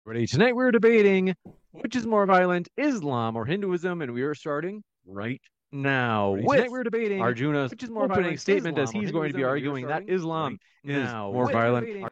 Ready? Tonight we're debating which is more violent, Islam or Hinduism, and we are starting right now Ready? Tonight with we're debating Arjuna's which is more opening violent, statement as Islam or he's going to be Hinduism, and we are arguing that starting Islam right is now. more With violent. debating.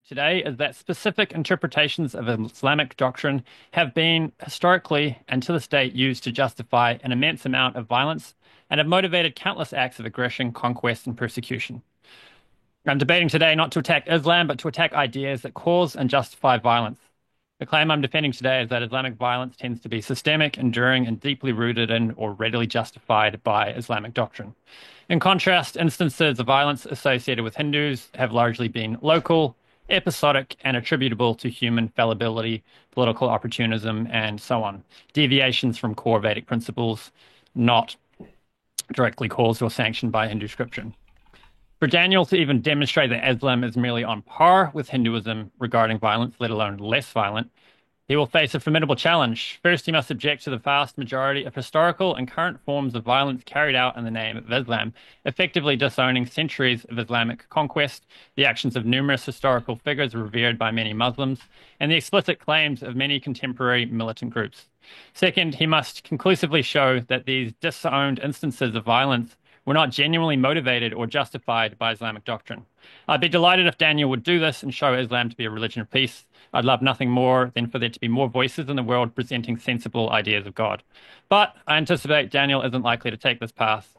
Today is that specific interpretations of Islamic doctrine have been historically and to this day used to justify an immense amount of violence and have motivated countless acts of aggression, conquest, and persecution. I'm debating today not to attack Islam, but to attack ideas that cause and justify violence. The claim I'm defending today is that Islamic violence tends to be systemic, enduring, and deeply rooted in or readily justified by Islamic doctrine. In contrast, instances of violence associated with Hindus have largely been local, episodic, and attributable to human fallibility, political opportunism, and so on. Deviations from core Vedic principles, not directly caused or sanctioned by Hindu scripture. For Daniel to even demonstrate that Islam is merely on par with Hinduism regarding violence, let alone less violent, he will face a formidable challenge. First, he must object to the vast majority of historical and current forms of violence carried out in the name of Islam, effectively disowning centuries of Islamic conquest, the actions of numerous historical figures revered by many Muslims, and the explicit claims of many contemporary militant groups. Second, he must conclusively show that these disowned instances of violence were not genuinely motivated or justified by Islamic doctrine. I'd be delighted if Daniel would do this and show Islam to be a religion of peace. I'd love nothing more than for there to be more voices in the world presenting sensible ideas of God. But I anticipate Daniel isn't likely to take this path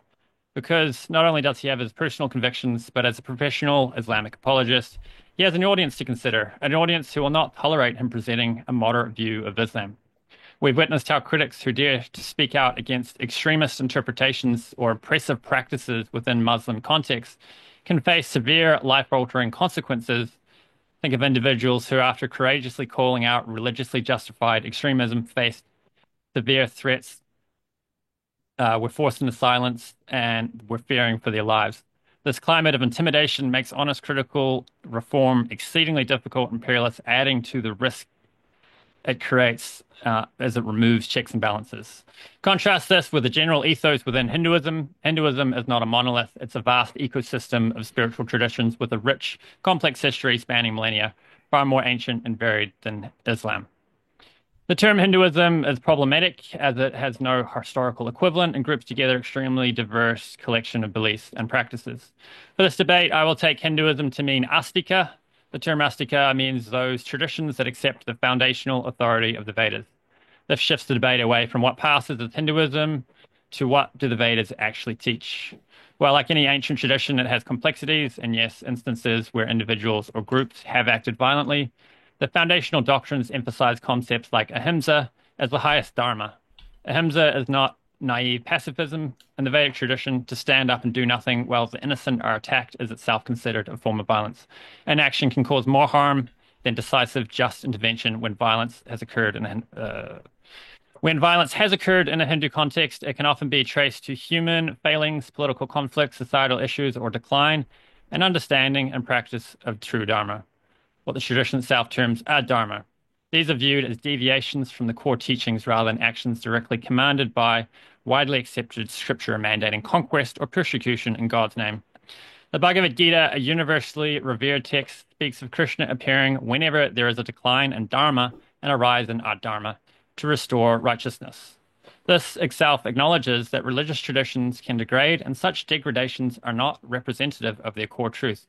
because not only does he have his personal convictions, but as a professional Islamic apologist, he has an audience to consider, an audience who will not tolerate him presenting a moderate view of Islam. We've witnessed how critics who dare to speak out against extremist interpretations or oppressive practices within Muslim contexts can face severe life-altering consequences. Think of individuals who, after courageously calling out religiously justified extremism, faced severe threats, were forced into silence, and were fearing for their lives. This climate of intimidation makes honest critical reform exceedingly difficult and perilous, adding to the risk it creates as it removes checks and balances. Contrast this with the general ethos within Hinduism. Hinduism is not a monolith, it's a vast ecosystem of spiritual traditions with a rich, complex history spanning millennia, far more ancient and varied than Islam. The term Hinduism is problematic as it has no historical equivalent and groups together extremely diverse collection of beliefs and practices. For this debate, I will take Hinduism to mean Astika. The term Astika means those traditions that accept the foundational authority of the Vedas. This shifts the debate away from what passes as Hinduism to what do the Vedas actually teach. Well, like any ancient tradition, it has complexities and, yes, instances where individuals or groups have acted violently. The foundational doctrines emphasize concepts like ahimsa as the highest dharma. Ahimsa is not naive pacifism. In the Vedic tradition, to stand up and do nothing while the innocent are attacked is itself considered a form of violence. Inaction can cause more harm than decisive, just intervention when violence has occurred in a Hindu context. It can often be traced to human failings, political conflicts, societal issues, or decline, and understanding and practice of true dharma, what the tradition itself terms adharma. These are viewed as deviations from the core teachings rather than actions directly commanded by widely accepted scripture mandating conquest or persecution in God's name. The Bhagavad Gita, a universally revered text, speaks of Krishna appearing whenever there is a decline in dharma and a rise in adharma to restore righteousness. This itself acknowledges that religious traditions can degrade, and such degradations are not representative of their core truth.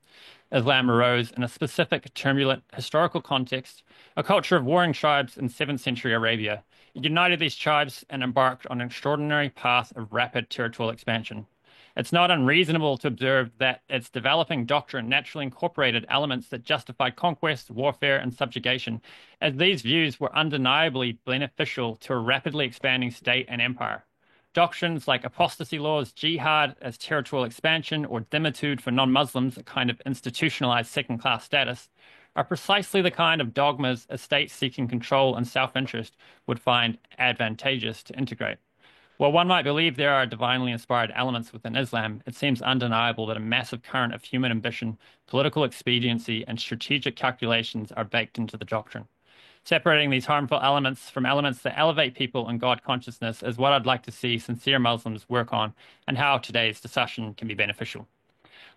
Islam arose in a specific, turbulent historical context, a culture of warring tribes in 7th century Arabia. It united these tribes and embarked on an extraordinary path of rapid territorial expansion. It's not unreasonable to observe that its developing doctrine naturally incorporated elements that justified conquest, warfare, and subjugation, as these views were undeniably beneficial to a rapidly expanding state and empire. Doctrines like apostasy laws, jihad as territorial expansion, or dhimmitude for non-Muslims, a kind of institutionalized second-class status, are precisely the kind of dogmas a state seeking control and self-interest would find advantageous to integrate. While one might believe there are divinely inspired elements within Islam, it seems undeniable that a massive current of human ambition, political expediency, and strategic calculations are baked into the doctrine. Separating these harmful elements from elements that elevate people in God consciousness is what I'd like to see sincere Muslims work on, and how today's discussion can be beneficial.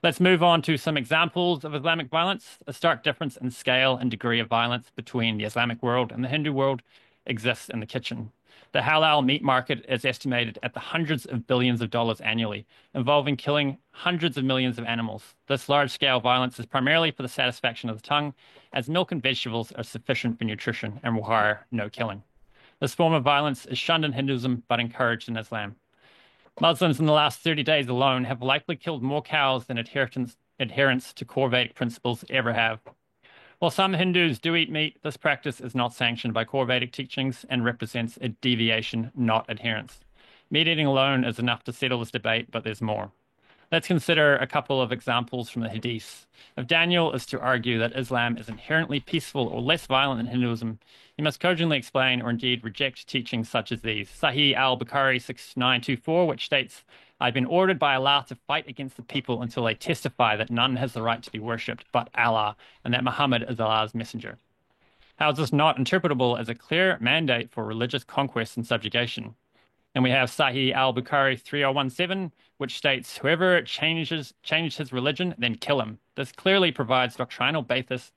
Let's move on to some examples of Islamic violence. A stark difference in scale and degree of violence between the Islamic world and the Hindu world exists in the kitchen. The halal meat market is estimated at the hundreds of billions of dollars annually, involving killing hundreds of millions of animals. This large-scale violence is primarily for the satisfaction of the tongue, as milk and vegetables are sufficient for nutrition and require no killing. This form of violence is shunned in Hinduism but encouraged in Islam. Muslims in the last 30 days alone have likely killed more cows than adherents to core Vedic principles ever have. While some Hindus do eat meat, this practice is not sanctioned by core Vedic teachings and represents a deviation, not adherence. Meat eating alone is enough to settle this debate, but there's more. Let's consider a couple of examples from the Hadiths. If Daniel is to argue that Islam is inherently peaceful or less violent than Hinduism, he must cogently explain or indeed reject teachings such as these. Sahih al-Bukhari 6924, which states, I've been ordered by Allah to fight against the people until they testify that none has the right to be worshipped but Allah, and that Muhammad is Allah's messenger. How is this not interpretable as a clear mandate for religious conquest and subjugation? And we have Sahih al-Bukhari 3017, which states, whoever changed his religion, then kill him. This clearly provides doctrinal basis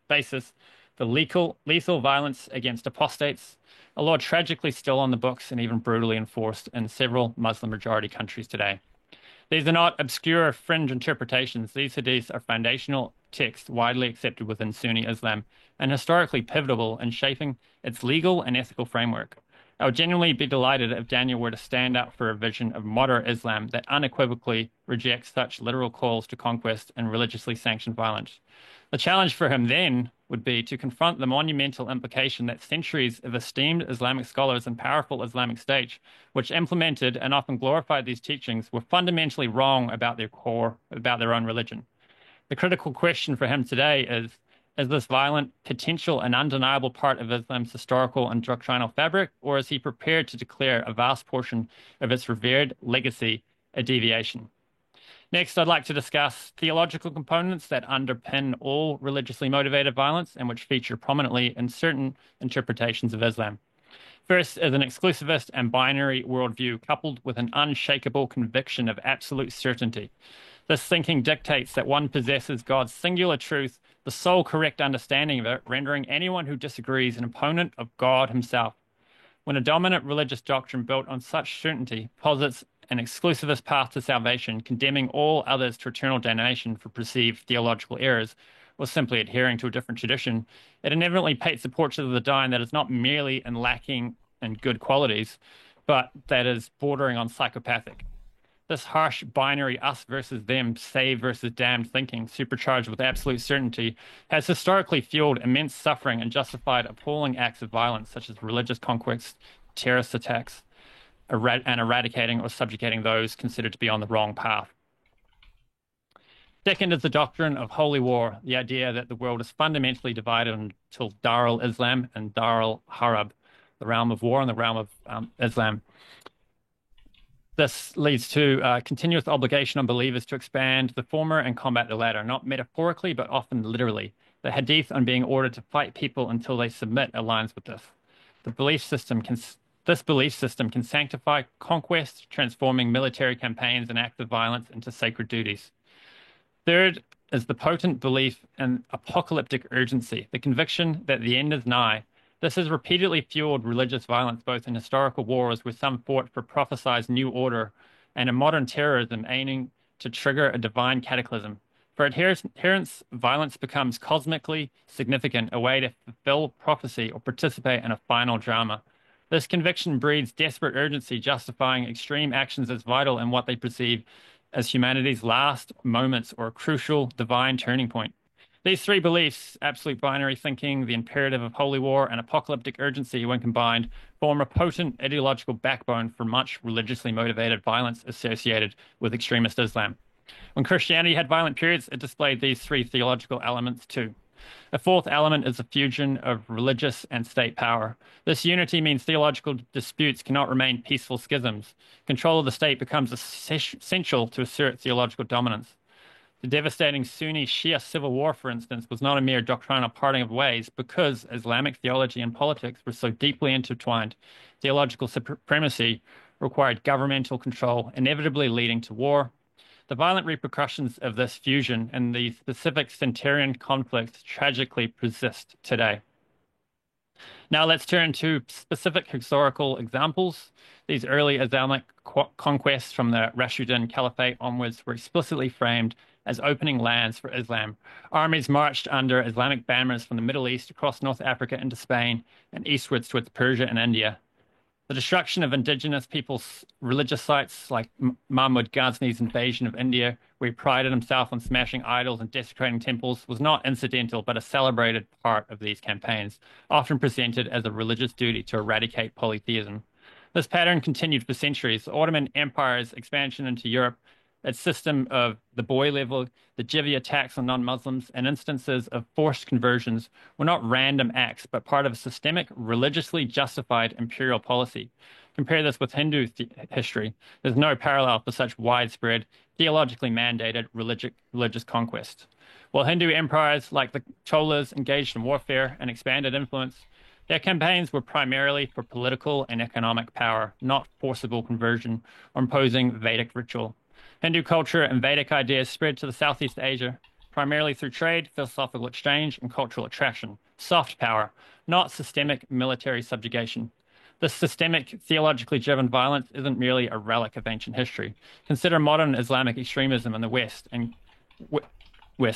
for lethal violence against apostates, a law tragically still on the books and even brutally enforced in several Muslim-majority countries today. These are not obscure fringe interpretations. These hadiths are foundational texts widely accepted within Sunni Islam and historically pivotal in shaping its legal and ethical framework. I would genuinely be delighted if Daniel were to stand up for a vision of moderate Islam that unequivocally rejects such literal calls to conquest and religiously sanctioned violence. The challenge for him then would be to confront the monumental implication that centuries of esteemed Islamic scholars and powerful Islamic states, which implemented and often glorified these teachings, were fundamentally wrong about their own religion. The critical question for him today is this violent, potential, and undeniable part of Islam's historical and doctrinal fabric, or is he prepared to declare a vast portion of its revered legacy a deviation? Next, I'd like to discuss theological components that underpin all religiously motivated violence and which feature prominently in certain interpretations of Islam. First is an exclusivist and binary worldview coupled with an unshakable conviction of absolute certainty. This thinking dictates that one possesses God's singular truth, the sole correct understanding of it, rendering anyone who disagrees an opponent of God himself. When a dominant religious doctrine built on such certainty posits an exclusivist path to salvation, condemning all others to eternal damnation for perceived theological errors, or simply adhering to a different tradition, it inevitably paints a portrait of the dying that is not merely lacking in good qualities, but that is bordering on psychopathic. This harsh binary us versus them, saved versus damned thinking, supercharged with absolute certainty, has historically fueled immense suffering and justified appalling acts of violence such as religious conquest, terrorist attacks, and eradicating or subjugating those considered to be on the wrong path. Second is the doctrine of holy war, the idea that the world is fundamentally divided into Dar al-Islam and Dar al-Harb, the realm of war and the realm of Islam. This leads to continuous obligation on believers to expand the former and combat the latter, not metaphorically, but often literally. The hadith on being ordered to fight people until they submit aligns with this. This belief system can sanctify conquest, transforming military campaigns and acts of violence into sacred duties. Third is the potent belief in apocalyptic urgency, the conviction that the end is nigh, This has repeatedly fueled religious violence, both in historical wars, where some fought for prophesied new order, and in modern terrorism aiming to trigger a divine cataclysm. For adherents, violence becomes cosmically significant, a way to fulfill prophecy or participate in a final drama. This conviction breeds desperate urgency, justifying extreme actions as vital in what they perceive as humanity's last moments or a crucial divine turning point. These three beliefs, absolute binary thinking, the imperative of holy war, and apocalyptic urgency, when combined, form a potent ideological backbone for much religiously motivated violence associated with extremist Islam. When Christianity had violent periods, it displayed these three theological elements too. A fourth element is the fusion of religious and state power. This unity means theological disputes cannot remain peaceful schisms. Control of the state becomes essential to assert theological dominance. The devastating Sunni-Shia civil war, for instance, was not a mere doctrinal parting of ways because Islamic theology and politics were so deeply intertwined. Theological supremacy required governmental control, inevitably leading to war. The violent repercussions of this fusion and the specific sectarian conflicts tragically persist today. Now let's turn to specific historical examples. These early Islamic conquests from the Rashidun Caliphate onwards were explicitly framed as opening lands for Islam. Armies marched under Islamic banners from the Middle East across North Africa into Spain and eastwards towards Persia and India. The destruction of indigenous peoples' religious sites, like Mahmud Ghazna's invasion of India, where he prided himself on smashing idols and desecrating temples, was not incidental but a celebrated part of these campaigns, often presented as a religious duty to eradicate polytheism. This pattern continued for centuries. The Ottoman Empire's expansion into Europe, its system of the boy level, the jizya tax on non-Muslims, and instances of forced conversions were not random acts, but part of a systemic, religiously justified imperial policy. Compare this with Hindu history. There's no parallel for such widespread, theologically mandated religious conquest. While Hindu empires like the Cholas engaged in warfare and expanded influence, their campaigns were primarily for political and economic power, not forcible conversion or imposing Vedic ritual. Hindu culture and Vedic ideas spread to the Southeast Asia, primarily through trade, philosophical exchange, and cultural attraction. Soft power, not systemic military subjugation. This systemic, theologically driven violence isn't merely a relic of ancient history. Consider modern Islamic extremism in the West,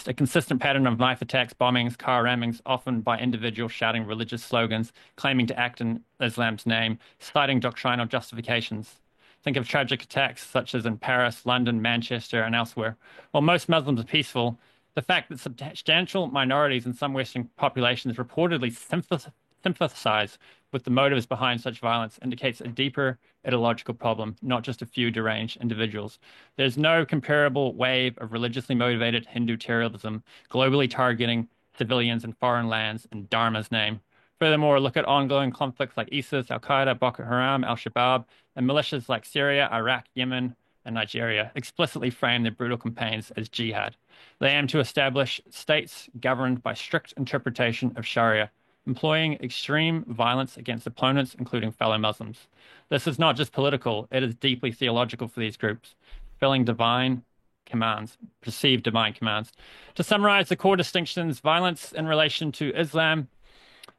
a consistent pattern of knife attacks, bombings, car rammings, often by individuals shouting religious slogans, claiming to act in Islam's name, citing doctrinal justifications. Think of tragic attacks such as in Paris, London, Manchester, and elsewhere. While most Muslims are peaceful, the fact that substantial minorities in some Western populations reportedly sympathize with the motives behind such violence indicates a deeper ideological problem, not just a few deranged individuals. There's no comparable wave of religiously motivated Hindu terrorism globally targeting civilians in foreign lands in Dharma's name. Furthermore, look at ongoing conflicts like ISIS, Al-Qaeda, Boko Haram, Al-Shabaab, and militias like Syria, Iraq, Yemen, and Nigeria explicitly frame their brutal campaigns as jihad. They aim to establish states governed by strict interpretation of Sharia, employing extreme violence against opponents, including fellow Muslims. This is not just political, it is deeply theological for these groups, fulfilling divine commands, perceived divine commands. To summarize the core distinctions, violence in relation to Islam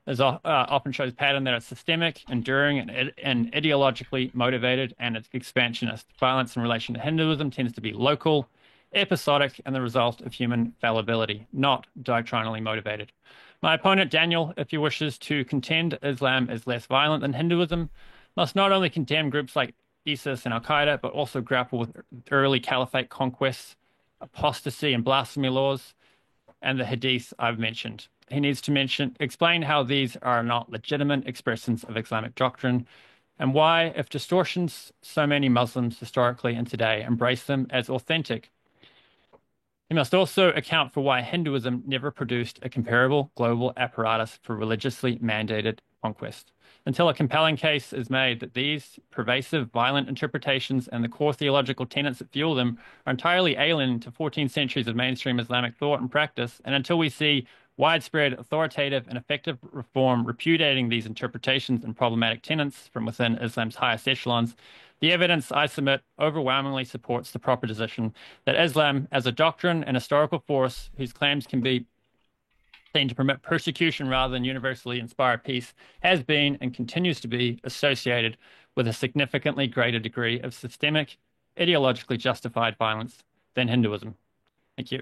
often shows pattern that it's systemic, enduring, and ideologically motivated, and it's expansionist. Violence in relation to Hinduism tends to be local, episodic, and the result of human fallibility, not doctrinally motivated. My opponent, Daniel, if he wishes to contend Islam is less violent than Hinduism, must not only condemn groups like ISIS and Al-Qaeda, but also grapple with early caliphate conquests, apostasy and blasphemy laws, and the hadith I've mentioned. He needs to explain how these are not legitimate expressions of Islamic doctrine, and why, if distortions, so many Muslims historically and today embrace them as authentic. He must also account for why Hinduism never produced a comparable global apparatus for religiously mandated conquest. Until a compelling case is made that these pervasive, violent interpretations and the core theological tenets that fuel them are entirely alien to 14 centuries of mainstream Islamic thought and practice, and until we see widespread, authoritative, and effective reform repudiating these interpretations and problematic tenets from within Islam's highest echelons, the evidence I submit overwhelmingly supports the proposition that Islam, as a doctrine and historical force whose claims can be seen to promote persecution rather than universally inspire peace, has been and continues to be associated with a significantly greater degree of systemic, ideologically justified violence than Hinduism. Thank you.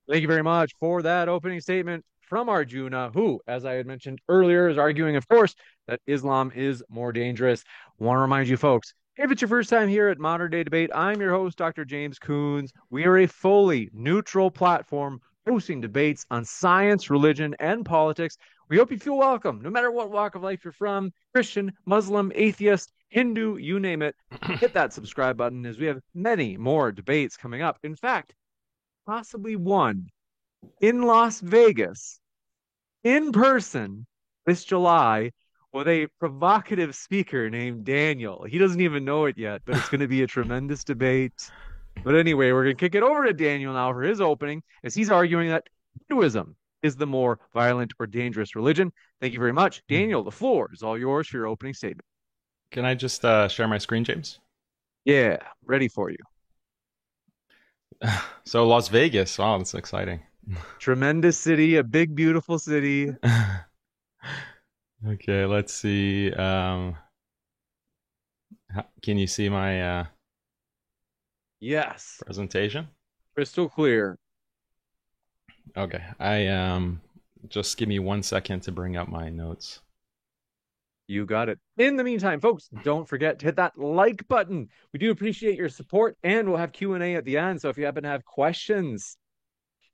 Thank you very much for that opening statement from Arjuna, who, as I had mentioned earlier, is arguing, of course, that Islam is more dangerous. Want to remind you folks, if it's your first time here at Modern Day Debate, I'm your host, Dr. James Coons. We are a fully neutral platform hosting debates on science, religion, and politics. We hope you feel welcome, no matter what walk of life you're from, Christian, Muslim, atheist, Hindu, you name it. Hit that subscribe button as we have many more debates coming up. In fact, possibly one in Las Vegas in person this July with a provocative speaker named Daniel. He doesn't even know it yet, but it's going to be a tremendous debate. But anyway, we're going to kick it over to Daniel now for his opening, as he's arguing that Hinduism is the more violent or dangerous religion. Thank you very much. Daniel, the floor is all yours for your opening statement. Can I just share my screen, James? Yeah, ready for you. So Las Vegas, wow, that's exciting. Tremendous city, a big, beautiful city. Okay, let's see. Can you see my Yes, presentation? crystal clear. Okay, I just give me 1 second to bring up my notes. You got it. In the meantime, folks, don't forget to hit that like button. We do appreciate your support, and we'll have Q&A at the end. So if you happen to have questions,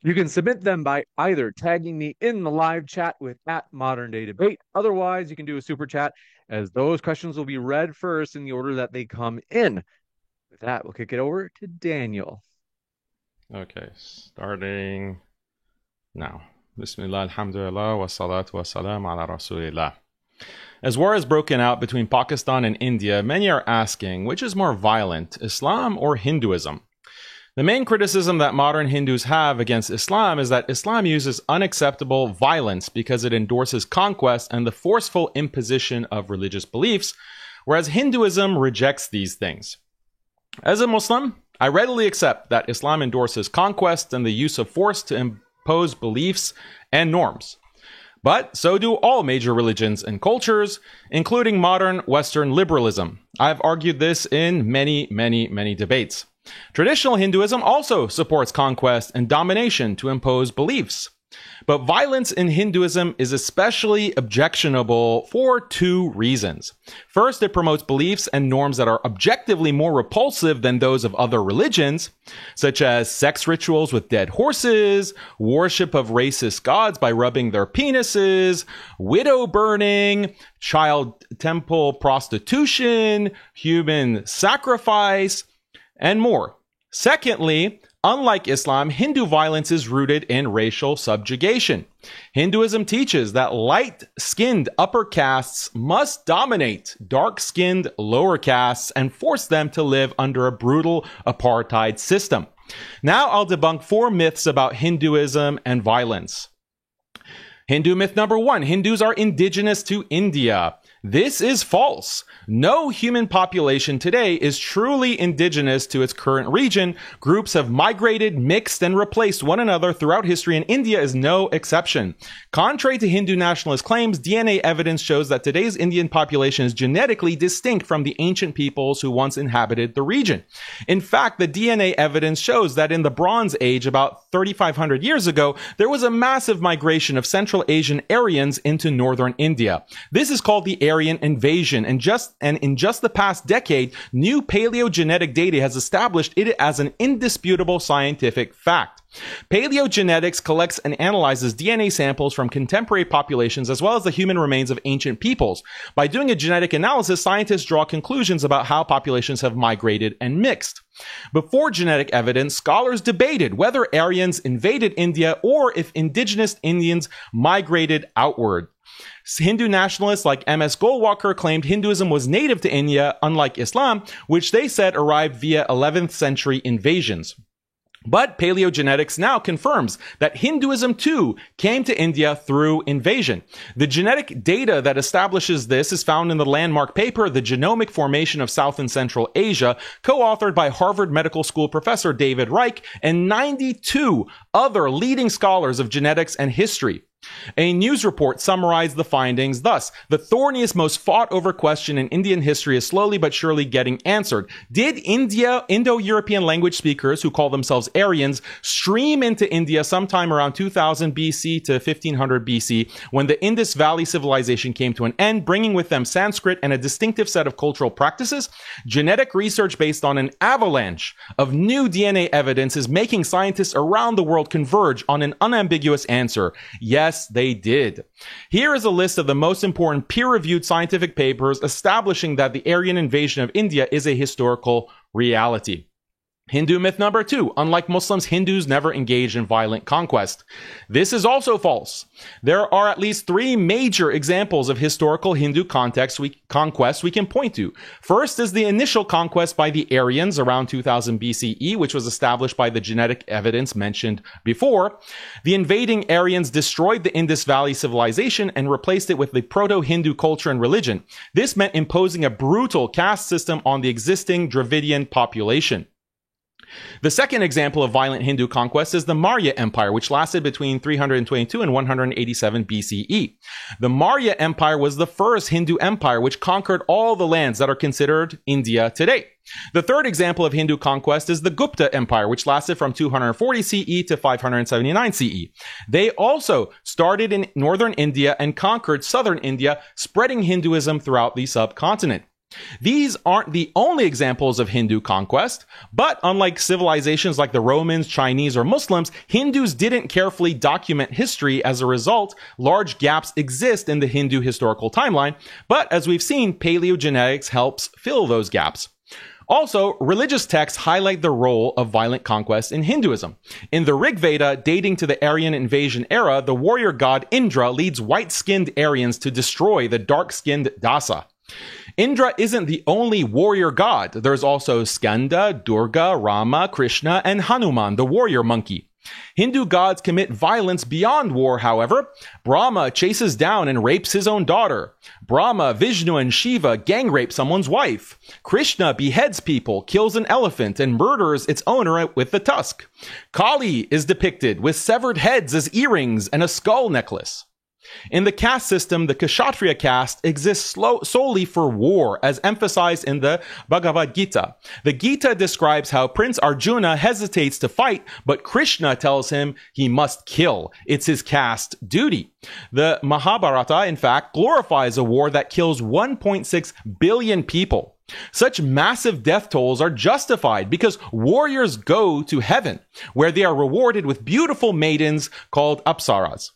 you can submit them by either tagging me in the live chat with @ModernDayDebate. Otherwise, you can do a super chat, as those questions will be read first in the order that they come in. With that, we'll kick it over to Daniel. Okay, starting now. Bismillah, alhamdulillah, wa salatu wa salam ala rasulillah. As war has broken out between Pakistan and India, many are asking, which is more violent, Islam or Hinduism? The main criticism that modern Hindus have against Islam is that Islam uses unacceptable violence because it endorses conquest and the forceful imposition of religious beliefs, whereas Hinduism rejects these things. As a Muslim, I readily accept that Islam endorses conquest and the use of force to impose beliefs and norms. But so do all major religions and cultures, including modern Western liberalism. I've argued this in many debates. Traditional Hinduism also supports conquest and domination to impose beliefs. But violence in Hinduism is especially objectionable for two reasons. First, it promotes beliefs and norms that are objectively more repulsive than those of other religions, such as sex rituals with dead horses, worship of racist gods by rubbing their penises, widow burning, child temple prostitution, human sacrifice, and more. Secondly, unlike Islam, Hindu violence is rooted in racial subjugation. Hinduism teaches that light-skinned upper castes must dominate dark-skinned lower castes and force them to live under a brutal apartheid system. Now I'll debunk 4 myths about Hinduism and violence. Hindu myth number 1, Hindus are indigenous to India. This is false. No human population today is truly indigenous to its current region. Groups have migrated, mixed, and replaced one another throughout history, and India is no exception. Contrary to Hindu nationalist claims, DNA evidence shows that today's Indian population is genetically distinct from the ancient peoples who once inhabited the region. In fact, the DNA evidence shows that in the Bronze Age, about 3,500 years ago, there was a massive migration of Central Asian Aryans into northern India. This is called the Aryan invasion, and in just the past decade, new paleogenetic data has established it as an indisputable scientific fact. Paleogenetics collects and analyzes DNA samples from contemporary populations as well as the human remains of ancient peoples. By doing a genetic analysis, scientists draw conclusions about how populations have migrated and mixed. Before genetic evidence, scholars debated whether Aryans invaded India or if indigenous Indians migrated outward. Hindu nationalists like M.S. Golwalkar claimed Hinduism was native to India, unlike Islam, which they said arrived via 11th century invasions. But paleogenetics now confirms that Hinduism too came to India through invasion. The genetic data that establishes this is found in the landmark paper, The Genomic Formation of South and Central Asia, co-authored by Harvard Medical School professor David Reich and 92 other leading scholars of genetics and history. A news report summarized the findings thus: the thorniest, most fought over question in Indian history is slowly but surely getting answered. Did Indo-European language speakers who call themselves Aryans stream into India sometime around 2000 BC to 1500 BC when the Indus Valley civilization came to an end, bringing with them Sanskrit and a distinctive set of cultural practices? Genetic research based on an avalanche of new DNA evidence is making scientists around the world converge on an unambiguous answer. Yes, they did. Here is a list of the most important peer-reviewed scientific papers establishing that the Aryan invasion of India is a historical reality. Hindu myth number 2. Unlike Muslims, Hindus never engaged in violent conquest. This is also false. There are at least 3 major examples of historical Hindu conquests we can point to. First is the initial conquest by the Aryans around 2000 BCE, which was established by the genetic evidence mentioned before. The invading Aryans destroyed the Indus Valley civilization and replaced it with the proto-Hindu culture and religion. This meant imposing a brutal caste system on the existing Dravidian population. The second example of violent Hindu conquest is the Maurya Empire, which lasted between 322 and 187 BCE. The Maurya Empire was the first Hindu empire which conquered all the lands that are considered India today. The third example of Hindu conquest is the Gupta Empire, which lasted from 240 CE to 579 CE. They also started in northern India and conquered southern India, spreading Hinduism throughout the subcontinent. These aren't the only examples of Hindu conquest, but unlike civilizations like the Romans, Chinese, or Muslims, Hindus didn't carefully document history. As a result, large gaps exist in the Hindu historical timeline, but as we've seen, paleogenetics helps fill those gaps. Also, religious texts highlight the role of violent conquest in Hinduism. In the Rig Veda, dating to the Aryan invasion era, the warrior god Indra leads white-skinned Aryans to destroy the dark-skinned Dasa. Indra isn't the only warrior god. There's also Skanda, Durga, Rama, Krishna, and Hanuman, the warrior monkey. Hindu gods commit violence beyond war, however. Brahma chases down and rapes his own daughter. Brahma, Vishnu, and Shiva gang rape someone's wife. Krishna beheads people, kills an elephant, and murders its owner with the tusk. Kali is depicted with severed heads as earrings and a skull necklace. In the caste system, the Kshatriya caste exists solely for war, as emphasized in the Bhagavad Gita. The Gita describes how Prince Arjuna hesitates to fight, but Krishna tells him he must kill. It's his caste duty. The Mahabharata, in fact, glorifies a war that kills 1.6 billion people. Such massive death tolls are justified because warriors go to heaven, where they are rewarded with beautiful maidens called apsaras.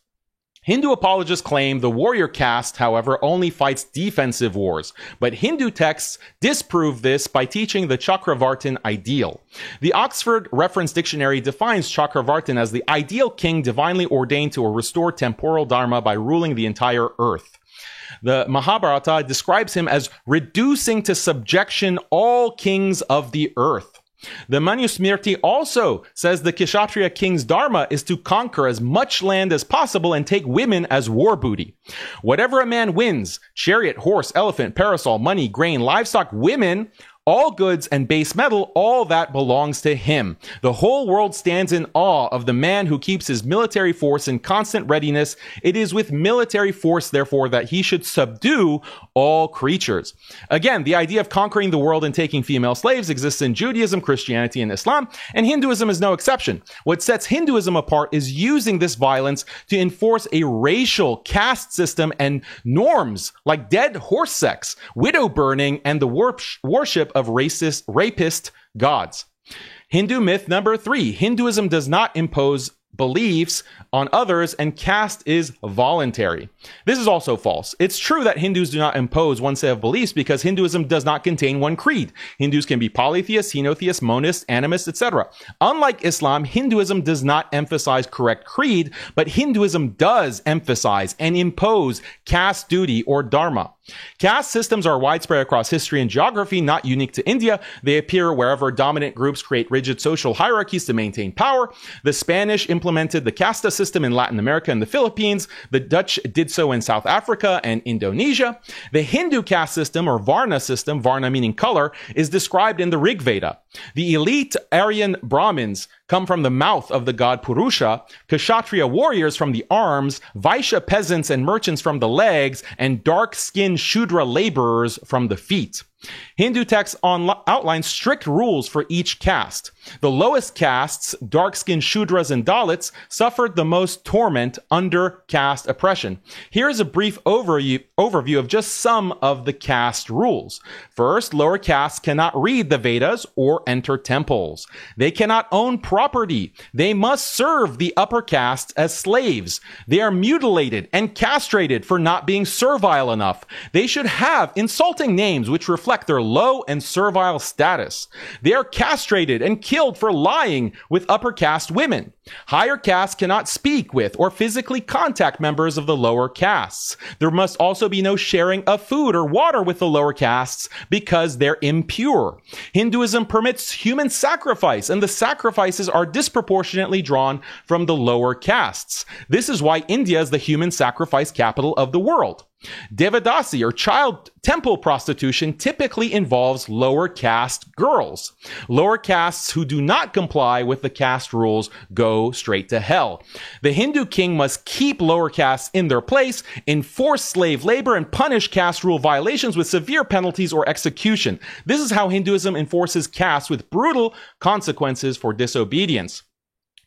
Hindu apologists claim the warrior caste, however, only fights defensive wars, but Hindu texts disprove this by teaching the Chakravartin ideal. The Oxford Reference Dictionary defines Chakravartin as the ideal king divinely ordained to restore temporal dharma by ruling the entire earth. The Mahabharata describes him as reducing to subjection all kings of the earth. The Manusmriti also says the Kshatriya king's dharma is to conquer as much land as possible and take women as war booty. Whatever a man wins, chariot, horse, elephant, parasol, money, grain, livestock, women, all goods and base metal, all that belongs to him. The whole world stands in awe of the man who keeps his military force in constant readiness. It is with military force, therefore, that he should subdue all creatures. Again, the idea of conquering the world and taking female slaves exists in Judaism, Christianity, and Islam, and Hinduism is no exception. What sets Hinduism apart is using this violence to enforce a racial caste system and norms like dead horse sex, widow burning, and the worship of rapist gods. Hindu myth number 3. Hinduism does not impose beliefs on others and caste is voluntary. This is also false. It's true that Hindus do not impose one set of beliefs because Hinduism does not contain one creed. Hindus can be polytheists, henotheists, monists, animists, etc. Unlike Islam, Hinduism does not emphasize correct creed, but Hinduism does emphasize and impose caste duty or dharma. Caste systems are widespread across history and geography, not unique to India. They appear wherever dominant groups create rigid social hierarchies to maintain power. The Spanish implemented the casta system in Latin America and the Philippines. The Dutch did so in South Africa and Indonesia. The Hindu caste system, or Varna system, Varna meaning color, is described in the Rig Veda. The elite Aryan Brahmins come from the mouth of the god Purusha, Kshatriya warriors from the arms, Vaishya peasants and merchants from the legs, and dark-skinned Shudra laborers from the feet. Hindu texts outline strict rules for each caste. The lowest castes, dark-skinned Shudras and Dalits, suffered the most torment under caste oppression. Here is a brief overview of just some of the caste rules. First, lower castes cannot read the Vedas or enter temples. They cannot own property. They must serve the upper castes as slaves. They are mutilated and castrated for not being servile enough. They should have insulting names which reflect their low and servile status. They are castrated and killed for lying with upper caste women. Higher castes cannot speak with or physically contact members of the lower castes. There must also be no sharing of food or water with the lower castes because they're impure. Hinduism permits human sacrifice, and the sacrifices are disproportionately drawn from the lower castes. This is why India is the human sacrifice capital of the world. Devadasi, or child temple prostitution, typically involves lower caste girls. Lower castes who do not comply with the caste rules go straight to hell. The Hindu king must keep lower castes in their place, enforce slave labor, and punish caste rule violations with severe penalties or execution. This is how Hinduism enforces caste, with brutal consequences for disobedience.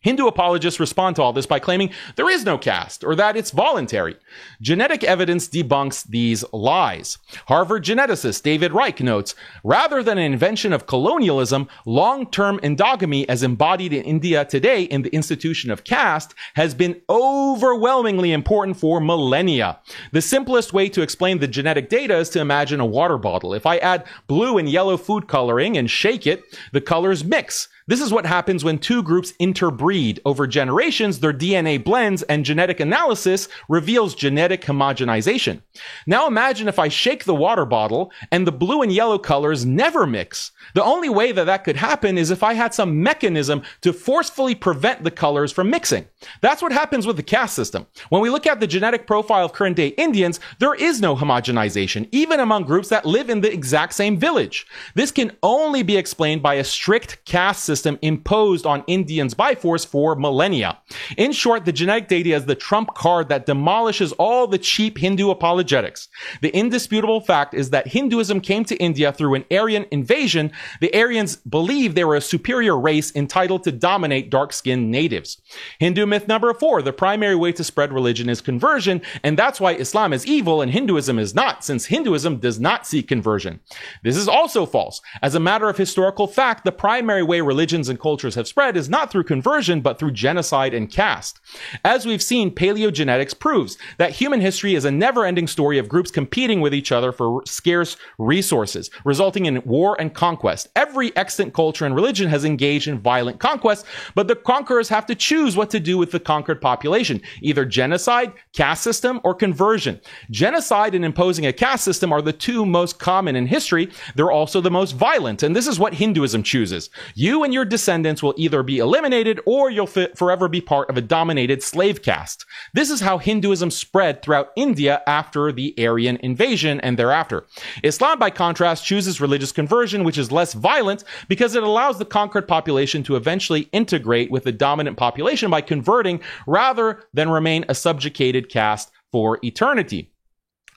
Hindu apologists respond to all this by claiming there is no caste or that it's voluntary. Genetic evidence debunks these lies. Harvard geneticist David Reich notes, rather than an invention of colonialism, long-term endogamy as embodied in India today in the institution of caste has been overwhelmingly important for millennia. The simplest way to explain the genetic data is to imagine a water bottle. If I add blue and yellow food coloring and shake it, the colors mix. This is what happens when two groups interbreed. Over generations, their DNA blends, and genetic analysis reveals genetic homogenization. Now imagine if I shake the water bottle and the blue and yellow colors never mix. The only way that could happen is if I had some mechanism to forcefully prevent the colors from mixing. That's what happens with the caste system. When we look at the genetic profile of current-day Indians, there is no homogenization, even among groups that live in the exact same village. This can only be explained by a strict caste system imposed on Indians by force for millennia. In short, the genetic data is the trump card that demolishes all the cheap Hindu apologetics. The indisputable fact is that Hinduism came to India through an Aryan invasion. The Aryans believed they were a superior race entitled to dominate dark-skinned natives. Hindu myth number 4, the primary way to spread religion is conversion, and that's why Islam is evil and Hinduism is not, since Hinduism does not seek conversion. This is also false. As a matter of historical fact, the primary way religions and cultures have spread is not through conversion, but through genocide and caste. As we've seen, paleogenetics proves that human history is a never-ending story of groups competing with each other for scarce resources, resulting in war and conquest. Every extant culture and religion has engaged in violent conquest, but the conquerors have to choose what to do with the conquered population, either genocide, caste system, or conversion. Genocide and imposing a caste system are the two most common in history. They're also the most violent, and this is what Hinduism chooses. You and your descendants will either be eliminated or you'll forever be part of a dominated slave caste. This is how Hinduism spread throughout India after the Aryan invasion and thereafter. Islam, by contrast, chooses religious conversion, which is less violent because it allows the conquered population to eventually integrate with the dominant population by converting rather than remain a subjugated caste for eternity.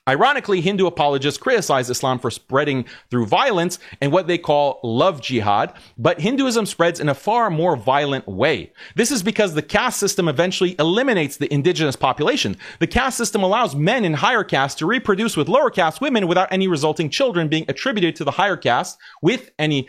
Ironically, Hindu apologists criticize Islam for spreading through violence and what they call love jihad, but Hinduism spreads in a far more violent way. This is because the caste system eventually eliminates the indigenous population. The caste system allows men in higher castes to reproduce with lower caste women without any resulting children being attributed to the higher caste with any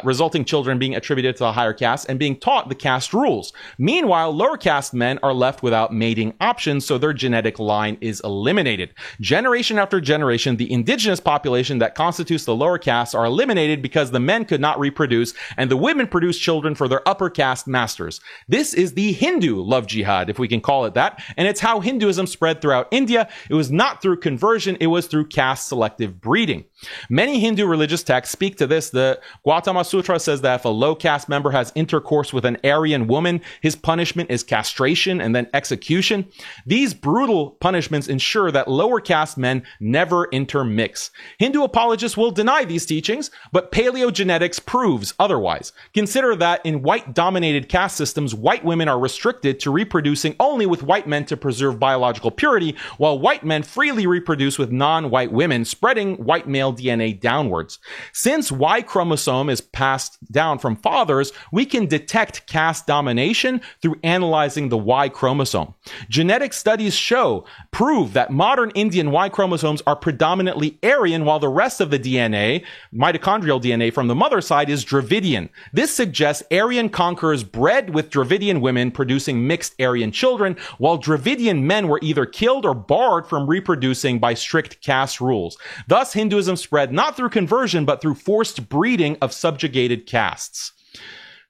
resulting children being attributed to the higher caste and being taught the caste rules. Meanwhile, lower caste men are left without mating options, so their genetic line is eliminated. Generation after generation, the indigenous population that constitutes the lower castes are eliminated because the men could not reproduce and the women produce children for their upper caste masters. This is the Hindu love jihad, if we can call it that, and it's how Hinduism spread throughout India. It was not through conversion, it was through caste selective breeding. Many Hindu religious texts speak to this. The Gautama Sutra says that if a low caste member has intercourse with an Aryan woman, his punishment is castration and then execution. These brutal punishments ensure that lower caste men never intermix. Hindu apologists will deny these teachings, but paleogenetics proves otherwise. Consider that in white-dominated caste systems, white women are restricted to reproducing only with white men to preserve biological purity, while white men freely reproduce with non-white women, spreading white male DNA downwards. Since Y chromosome is passed down from fathers, we can detect caste domination through analyzing the Y chromosome. Genetic studies prove that modern Indian Y chromosomes are predominantly Aryan, while the rest of the DNA, mitochondrial DNA from the mother side, is Dravidian. This suggests Aryan conquerors bred with Dravidian women, producing mixed Aryan children, while Dravidian men were either killed or barred from reproducing by strict caste rules. Thus, Hinduism spread not through conversion, but through forced breeding of subjugated castes.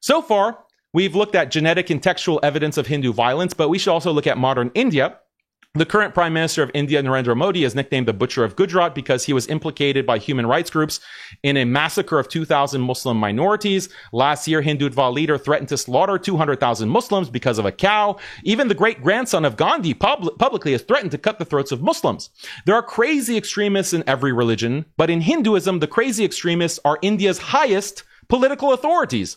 So far, we've looked at genetic and textual evidence of Hindu violence, but we should also look at modern India. The current Prime Minister of India, Narendra Modi, is nicknamed the Butcher of Gujarat because he was implicated by human rights groups in a massacre of 2,000 Muslim minorities. Last year, Hindutva leader threatened to slaughter 200,000 Muslims because of a cow. Even the great-grandson of Gandhi publicly has threatened to cut the throats of Muslims. There are crazy extremists in every religion, but in Hinduism, the crazy extremists are India's highest political authorities.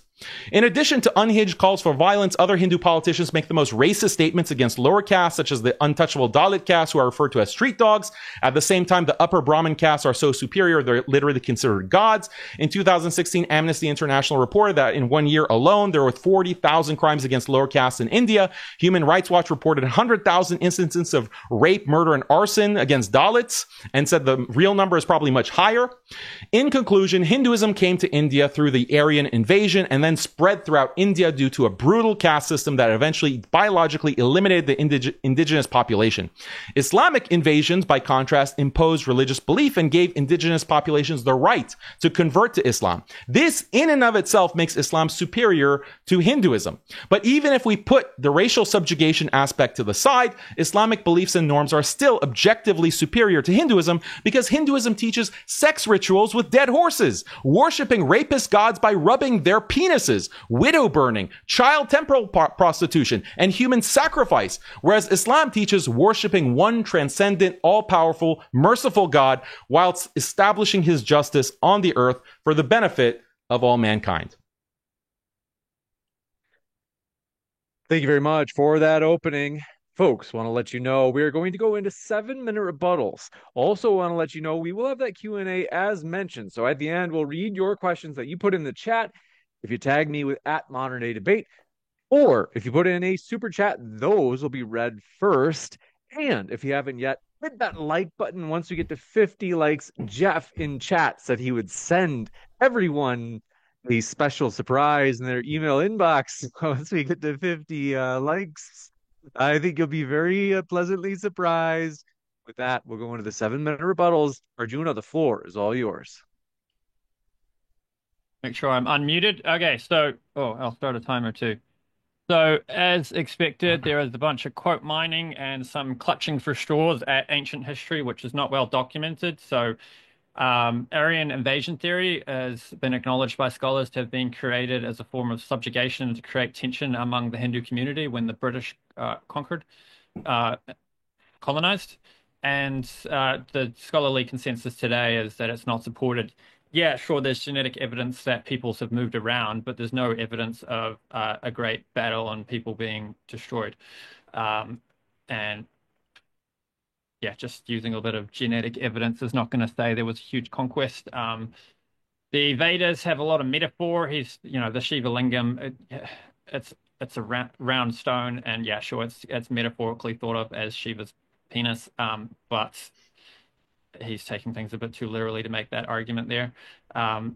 In addition to unhinged calls for violence, other Hindu politicians make the most racist statements against lower castes, such as the untouchable Dalit caste, who are referred to as street dogs. At the same time, the upper Brahmin castes are so superior, they're literally considered gods. In 2016, Amnesty International reported that in 1 year alone, there were 40,000 crimes against lower castes in India. Human Rights Watch reported 100,000 instances of rape, murder, and arson against Dalits, and said the real number is probably much higher. In conclusion, Hinduism came to India through the Aryan invasion and then spread throughout India due to a brutal caste system that eventually biologically eliminated the indigenous population. Islamic invasions, by contrast, imposed religious belief and gave indigenous populations the right to convert to Islam. This, in and of itself, makes Islam superior to Hinduism. But even if we put the racial subjugation aspect to the side, Islamic beliefs and norms are still objectively superior to Hinduism because Hinduism teaches sex rituals with dead horses, worshipping rapist gods by rubbing their penises, widow burning, child temporal prostitution, and human sacrifice, whereas Islam teaches worshipping one transcendent, all-powerful, merciful God whilst establishing his justice on the earth for the benefit of all mankind. Thank you very much for that opening. Folks, want to let you know we are going to go into 7-minute rebuttals. Also want to let you know we will have that Q&A as mentioned. So at the end, we'll read your questions that you put in the chat. If you tag me with @ModernDayDebate, or if you put in a super chat, those will be read first. And if you haven't yet, hit that like button. Once we get to 50 likes, Jeff in chat said he would send everyone a special surprise in their email inbox once we get to 50 likes. I think you'll be very pleasantly surprised. With that, we'll go into the 7-minute rebuttals. Arjuna, the floor is all yours. Make sure I'm unmuted. Okay, so, I'll start a timer too. So, as expected, there is a bunch of quote mining and some clutching for straws at ancient history, which is not well documented. So, Aryan invasion theory has been acknowledged by scholars to have been created as a form of subjugation to create tension among the Hindu community when the British colonized. And the scholarly consensus today is that it's not supported. Yeah, sure, there's genetic evidence that peoples have moved around, but there's no evidence of a great battle and people being destroyed. And yeah, just using a bit of genetic evidence is not going to say there was a huge conquest. The Vedas have a lot of metaphor. The Shiva Lingam, it's a round stone, and yeah, sure, it's metaphorically thought of as Shiva's penis, but he's taking things a bit too literally to make that argument there.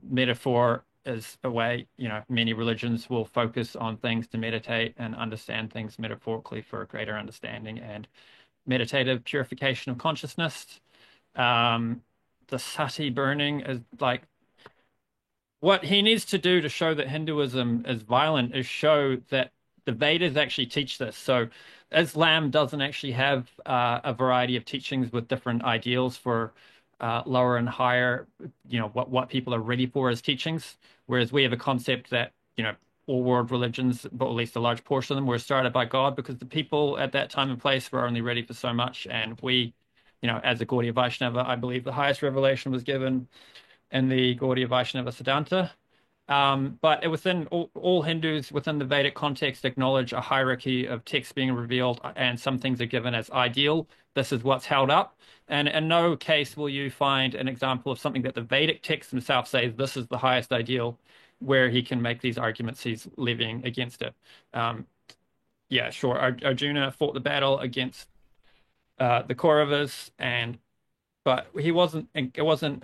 Metaphor is a way, many religions will focus on things to meditate and understand things metaphorically for a greater understanding and meditative purification of consciousness. The sati burning is like what he needs to do to show that Hinduism is violent is show that the Vedas actually teach this. So Islam doesn't actually have a variety of teachings with different ideals for lower and higher, what people are ready for as teachings. Whereas we have a concept that, all world religions, but at least a large portion of them, were started by God because the people at that time and place were only ready for so much. And we, as a Gaudiya Vaishnava, I believe the highest revelation was given in the Gaudiya Vaishnava Siddhanta. But within all Hindus within the Vedic context acknowledge a hierarchy of texts being revealed, and some things are given as ideal. This is what's held up. And in no case will you find an example of something that the Vedic texts themselves say this is the highest ideal, where he can make these arguments he's levying against it. Yeah, sure. Arjuna fought the battle against the Kauravas, but he wasn't. It wasn't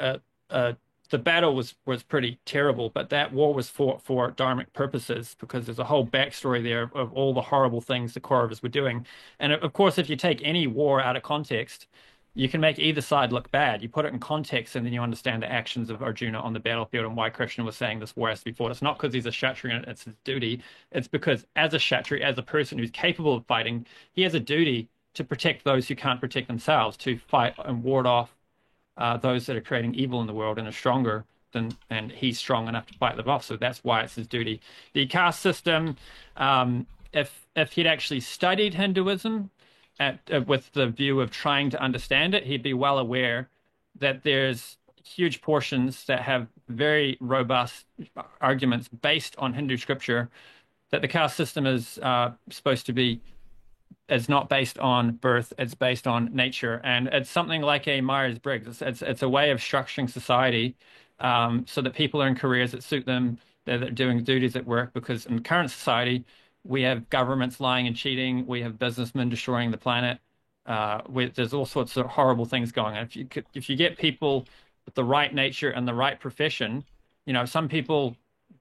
the battle was pretty terrible, but that war was fought for dharmic purposes because there's a whole backstory there of all the horrible things the Kauravas were doing. And of course, if you take any war out of context, you can make either side look bad. You put it in context, and then you understand the actions of Arjuna on the battlefield and why Krishna was saying this war has to be fought. It's not because he's a Kshatriya and it's his duty. It's because as a Kshatriya, as a person who's capable of fighting, he has a duty to protect those who can't protect themselves, to fight and ward off those that are creating evil in the world and are stronger than, and he's strong enough to fight them off. So that's why it's his duty. The caste system, if he'd actually studied Hinduism with the view of trying to understand it, he'd be well aware that there's huge portions that have very robust arguments based on Hindu scripture that the caste system is supposed to be. It's not based on birth, it's based on nature. And it's something like a Myers-Briggs. It's a way of structuring society so that people are in careers that suit them, they're doing duties at work, because in current society, we have governments lying and cheating, we have businessmen destroying the planet. There's all sorts of horrible things going on. If you get people with the right nature and the right profession, some people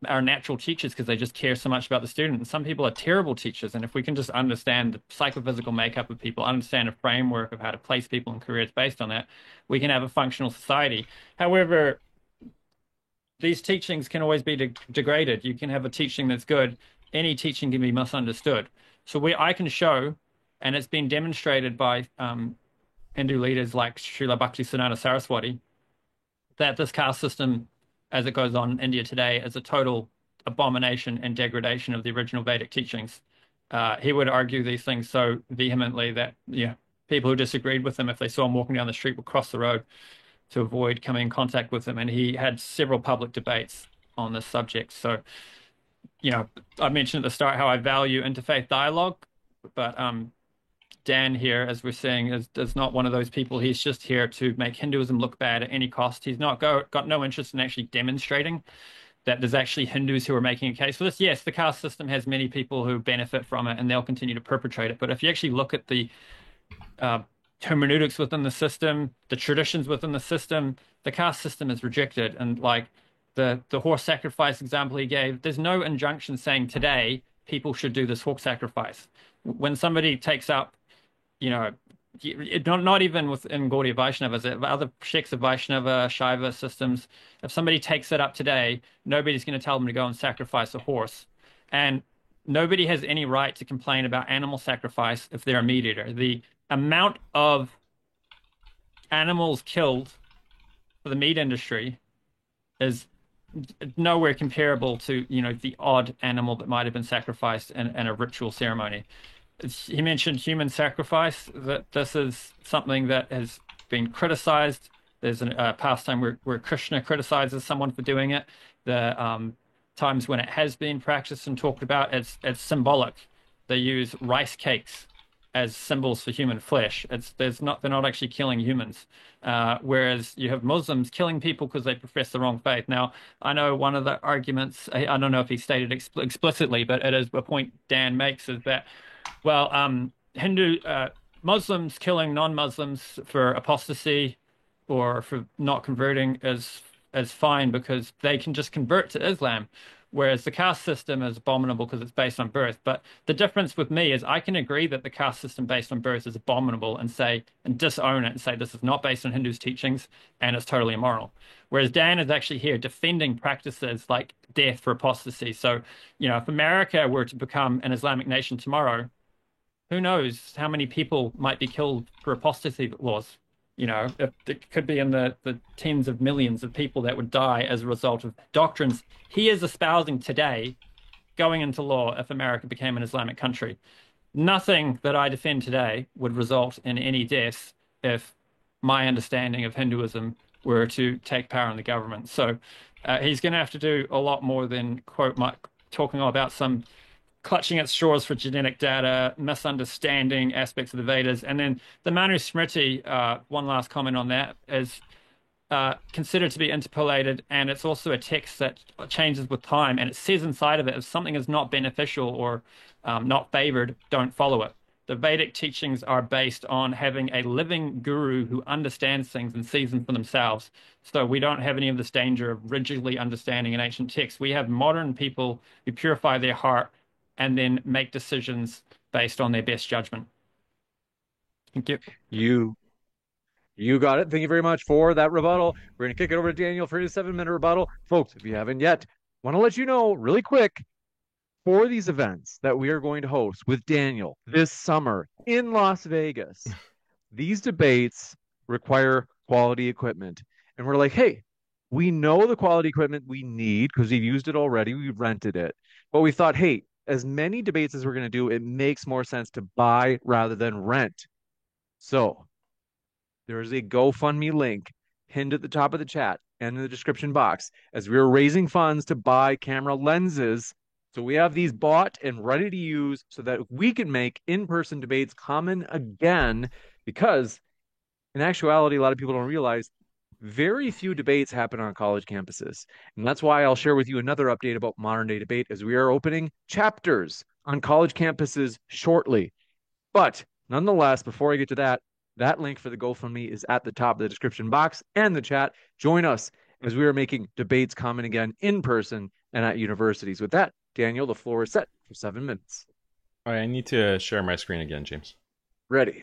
are natural teachers because they just care so much about the student. And some people are terrible teachers. And if we can just understand the psychophysical makeup of people, understand a framework of how to place people in careers based on that, we can have a functional society. However, these teachings can always be degraded. You can have a teaching that's good. Any teaching can be misunderstood. So I can show, and it's been demonstrated by Hindu leaders like Srila Bhaktisiddhanta Saraswati, that this caste system, as it goes on in India today, is a total abomination and degradation of the original Vedic teachings. He would argue these things so vehemently that people who disagreed with him, if they saw him walking down the street, would cross the road to avoid coming in contact with him. And he had several public debates on this subject. So, I mentioned at the start how I value interfaith dialogue, but Dan here, as we're saying, is not one of those people. He's just here to make Hinduism look bad at any cost. He's not got no interest in actually demonstrating that there's actually Hindus who are making a case for this. Yes, the caste system has many people who benefit from it, and they'll continue to perpetrate it. But if you actually look at the hermeneutics within the system, the traditions within the system, the caste system is rejected. And like the horse sacrifice example he gave, there's no injunction saying today people should do this horse sacrifice. When somebody takes up not even within Gaudiya Vaishnavas, other sects of Vaishnava, Shaiva systems, if somebody takes it up today, nobody's going to tell them to go and sacrifice a horse. And nobody has any right to complain about animal sacrifice if they're a meat eater. The amount of animals killed for the meat industry is nowhere comparable to, the odd animal that might have been sacrificed in a ritual ceremony. He mentioned human sacrifice, that this is something that has been criticized. There's a pastime where Krishna criticizes someone for doing it. The times when it has been practiced and talked about, it's symbolic. They use rice cakes as symbols for human flesh. They're not actually killing humans. Whereas you have Muslims killing people because they profess the wrong faith. Now, I know one of the arguments, I don't know if he stated explicitly, but it is a point Dan makes, is that, well, Muslims killing non-Muslims for apostasy or for not converting is as fine because they can just convert to Islam. Whereas the caste system is abominable because it's based on birth. But the difference with me is I can agree that the caste system based on birth is abominable and disown it and say this is not based on Hindus' teachings and it's totally immoral. Whereas Dan is actually here defending practices like death for apostasy. So, if America were to become an Islamic nation tomorrow, who knows how many people might be killed for apostasy laws? It could be in the tens of millions of people that would die as a result of doctrines he is espousing today going into law if America became an Islamic country. Nothing that I defend today would result in any deaths if my understanding of Hinduism were to take power in the government. So he's going to have to do a lot more than talking about some clutching at straws for genetic data, misunderstanding aspects of the Vedas. And then the Manusmriti, one last comment on that, is considered to be interpolated, and it's also a text that changes with time. And it says inside of it, if something is not beneficial or not favored, don't follow it. The Vedic teachings are based on having a living guru who understands things and sees them for themselves. So we don't have any of this danger of rigidly understanding an ancient text. We have modern people who purify their heart and then make decisions based on their best judgment. Thank you. You got it. Thank you very much for that rebuttal. We're going to kick it over to Daniel for his 7-minute rebuttal. Folks, if you haven't yet, want to let you know really quick, for these events that we are going to host with Daniel this summer in Las Vegas, these debates require quality equipment. And we're like, hey, we know the quality equipment we need because we've used it already. We've rented it. But we thought, hey, as many debates as we're going to do, it makes more sense to buy rather than rent. So there is a GoFundMe link pinned at the top of the chat and in the description box as we are raising funds to buy camera lenses. So we have these bought and ready to use so that we can make in-person debates common again, because in actuality, a lot of people don't realize very few debates happen on college campuses. And that's why I'll share with you another update about modern day debate as we are opening chapters on college campuses shortly. But nonetheless, before I get to that link for the GoFundMe is at the top of the description box and the chat. Join us as we are making debates common again in person and at universities. With that, Daniel, the floor is set for 7 minutes. All right, I need to share my screen again, James. Ready.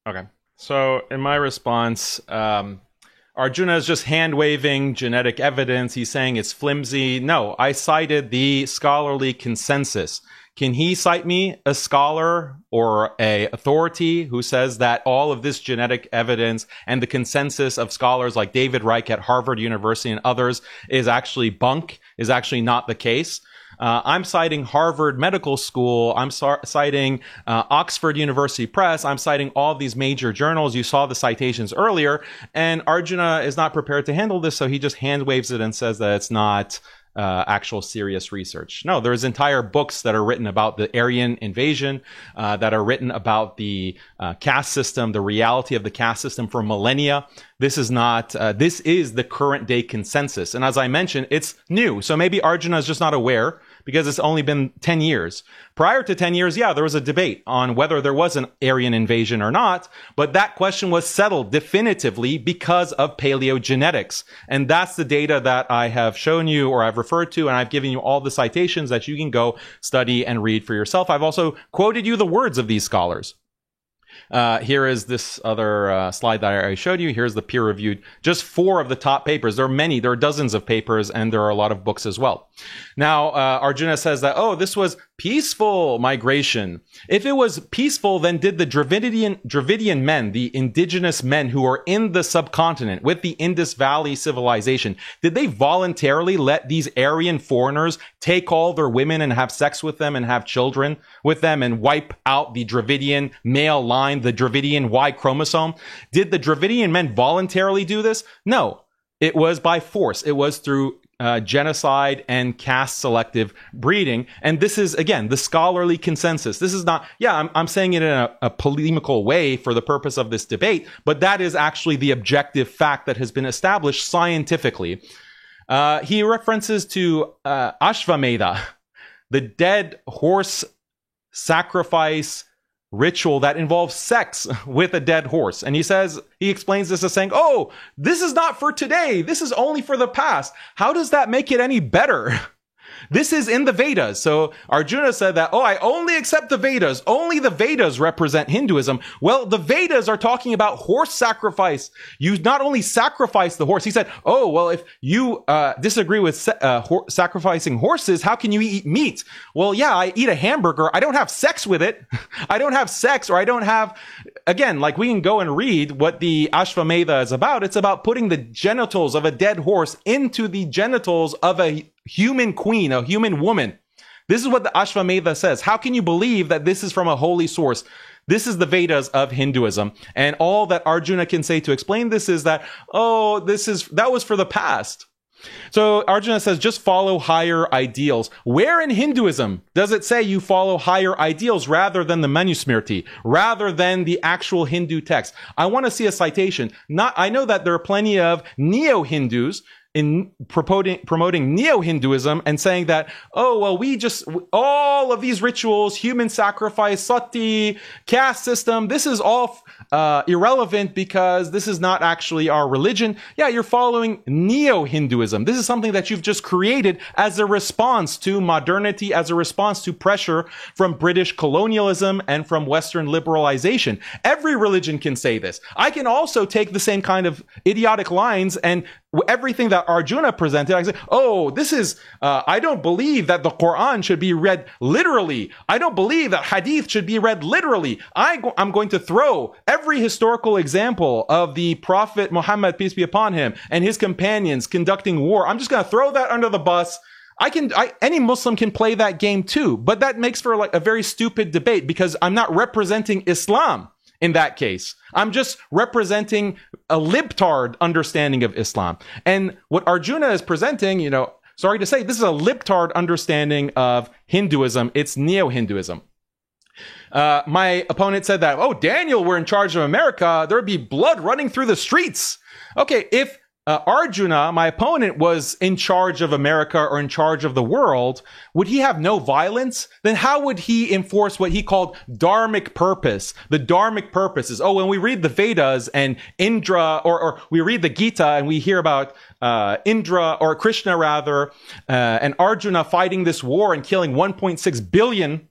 Okay. So in my response, Arjuna is just hand-waving genetic evidence. He's saying it's flimsy. No, I cited the scholarly consensus. Can he cite me a scholar or a authority who says that all of this genetic evidence and the consensus of scholars like David Reich at Harvard University and others is actually bunk, is actually not the case? I'm citing Harvard Medical School. I'm citing Oxford University Press. I'm citing all these major journals. You saw the citations earlier. And Arjuna is not prepared to handle this, so he just hand waves it and says that it's not actual serious research. No, there's entire books that are written about the Aryan invasion, that are written about the caste system, the reality of the caste system for millennia. This is not, this is the current day consensus. And as I mentioned, it's new. So maybe Arjuna is just not aware because it's only been 10 years. Prior to 10 years, yeah, there was a debate on whether there was an Aryan invasion or not, but that question was settled definitively because of paleogenetics. And that's the data that I have shown you or I've referred to, and I've given you all the citations that you can go study and read for yourself. I've also quoted you the words of these scholars. Here is this other slide that I showed you. Here's the peer-reviewed, just 4 of the top papers. There are many, there are dozens of papers, and there are a lot of books as well. Now, Arjuna says that, oh, this was peaceful migration. If it was peaceful, then did the Dravidian men, the indigenous men who are in the subcontinent with the Indus Valley civilization, did they voluntarily let these Aryan foreigners take all their women and have sex with them and have children with them and wipe out the Dravidian male line, the Dravidian Y chromosome? Did the Dravidian men voluntarily do this? No. It was by force. It was through genocide and caste selective breeding. And this is, again, the scholarly consensus. This is not, I'm saying it in a polemical way for the purpose of this debate, but that is actually the objective fact that has been established scientifically. He references to Ashvamedha, the dead horse sacrifice ritual that involves sex with a dead horse. And he explains this as saying, oh, this is not for today. This is only for the past. How does that make it any better? This is in the Vedas. So Arjuna said that, oh, I only accept the Vedas. Only the Vedas represent Hinduism. Well, the Vedas are talking about horse sacrifice. You not only sacrifice the horse. He said, oh, well, if you disagree with sacrificing horses, how can you eat meat? Well, yeah, I eat a hamburger. I don't have sex with it. I don't have sex, or I don't have, again, like we can go and read what the Ashvamedha is about. It's about putting the genitals of a dead horse into the genitals of a human queen, a human woman. This is what the Ashvamedha says. How can you believe that this is from a holy source? This is the Vedas of Hinduism. And all that Arjuna can say to explain this is that, oh, that was for the past. So Arjuna says, just follow higher ideals. Where in Hinduism does it say you follow higher ideals rather than the Manusmriti, rather than the actual Hindu text? I want to see a citation. I know that there are plenty of neo-Hindus in promoting neo-Hinduism and saying that, oh, well, all of these rituals, human sacrifice, sati, caste system, this is all irrelevant because this is not actually our religion. Yeah, you're following neo-Hinduism. This is something that you've just created as a response to modernity, as a response to pressure from British colonialism and from Western liberalization. Every religion can say this. I can also take the same kind of idiotic lines and everything that Arjuna presented, I say, oh, this is, I don't believe that the Quran should be read literally. I don't believe that Hadith should be read literally. I'm going to throw every historical example of the Prophet Muhammad, peace be upon him, and his companions conducting war. I'm just going to throw that under the bus. Any Muslim can play that game too, but that makes for like a very stupid debate because I'm not representing Islam. In that case, I'm just representing a libtard understanding of Islam. And what Arjuna is presenting, sorry to say, this is a libtard understanding of Hinduism. It's neo-Hinduism. My opponent said that, oh, Daniel were in charge of America, there would be blood running through the streets. Okay, if Arjuna, my opponent, was in charge of America or in charge of the world, would he have no violence? Then how would he enforce what he called dharmic purpose? The dharmic purpose is, when we read the Vedas and Indra, or we read the Gita and we hear about Indra, or Krishna rather, and Arjuna fighting this war and killing 1.6 billion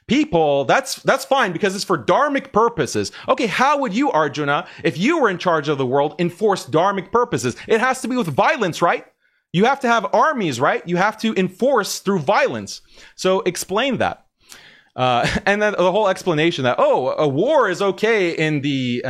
people, that's fine because it's for dharmic purposes. Okay, how would you, Arjuna, if you were in charge of the world, enforce dharmic purposes? It has to be with violence, right? You have to have armies, right? You have to enforce through violence. So explain that. And then the whole explanation that, a war is okay in the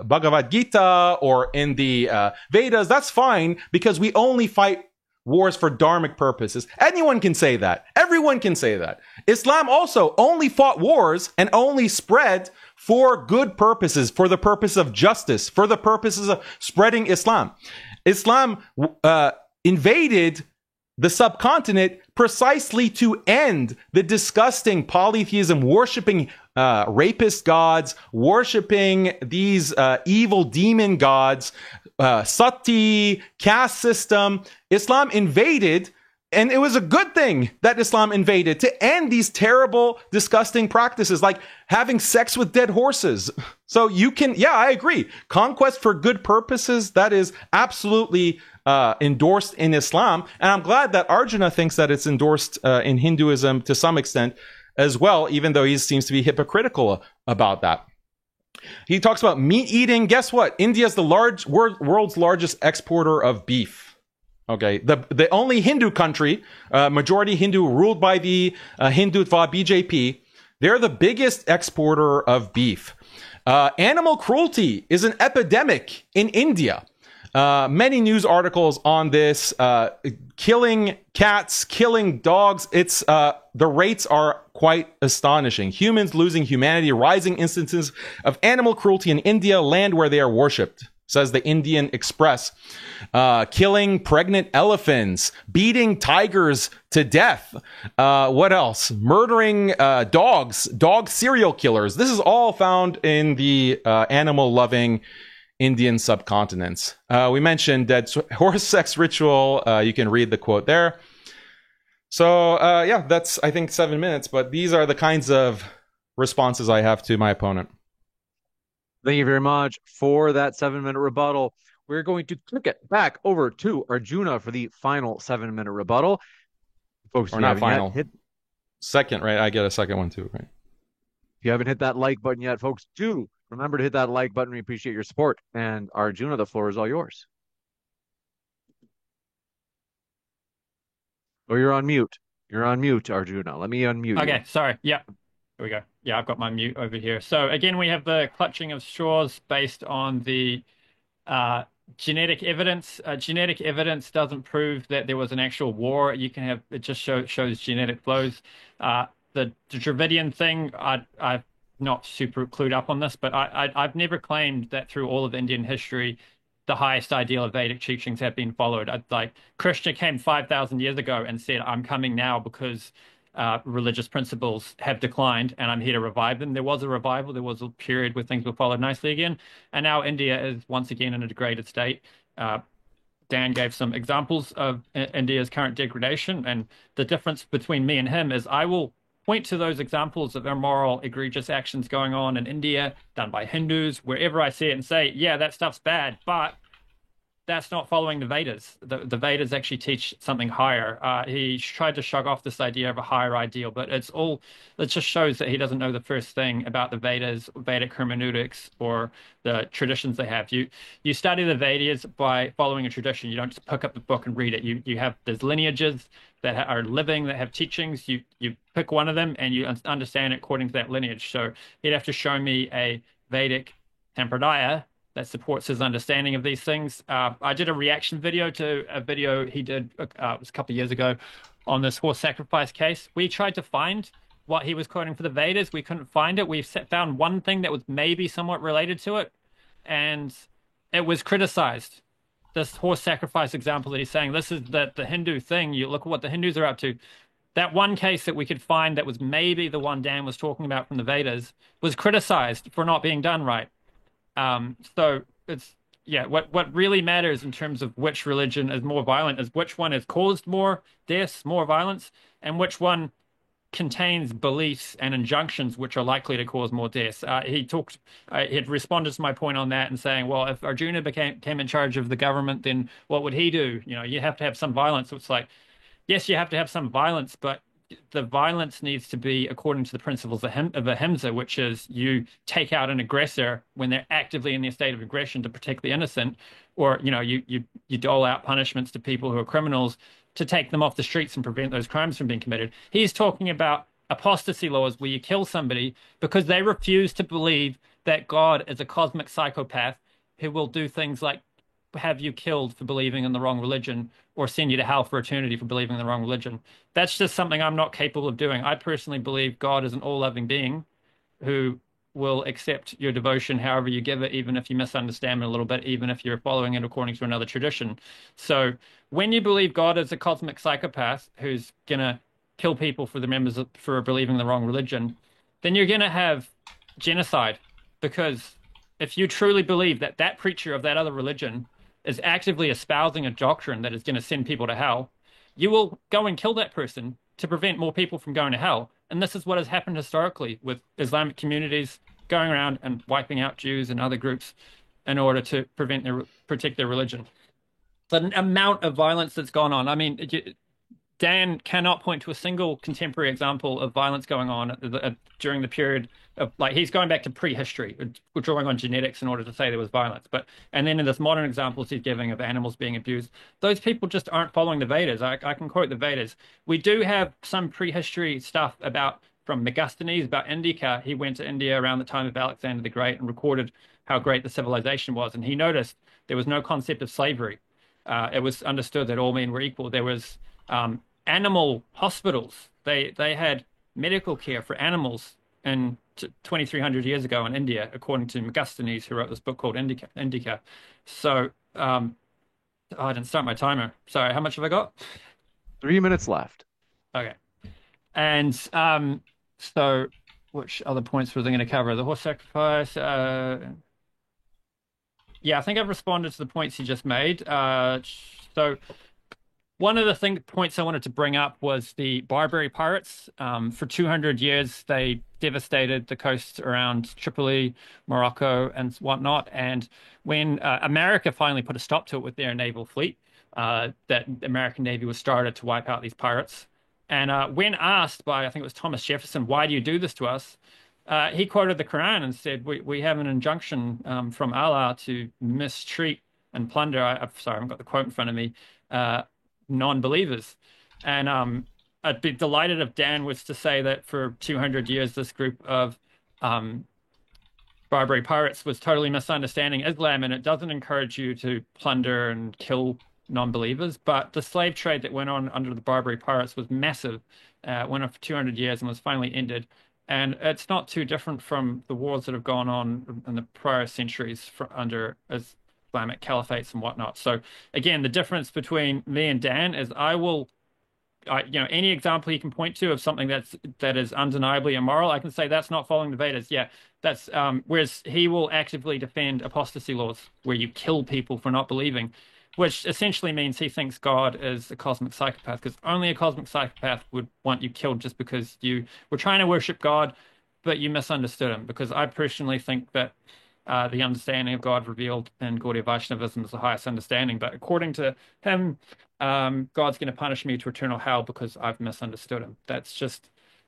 Bhagavad Gita or in the Vedas, that's fine because we only fight wars for dharmic purposes. Anyone can say that. Everyone can say that. Islam also only fought wars and only spread for good purposes, for the purpose of justice, for the purposes of spreading Islam. Islam invaded the subcontinent precisely to end the disgusting polytheism, worshiping rapist gods, worshiping these evil demon gods, sati, caste system. Islam invaded, and it was a good thing that Islam invaded to end these terrible, disgusting practices like having sex with dead horses. So I agree. Conquest for good purposes, that is absolutely endorsed in Islam. And I'm glad that Arjuna thinks that it's endorsed in Hinduism to some extent as well, even though he seems to be hypocritical about that. He talks about meat eating. Guess what? India is the world's largest exporter of beef. Okay, the only Hindu country, majority Hindu, ruled by the Hindutva BJP, they're the biggest exporter of beef. Animal cruelty is an epidemic in India. Many news articles on this, killing cats, killing dogs. The rates are quite astonishing. Humans losing humanity, rising instances of animal cruelty in India, land where they are worshipped, says the Indian Express. Killing pregnant elephants, beating tigers to death. What else? Murdering dogs, dog serial killers. This is all found in the animal-loving Indian subcontinents. We mentioned dead horse sex ritual. You can read the quote there. So, that's, I think, 7 minutes, but these are the kinds of responses I have to my opponent. Thank you very much for that 7-minute rebuttal. We're going to click it back over to Arjuna for the final 7-minute rebuttal. Folks, Or not final. Second, right? I get a second one too, right? If you haven't hit that like button yet, folks, do remember to hit that like button. We appreciate your support. And Arjuna, the floor is all yours. Oh, you're on mute. You're on mute, Arjuna. Let me unmute you. Okay, sorry. Yeah, here we go. Yeah, I've got my mute over here. So again, we have the clutching of straws based on the genetic evidence. Genetic evidence doesn't prove that there was an actual war. You can have it just shows genetic flows. The Dravidian thing, I'm not super clued up on this, but I've never claimed that through all of Indian history, the highest ideal of Vedic teachings have been followed. Like Krishna came 5,000 years ago and said, "I'm coming now because religious principles have declined, and I'm here to revive them." There was a revival. There was a period where things were followed nicely again, and now India is once again in a degraded state. Dan gave some examples of India's current degradation, and the difference between me and him is I will point to those examples of immoral, egregious actions going on in India, done by Hindus, wherever I see it, and say, yeah, that stuff's bad, but that's not following the Vedas. The Vedas actually teach something higher. He tried to shrug off this idea of a higher ideal, but it just shows that he doesn't know the first thing about the Vedas, Vedic hermeneutics, or the traditions they have. You study the Vedas by following a tradition. You don't just pick up the book and read it. You have there's lineages that are living, that have teachings. You pick one of them and you understand it according to that lineage. So he'd have to show me a Vedic Sampradaya that supports his understanding of these things. I did a reaction video to a video he did, it was a couple of years ago, on this horse sacrifice case. We tried to find what he was quoting for the Vedas. We couldn't find it. We found one thing that was maybe somewhat related to it, and it was criticized. This horse sacrifice example that he's saying, this is the Hindu thing. You look at what the Hindus are up to. That one case that we could find that was maybe the one Dan was talking about from the Vedas was criticized for not being done right. So it's, yeah, what really matters in terms of which religion is more violent is which one has caused more deaths, more violence, and which one contains beliefs and injunctions which are likely to cause more deaths. He had responded to my point on that and saying, well, if Arjuna came in charge of the government, then what would he do? You know, you have to have some violence. So it's like, yes, you have to have some violence, but the violence needs to be according to the principles of ahimsa, which is you take out an aggressor when they're actively in their state of aggression to protect the innocent, or you dole out punishments to people who are criminals to take them off the streets and prevent those crimes from being committed. He's talking about apostasy laws where you kill somebody because they refuse to believe that God is a cosmic psychopath who will do things like have you killed for believing in the wrong religion or send you to hell for eternity for believing in the wrong religion. That's just something I'm not capable of doing. I personally believe God is an all-loving being who will accept your devotion however you give it, even if you misunderstand it a little bit, even if you're following it according to another tradition. So when you believe God is a cosmic psychopath who's going to kill people for believing the wrong religion, then you're going to have genocide. Because if you truly believe that that preacher of that other religion is actively espousing a doctrine that is going to send people to hell, you will go and kill that person to prevent more people from going to hell. And this is what has happened historically with Islamic communities going around and wiping out Jews and other groups in order to protect their religion. The amount of violence that's gone on. I mean, Dan cannot point to a single contemporary example of violence going on during the period of, like, he's going back to prehistory. We're drawing on genetics in order to say there was violence. And then in this modern examples he's giving of animals being abused, those people just aren't following the Vedas. I can quote the Vedas. We do have some prehistory stuff from Megasthenes about Indica. He went to India around the time of Alexander the Great and recorded how great the civilization was. And he noticed there was no concept of slavery. It was understood that all men were equal. There was animal hospitals. They had medical care for animals in 2,300 years ago in India, according to Megasthenes, who wrote this book called Indica. So, I didn't start my timer. Sorry, how much have I got? 3 minutes left. Okay. And so which other points was I going to cover? The horse sacrifice. Yeah, I think I've responded to the points he just made. So One of the points I wanted to bring up was the Barbary pirates. For 200 years, they devastated the coast around Tripoli, Morocco, and whatnot. And when America finally put a stop to it with their naval fleet, that the American Navy was started to wipe out these pirates. And when asked by, I think it was Thomas Jefferson, why do you do this to us? He quoted the Quran and said, we have an injunction from Allah to mistreat and plunder. I'm sorry, I haven't got the quote in front of me. Non-believers. And I'd be delighted if Dan was to say that for 200 years, this group of Barbary pirates was totally misunderstanding Islam, and it doesn't encourage you to plunder and kill non-believers. But the slave trade that went on under the Barbary pirates was massive, went on for 200 years and was finally ended. And it's not too different from the wars that have gone on in the prior centuries under Islamic caliphates and whatnot. So again, the difference between me and Dan is any example you can point to of something that is undeniably immoral, I can say that's not following the Vedas. Yeah, that's whereas he will actively defend apostasy laws where you kill people for not believing, which essentially means he thinks God is a cosmic psychopath, because only a cosmic psychopath would want you killed just because you were trying to worship God, but you misunderstood him. Because I personally think that the understanding of God revealed in Gaudiya Vaishnavism is the highest understanding. But according to him, God's going to punish me to eternal hell because I've misunderstood him.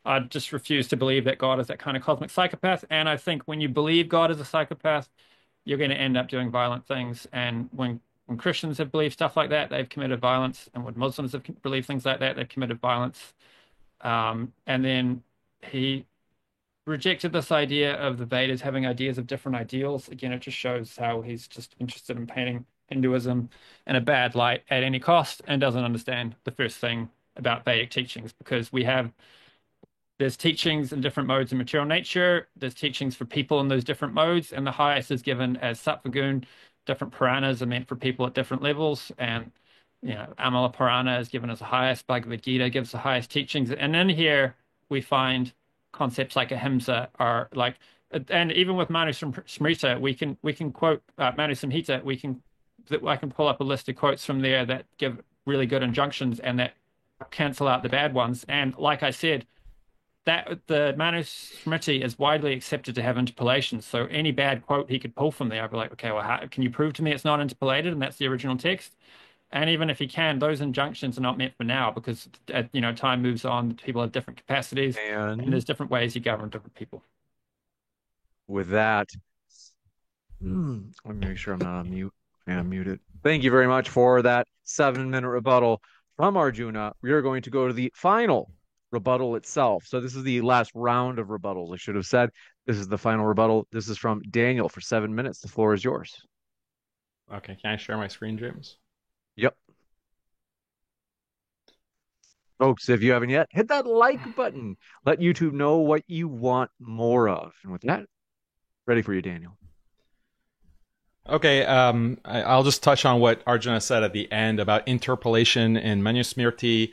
I just refuse to believe that God is that kind of cosmic psychopath. And I think when you believe God is a psychopath, you're going to end up doing violent things. And when Christians have believed stuff like that, they've committed violence. And when Muslims have believed things like that, they've committed violence. And then he rejected this idea of the Vedas having ideas of different ideals. Again, it just shows how he's just interested in painting Hinduism in a bad light at any cost and doesn't understand the first thing about Vedic teachings, because there's teachings in different modes of material nature. There's teachings for people in those different modes, and the highest is given as Sattva-gun. Different Puranas are meant for people at different levels, and Amala Purana is given as the highest. Bhagavad Gita gives the highest teachings, and in here we find concepts like ahimsa are like, and even with Manu Smrita, we can quote Manu Samhita. I can pull up a list of quotes from there that give really good injunctions and that cancel out the bad ones. And like I said, that the Manu Smriti is widely accepted to have interpolations. So any bad quote he could pull from there, I'd be like, okay, well, can you prove to me it's not interpolated and that's the original text? And even if he can, those injunctions are not meant for now, because time moves on, people have different capacities, and there's different ways you govern different people. With that, let me make sure I'm not on mute. I'm muted. Thank you very much for that 7-minute rebuttal from Arjuna. We are going to go to the final rebuttal itself. So this is the last round of rebuttals, I should have said. This is the final rebuttal. This is from Daniel for 7 minutes. The floor is yours. Okay, can I share my screen, James? Yep. Folks, if you haven't yet, hit that like button. Let YouTube know what you want more of. And with that, ready for you, Daniel. Okay, I'll just touch on what Arjuna said at the end about interpolation in Manusmriti.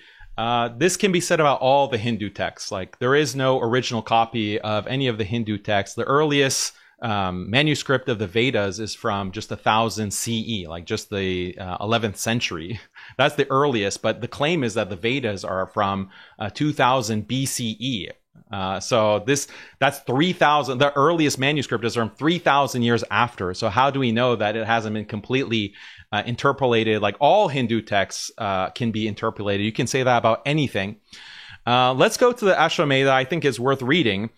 This can be said about all the Hindu texts. Like, there is no original copy of any of the Hindu texts. The earliest manuscript of the Vedas is from just 1000 CE, like just the 11th century. That's the earliest, but the claim is that the Vedas are from 2000 BCE. So that's 3000. The earliest manuscript is from 3000 years after. So how do we know that it hasn't been completely interpolated? Like, all Hindu texts can be interpolated. You can say that about anything. Let's go to the Ashwamedha. I think is worth reading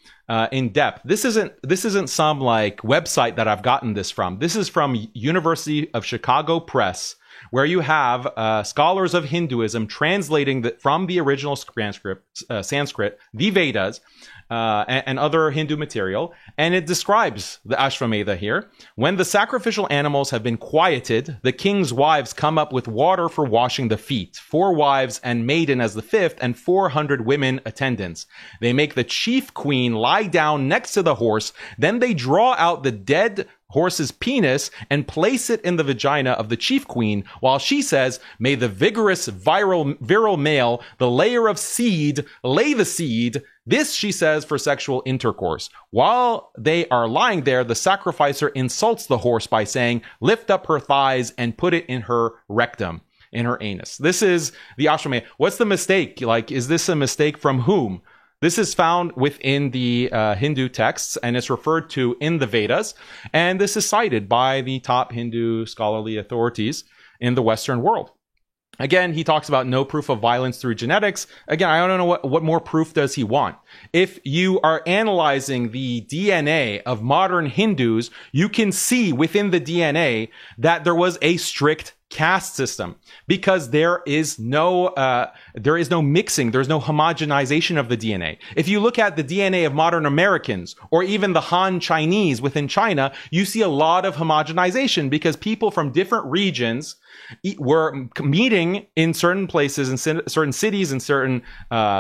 in depth. This isn't some like website that I've gotten this from. This is from University of Chicago Press, where you have scholars of Hinduism translating from the original Sanskrit, the Vedas, and other Hindu material. And it describes the Ashwamedha here. When the sacrificial animals have been quieted, the king's wives come up with water for washing the feet, 4 wives and maiden as the 5th, and 400 women attendants. They make the chief queen lie down next to the horse. Then they draw out the dead horse's penis and place it in the vagina of the chief queen, while she says, "May the vigorous virile male, the layer of seed, lay the seed." This, she says, for sexual intercourse. While they are lying there, the sacrificer insults the horse by saying, "Lift up her thighs and put it in her rectum." in her anus. This is the Ashwamedha. What's the mistake? Like, is this a mistake from whom? This is found within the Hindu texts, and it's referred to in the Vedas. And this is cited by the top Hindu scholarly authorities in the Western world. Again, he talks about no proof of violence through genetics. Again, I don't know what more proof does he want. If you are analyzing the DNA of modern Hindus, you can see within the DNA that there was a strict caste system, because there is no mixing, there's no homogenization of the DNA. If you look at the DNA of modern Americans or even the Han Chinese within China, you see a lot of homogenization because people from different regions were meeting in certain places, in certain cities, in certain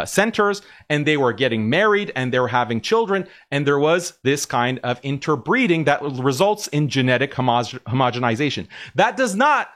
centers, and they were getting married and they were having children, and there was this kind of interbreeding that results in genetic homogenization. That is not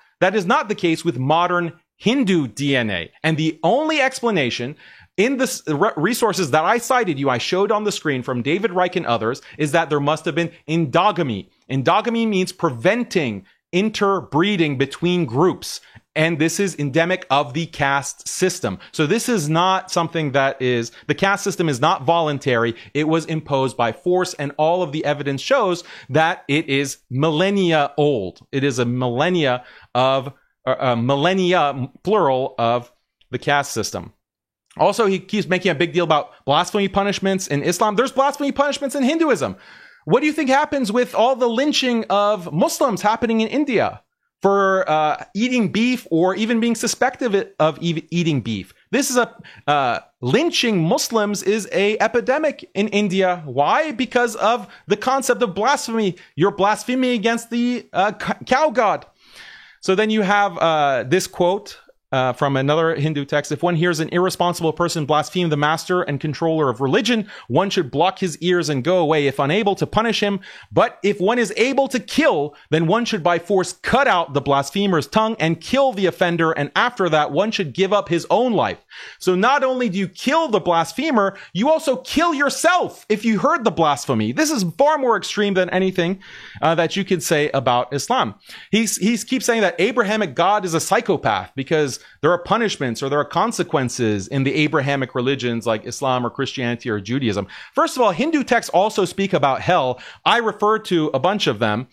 the case with modern Hindu DNA. And the only explanation in the resources that I cited I showed on the screen from David Reich and others, is that there must have been endogamy. Endogamy means preventing interbreeding between groups. And this is endemic of the caste system. So this is not something the caste system is not voluntary. It was imposed by force, and all of the evidence shows that it is millennia old. It is a millennia plural of the caste system. Also, he keeps making a big deal about blasphemy punishments in Islam. There's blasphemy punishments in Hinduism. What do you think happens with all the lynching of Muslims happening in India for eating beef or even being suspected of eating beef? This is lynching Muslims is a epidemic in India. Why? Because of the concept of blasphemy. You're blaspheming against the cow god. So then you have this quote from another Hindu text. If one hears an irresponsible person blaspheme the master and controller of religion, one should block his ears and go away if unable to punish him. But if one is able to kill, then one should by force cut out the blasphemer's tongue and kill the offender. And after that, one should give up his own life. So not only do you kill the blasphemer, you also kill yourself if you heard the blasphemy. This is far more extreme than anything that you could say about Islam. He keeps saying that Abrahamic God is a psychopath because there are punishments or there are consequences in the Abrahamic religions like Islam or Christianity or Judaism. First of all, Hindu texts also speak about hell. I refer to a bunch of them.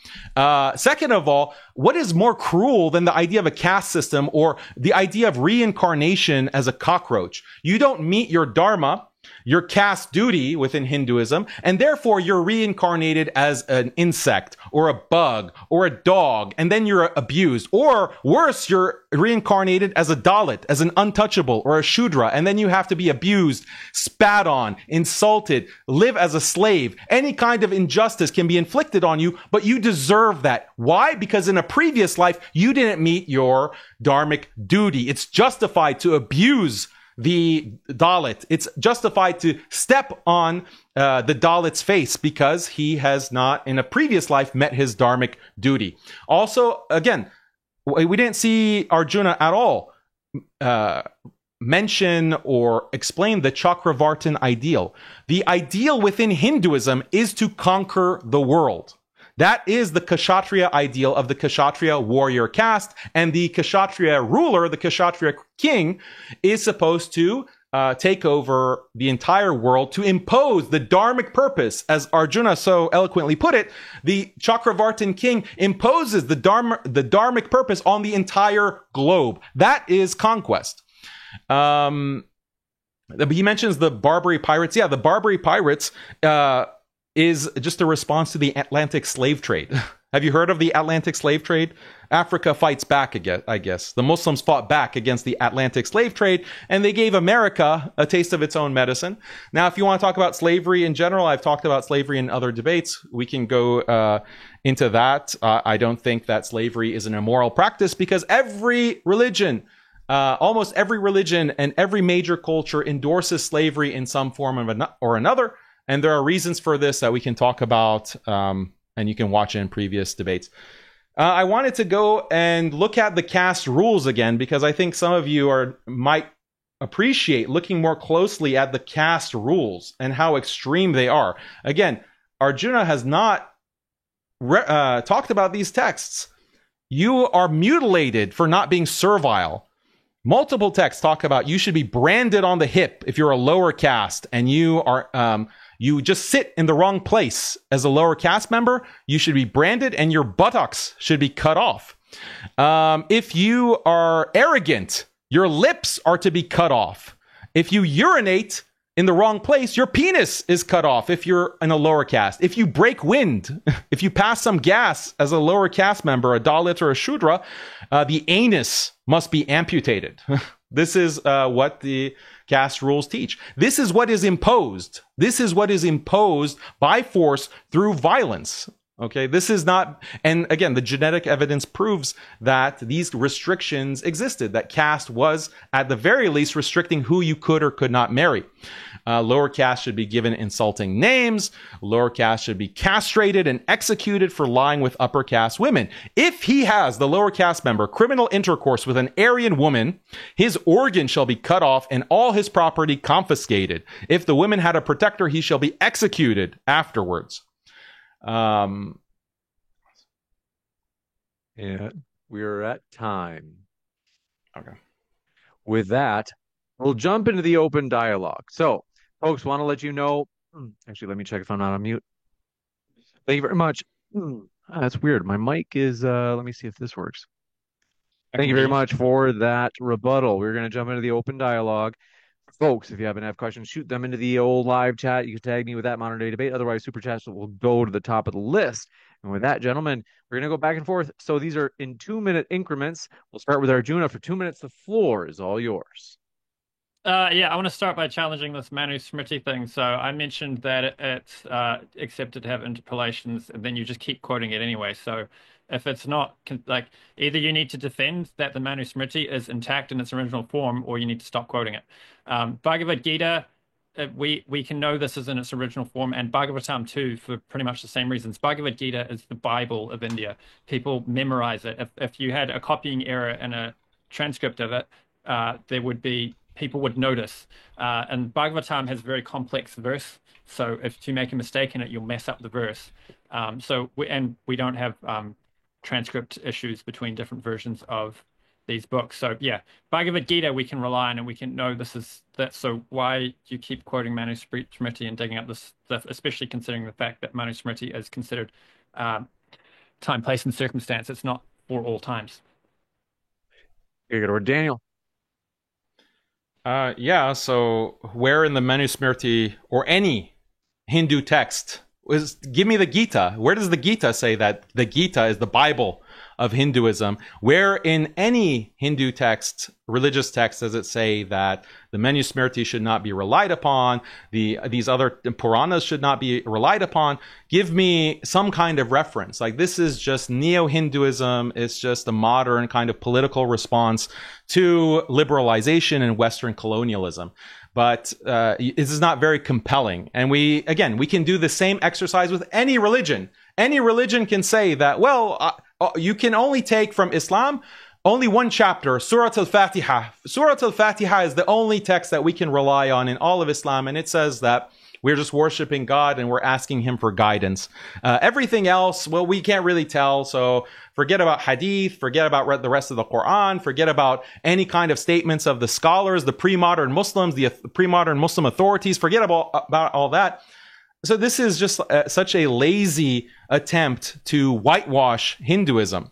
Second of all, what is more cruel than the idea of a caste system or the idea of reincarnation as a cockroach? You don't meet your dharma, your caste duty within Hinduism, and therefore you're reincarnated as an insect or a bug or a dog, and then you're abused. Or worse, you're reincarnated as a Dalit, as an untouchable or a Shudra, and then you have to be abused, spat on, insulted, live as a slave. Any kind of injustice can be inflicted on you, but you deserve that. Why? Because in a previous life, you didn't meet your dharmic duty. It's justified to abuse the Dalit. It's justified to step on the Dalit's face because he has not, in a previous life, met his dharmic duty. Also, again, we didn't see Arjuna at all mention or explain the Chakravartin ideal. The ideal within Hinduism is to conquer the world. That is the Kshatriya ideal of the Kshatriya warrior caste, and the Kshatriya ruler, the Kshatriya king, is supposed to take over the entire world to impose the dharmic purpose. As Arjuna so eloquently put it, the Chakravartin king imposes the dharmic purpose on the entire globe. That is conquest. He mentions the Barbary pirates. Yeah, the Barbary pirates is just a response to the Atlantic slave trade. Have you heard of the Atlantic slave trade? Africa fights back, I guess. The Muslims fought back against the Atlantic slave trade, and they gave America a taste of its own medicine. Now, if you want to talk about slavery in general, I've talked about slavery in other debates. We can go into that. I don't think that slavery is an immoral practice because every religion, almost every religion and every major culture endorses slavery in some form or another. And there are reasons for this that we can talk about, and you can watch it in previous debates. I wanted to go and look at the caste rules again, because I think some of you might appreciate looking more closely at the caste rules and how extreme they are. Again, Arjuna has not talked about these texts. you are mutilated for not being servile. Multiple texts talk about you should be branded on the hip if you're a lower caste and you are you just sit in the wrong place as a lower caste member. You should be branded and your buttocks should be cut off. If you are arrogant, your lips are to be cut off. If you urinate in the wrong place, your penis is cut off if you're in a lower caste. If you break wind, if you pass some gas as a lower caste member, a Dalit or a Shudra, the anus must be amputated. This is what the caste rules teach. This is what is imposed. This is what is imposed by force through violence. Okay, this is not, and again, the genetic evidence proves that these restrictions existed, that caste was, at the very least, restricting who you could or could not marry. Lower caste should be given insulting names. Lower caste should be castrated and executed for lying with upper caste women. If he has, the lower caste member, criminal intercourse with an Aryan woman, his organ shall be cut off and all his property confiscated. If the woman had a protector, he shall be executed afterwards. Yeah, we're at time. Okay. With that, we'll jump into the open dialogue. So, folks, want to let you know. Actually, let me check if I'm not on mute. Thank you very much. That's weird. My mic is. Let me see if this works. Thank you very much for that rebuttal. We're going to jump into the open dialogue. Folks, if you happen to have questions, shoot them into the old live chat. You can tag me with that modern day debate. Otherwise, super chats will go to the top of the list. And with that, gentlemen, we're going to go back and forth. So these are in 2-minute increments. We'll start with Arjuna for 2 minutes. The floor is all yours. Yeah, I want to start by challenging this Manu Smriti thing. So I mentioned that it's accepted to have interpolations, and then you just keep quoting it anyway. So if it's not, like, either you need to defend that the Manu Smriti is intact in its original form, or you need to stop quoting it. Bhagavad Gita, we can know this is in its original form, and Bhagavatam too, for pretty much the same reasons. Bhagavad Gita is the Bible of India. People memorize it. If you had a copying error in a transcript of it, there would be, people would notice. And Bhagavatam has very complex verse, so if you make a mistake in it, you'll mess up the verse. We don't have transcript issues between different versions of these books. So yeah, Bhagavad Gita we can rely on, and we can know this is that. So why do you keep quoting Manu Smriti and digging up this stuff, especially considering the fact that Manu Smriti is considered time, place, and circumstance. It's not for all times. Here you go, Daniel. Yeah, so where in the Manu Smriti or any Hindu text give me the Gita. Where does the Gita say that the Gita is the Bible of Hinduism? Where in any Hindu text, religious text, does it say that the Manu Smriti should not be relied upon, these other Puranas should not be relied upon? Give me some kind of reference. Like, this is just neo-Hinduism. It's just a modern kind of political response to liberalization and Western colonialism. But this is not very compelling. And we can do the same exercise with any religion. Any religion can say that, well, you can only take from Islam only one chapter, Surah Al-Fatiha. Surah Al-Fatiha is the only text that we can rely on in all of Islam. And it says that we're just worshiping God and we're asking him for guidance. Everything else, well, we can't really tell. So forget about hadith, forget about the rest of the Quran, forget about any kind of statements of the scholars, the pre-modern Muslims, the pre-modern Muslim authorities, forget about all that. So this is just such a lazy attempt to whitewash Hinduism.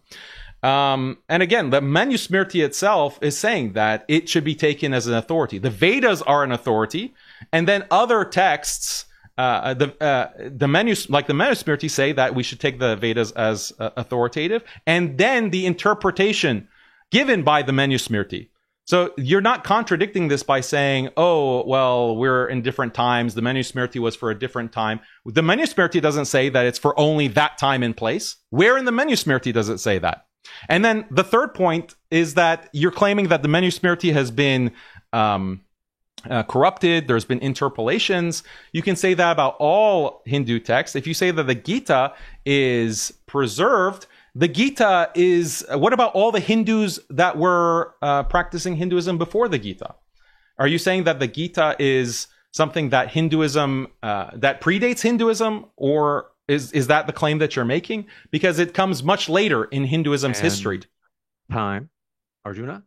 And again, the Manu Smriti itself is saying that it should be taken as an authority. The Vedas are an authority, and then other texts, the Manu Smriti say that we should take the Vedas as authoritative, and then the interpretation given by the Manu Smriti. So you're not contradicting this by saying, oh, well, we're in different times. The Manu Smriti was for a different time. The Manu Smriti doesn't say that it's for only that time and place. Where in the Manu Smriti does it say that? And then the third point is that you're claiming that the Manu Smriti has been corrupted. There's been interpolations. You can say that about all Hindu texts. If you say that the Gita is preserved, the Gita is, what about all the Hindus that were practicing Hinduism before the Gita? Are you saying that the Gita is something that Hinduism, that predates Hinduism, or Is that the claim that you're making? Because it comes much later in Hinduism's history. Time. Arjuna?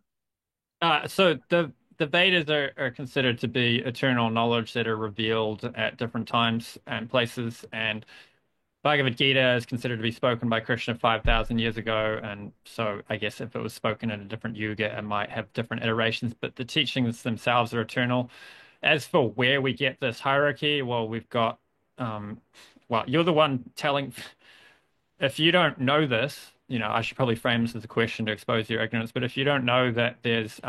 So the Vedas are considered to be eternal knowledge that are revealed at different times and places, and Bhagavad Gita is considered to be spoken by Krishna 5,000 years ago, and so I guess if it was spoken in a different yuga, it might have different iterations, but the teachings themselves are eternal. As for where we get this hierarchy, well, we've got, well, you're the one telling, if you don't know this, I should probably frame this as a question to expose your ignorance, but if you don't know that there's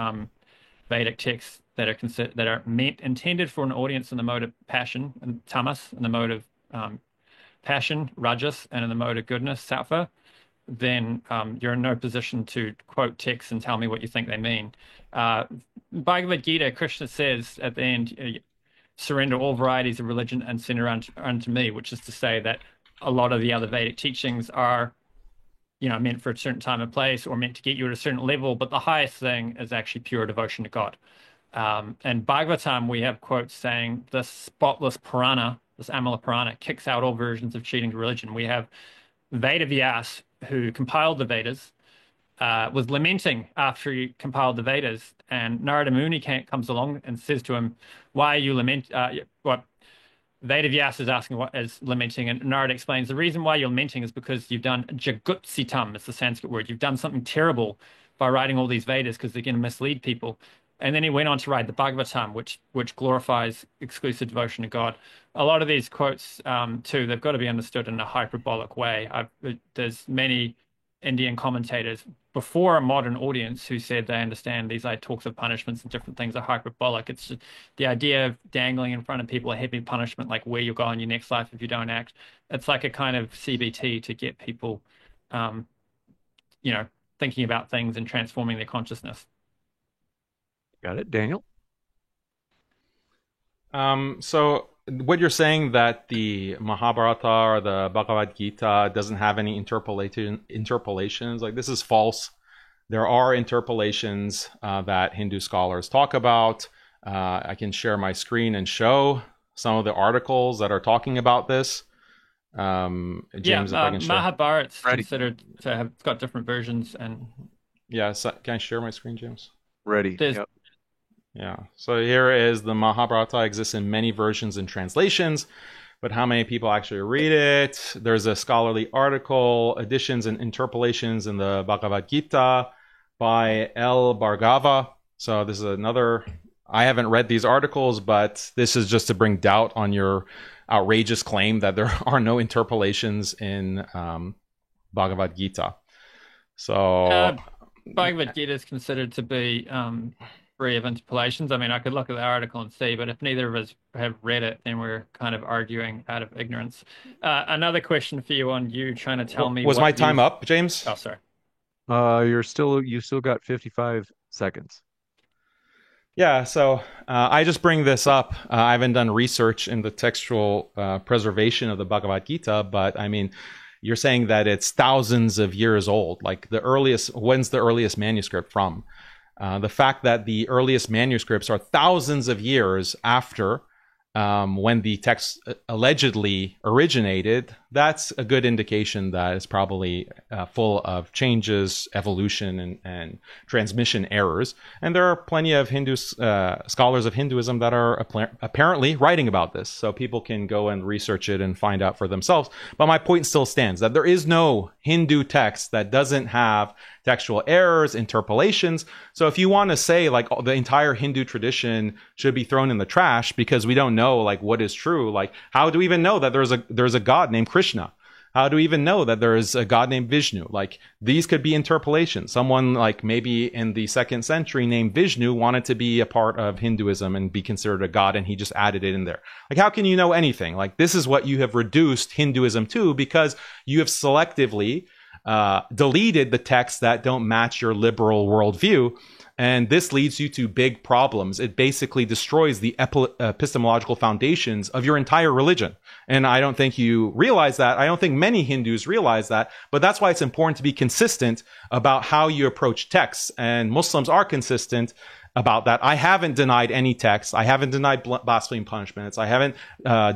Vedic texts that are intended for an audience in the mode of passion and tamas, in the mode of passion, rajas, and in the mode of goodness, sattva, then you're in no position to quote texts and tell me what you think they mean. Bhagavad Gita, Krishna says at the end, surrender all varieties of religion and center unto me, which is to say that a lot of the other Vedic teachings are, meant for a certain time and place or meant to get you at a certain level, but the highest thing is actually pure devotion to God. And Bhagavatam, we have quotes saying this spotless Purana, this Amala Purana, kicks out all versions of cheating religion. We have Veda Vyas, who compiled the Vedas, was lamenting after he compiled the Vedas, and Narada Muni comes along and says to him, "Why are you what?" Veda Vyas is asking what is lamenting, and Narada explains the reason why you're lamenting is because you've done jagutsitam, it's the Sanskrit word. You've done something terrible by writing all these Vedas because they're going to mislead people. And then he went on to write the Bhagavatam, which glorifies exclusive devotion to God. A lot of these quotes, too, they've got to be understood in a hyperbolic way. There's many Indian commentators before a modern audience who said they understand these talks of punishments and different things are hyperbolic. It's just the idea of dangling in front of people a heavy punishment, like where you'll go in your next life if you don't act. It's like a kind of CBT to get people, thinking about things and transforming their consciousness. Got it. Daniel? So what you're saying that the Mahabharata or the Bhagavad Gita doesn't have any interpolations, like this is false. There are interpolations that Hindu scholars talk about. I can share my screen and show some of the articles that are talking about this. James, if I can share. Mahabharat's considered to have got different versions, and so can I share my screen, James? Ready. Yep. Yeah, so here is the Mahabharata, exists in many versions and translations, but how many people actually read it? There's a scholarly article, editions and interpolations in the Bhagavad Gita by L. Bhargava. So this is another, I haven't read these articles, but this is just to bring doubt on your outrageous claim that there are no interpolations in Bhagavad Gita. So Bhagavad Gita is considered to be free of interpolations. I mean, I could look at the article and see, but if neither of us have read it, then we're kind of arguing out of ignorance. Another question for you on you trying to tell me. Was my time up, James? Oh, sorry. You still got 55 seconds. Yeah, so I just bring this up. I haven't done research in the textual preservation of the Bhagavad Gita, but I mean, you're saying that it's thousands of years old. Like when's the earliest manuscript from? The fact that the earliest manuscripts are thousands of years after when the text allegedly originated, that's a good indication that it's probably full of changes, evolution, and transmission errors. And there are plenty of scholars of Hinduism that are apparently writing about this. So people can go and research it and find out for themselves. But my point still stands that there is no Hindu text that doesn't have textual errors, interpolations. So if you want to say like the entire Hindu tradition should be thrown in the trash because we don't know like what is true, like how do we even know that there's a god named Krishna? How do we even know that there is a god named Vishnu? Like these could be interpolations. Someone like maybe in the 2nd century named Vishnu wanted to be a part of Hinduism and be considered a god, and he just added it in there. Like how can you know anything? Like this is what you have reduced Hinduism to because you have selectively deleted the texts that don't match your liberal worldview. And this leads you to big problems. It basically destroys the epistemological foundations of your entire religion. And I don't think you realize that. I don't think many Hindus realize that. But that's why it's important to be consistent about how you approach texts. And Muslims are consistent about that. I haven't denied any texts. I haven't denied blasphemy punishments. I haven't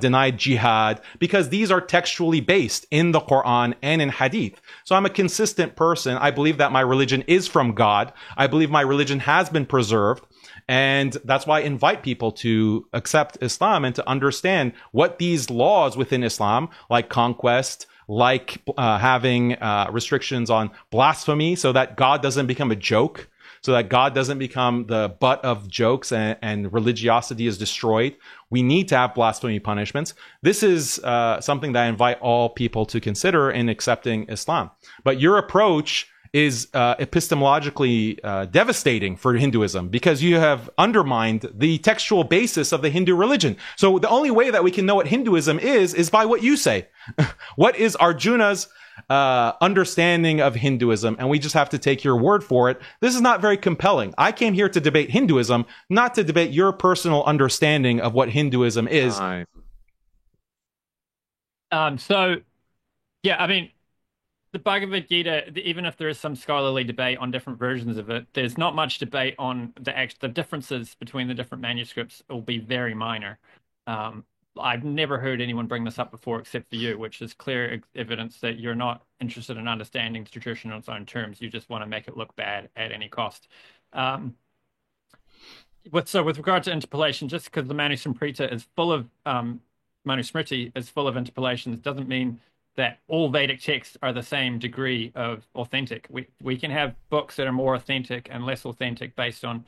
denied jihad, because these are textually based in the Quran and in Hadith. So I'm a consistent person. I believe that my religion is from God. I believe my religion has been preserved. And that's why I invite people to accept Islam and to understand what these laws within Islam, like conquest, like having restrictions on blasphemy, so that God doesn't become a joke, so that God doesn't become the butt of jokes and religiosity is destroyed. We need to have blasphemy punishments. This is something that I invite all people to consider in accepting Islam. But your approach is epistemologically devastating for Hinduism, because you have undermined the textual basis of the Hindu religion. So the only way that we can know what Hinduism is by what you say. What is Arjuna's understanding of Hinduism? And we just have to take your word for it. This is not very compelling. I came here to debate Hinduism, not to debate your personal understanding of what Hinduism is. So, yeah, I mean, the Bhagavad Gita, even if there is some scholarly debate on different versions of it, there's not much debate on the differences between the different manuscripts will be very minor. I've never heard anyone bring this up before except for you, which is clear evidence that you're not interested in understanding the tradition on its own terms. You just want to make it look bad at any cost. With regard to interpolation, just because the Manusmriti is full of Manusmriti is full of interpolations doesn't mean that all Vedic texts are the same degree of authentic. We can have books that are more authentic and less authentic based on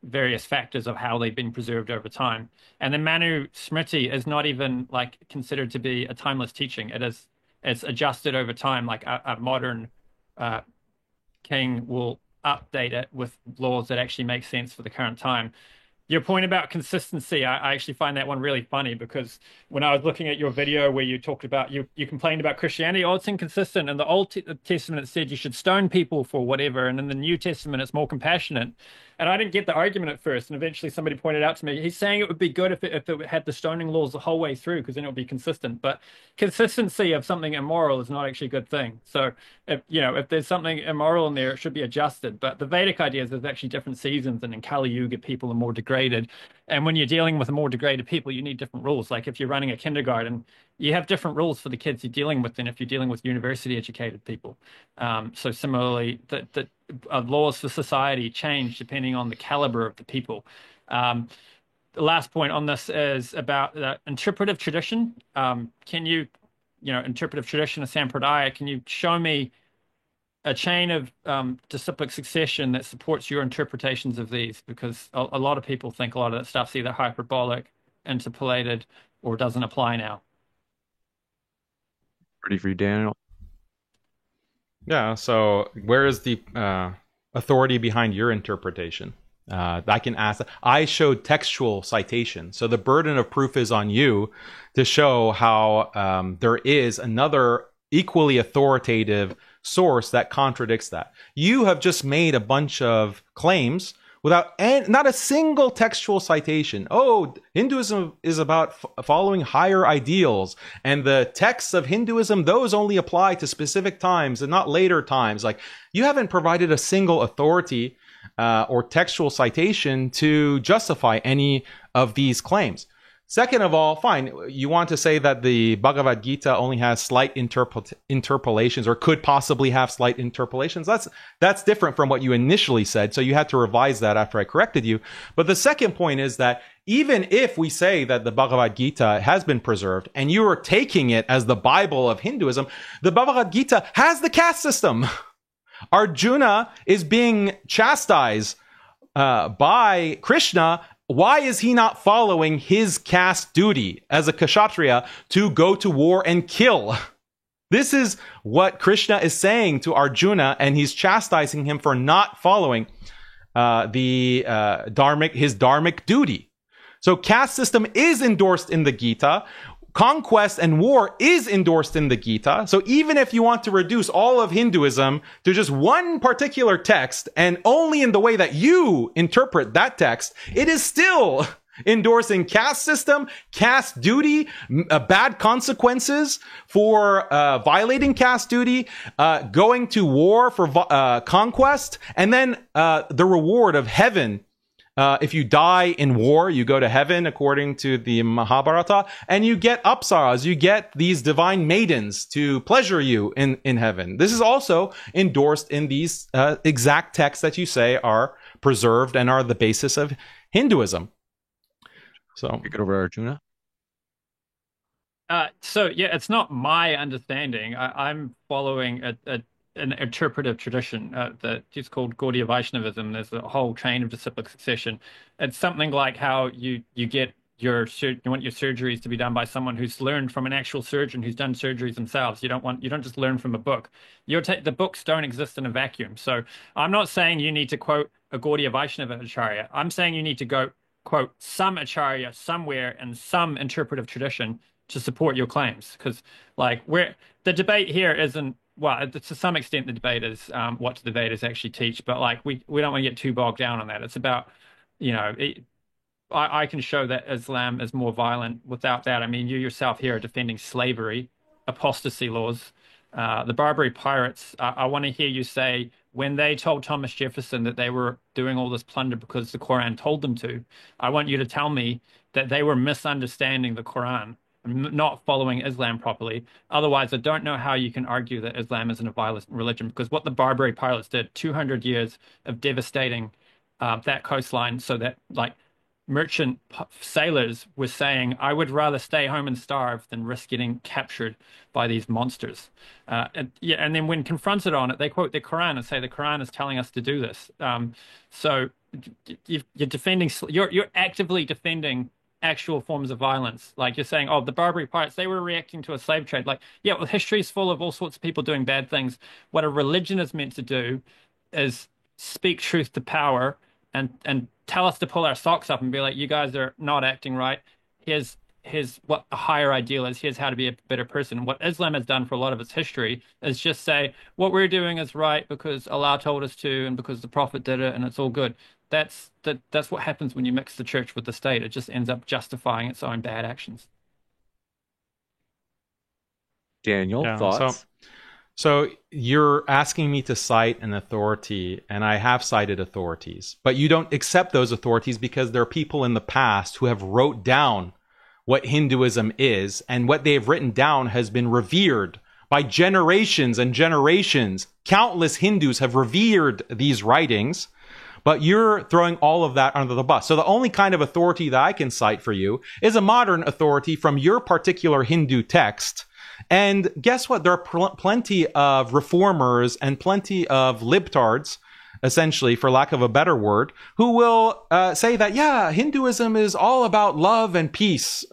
various factors of how they've been preserved over time. And the Manusmriti is not even like considered to be a timeless teaching. It's adjusted over time. Like a modern king will update it with laws that actually make sense for the current time. Your point about consistency, I actually find that one really funny, because when I was looking at your video where you talked about, you complained about Christianity, oh, it's inconsistent. In the Old Testament, it said you should stone people for whatever. And in the New Testament, it's more compassionate. And I didn't get the argument at first. And eventually somebody pointed out to me, he's saying it would be good if it had the stoning laws the whole way through, because then it would be consistent. But consistency of something immoral is not actually a good thing. So if there's something immoral in there, it should be adjusted. But the Vedic idea is there's actually different seasons, and in Kali Yuga, people are more degraded. And when you're dealing with more degraded people, you need different rules. Like if you're running a kindergarten, you have different rules for the kids you're dealing with than if you're dealing with university educated people. So similarly, the laws for society change depending on the caliber of the people. The last point on this is about interpretive tradition. Can you, interpretive tradition of Sampradaya, can you show me a chain of disciplic succession that supports your interpretations of these? Because a lot of people think a lot of that stuff's either hyperbolic, interpolated, or doesn't apply now. Ready for you, Daniel? Yeah, so where is the authority behind your interpretation? I can ask. I showed textual citation. So the burden of proof is on you to show how there is another equally authoritative source that contradicts that. You have just made a bunch of claims without not a single textual citation. Oh, Hinduism is about following higher ideals, and the texts of Hinduism, those only apply to specific times and not later times. Like, you haven't provided a single authority or textual citation to justify any of these claims. Second of all, fine, you want to say that the Bhagavad Gita only has slight interpolations, or could possibly have slight interpolations. That's different from what you initially said, so you had to revise that after I corrected you. But the second point is that even if we say that the Bhagavad Gita has been preserved, and you are taking it as the Bible of Hinduism, the Bhagavad Gita has the caste system. Arjuna is being chastised by Krishna. Why is he not following his caste duty as a Kshatriya to go to war and kill? This is what Krishna is saying to Arjuna, and he's chastising him for not following his dharmic duty. So caste system is endorsed in the Gita. Conquest and war is endorsed in the Gita. So even if you want to reduce all of Hinduism to just one particular text, and only in the way that you interpret that text, it is still endorsing caste system, caste duty, bad consequences for violating caste duty, going to war for conquest, and then the reward of heaven If you die in war, you go to heaven according to the Mahabharata, and you get apsaras, you get these divine maidens to pleasure you in heaven. This is also endorsed in these exact texts that you say are preserved and are the basis of Hinduism. So, Get over Arjuna. So yeah, it's not my understanding. I'm following an interpretive tradition that is called Gaudiya Vaishnavism. There's a whole chain of disciplic succession. It's something like how you get you want your surgeries to be done by someone who's learned from an actual surgeon who's done surgeries themselves. You don't just learn from a book. The books don't exist in a vacuum. So I'm not saying you need to quote a Gaudiya Vaishnava acharya. I'm saying you need to go quote some acharya somewhere in some interpretive tradition to support your claims. Because like the debate here isn't, well, to some extent the debate is what do the Vedas actually teach, but like we don't want to get too bogged down on that. It's about, I can show that Islam is more violent without that. I mean, you yourself here are defending slavery, apostasy laws. The Barbary pirates, I want to hear you say when they told Thomas Jefferson that they were doing all this plunder because the Quran told them to, I want you to tell me that they were misunderstanding the Quran, not following Islam properly. Otherwise, I don't know how you can argue that Islam isn't a violent religion, because what the Barbary pirates did, 200 years of devastating that coastline so that like merchant sailors were saying, I would rather stay home and starve than risk getting captured by these monsters. And then when confronted on it, they quote the Quran and say the Quran is telling us to do this. So you're defending, you're actively defending actual forms of violence. Like you're saying, oh, the Barbary pirates, they were reacting to a slave trade. Like, yeah, well, history is full of all sorts of people doing bad things. What a religion is meant to do is speak truth to power and tell us to pull our socks up and be like, you guys are not acting right. Here's what a higher ideal is. Here's how to be a better person. What Islam has done for a lot of its history is just say what we're doing is right because Allah told us to and because the Prophet did it and it's all good. That's what happens when you mix the church with the state. It just ends up justifying its own bad actions. Daniel, yeah, thoughts? So you're asking me to cite an authority, and I have cited authorities, but you don't accept those authorities because there are people in the past who have wrote down what Hinduism is, and what they've written down has been revered by generations and generations. Countless Hindus have revered these writings, but you're throwing all of that under the bus. So the only kind of authority that I can cite for you is a modern authority from your particular Hindu text. And guess what? There are plenty of reformers and plenty of libtards, essentially, for lack of a better word, who will say that, yeah, Hinduism is all about love and peace.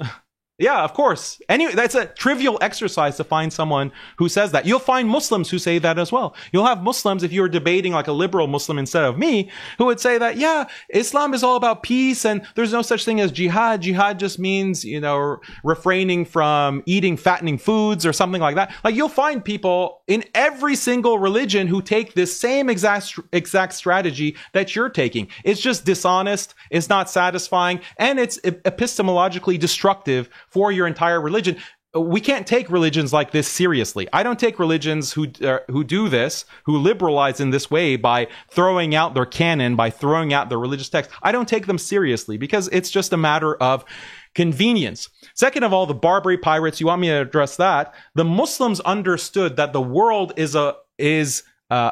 Yeah, of course. Anyway, that's a trivial exercise to find someone who says that. You'll find Muslims who say that as well. You'll have Muslims, if you were debating like a liberal Muslim instead of me, who would say that, yeah, Islam is all about peace and there's no such thing as jihad. Jihad just means, refraining from eating fattening foods or something like that. Like you'll find people in every single religion who take this same exact strategy that you're taking. It's just dishonest. It's not satisfying. And it's epistemologically destructive for your entire religion. We can't take religions like this seriously. I don't take religions who do this, who liberalize in this way by throwing out their canon, by throwing out their religious text. I don't take them seriously because it's just a matter of convenience. Second of all, the Barbary pirates, you want me to address that? The Muslims understood that the world is a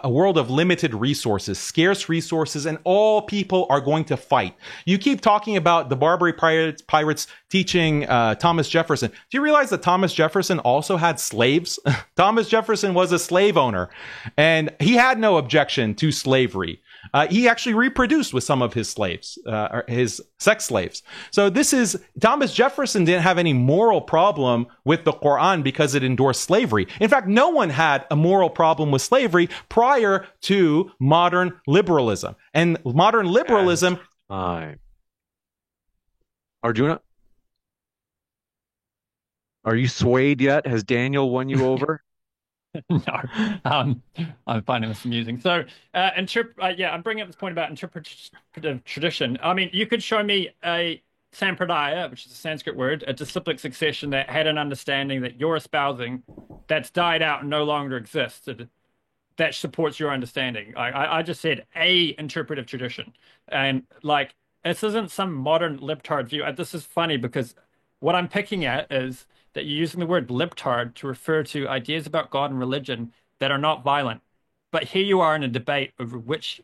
world of limited resources, scarce resources, and all people are going to fight. You keep talking about the Barbary pirates teaching Thomas Jefferson. Do you realize that Thomas Jefferson also had slaves? Thomas Jefferson was a slave owner, and he had no objection to slavery. He actually reproduced with some of his slaves, or his sex slaves. So Thomas Jefferson didn't have any moral problem with the Quran because it endorsed slavery. In fact, no one had a moral problem with slavery prior to modern liberalism. And modern liberalism... Arjuna? Are you swayed yet? Has Daniel won you over? No, I'm finding this amusing. So, I'm bringing up this point about interpretive tradition. I mean, you could show me a sampradaya, which is a Sanskrit word, a disciplic succession that had an understanding that you're espousing that's died out and no longer exists, that supports your understanding. I just said a interpretive tradition, and like this isn't some modern libtard view. This is funny because what I'm picking at is that you're using the word libtard to refer to ideas about God and religion that are not violent. But here you are in a debate over which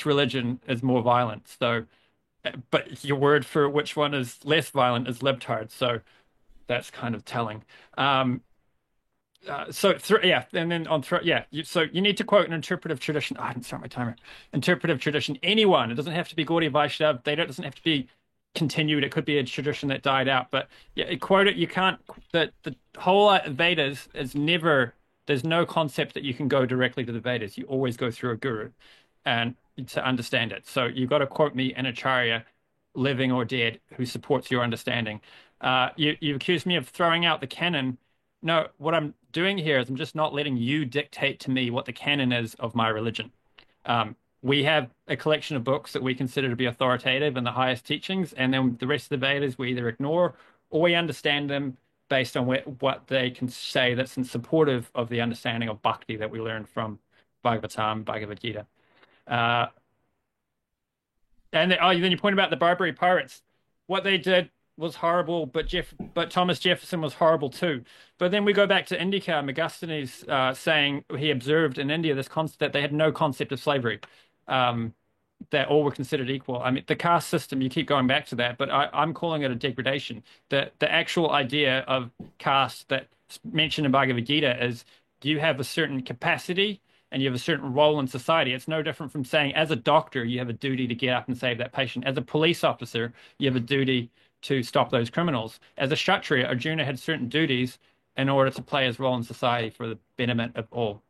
religion is more violent. So, but your word for which one is less violent is libtard. So that's kind of telling. Yeah, and then so you need to quote an interpretive tradition. I didn't start my timer. Interpretive tradition. Anyone. It doesn't have to be Gaudiya Vaishnav. It doesn't have to be continued. It could be a tradition that died out. But yeah, quote it. You can't. The whole Vedas is never. There's no concept that you can go directly to the Vedas. You always go through a guru, and to understand it. So you've got to quote me an acharya, living or dead, who supports your understanding. You accuse me of throwing out the canon. No, what I'm doing here is I'm just not letting you dictate to me what the canon is of my religion. We have a collection of books that we consider to be authoritative and the highest teachings, and then the rest of the Vedas we either ignore or we understand them based on what they can say that's in supportive of the understanding of bhakti that we learned from Bhagavatam, Bhagavad Gita. And then you point about the Barbary pirates. What they did was horrible, but Thomas Jefferson was horrible too. But then we go back to Indica, Megasthenes saying he observed in India this concept that they had no concept of slavery, that all were considered equal. I mean, the caste system, you keep going back to that, but I'm calling it a degradation. The actual idea of caste that's mentioned in Bhagavad Gita is you have a certain capacity and you have a certain role in society. It's no different from saying, as a doctor, you have a duty to get up and save that patient. As a police officer, you have a duty to stop those criminals. As a Kshatriya, Arjuna had certain duties in order to play his role in society for the betterment of all.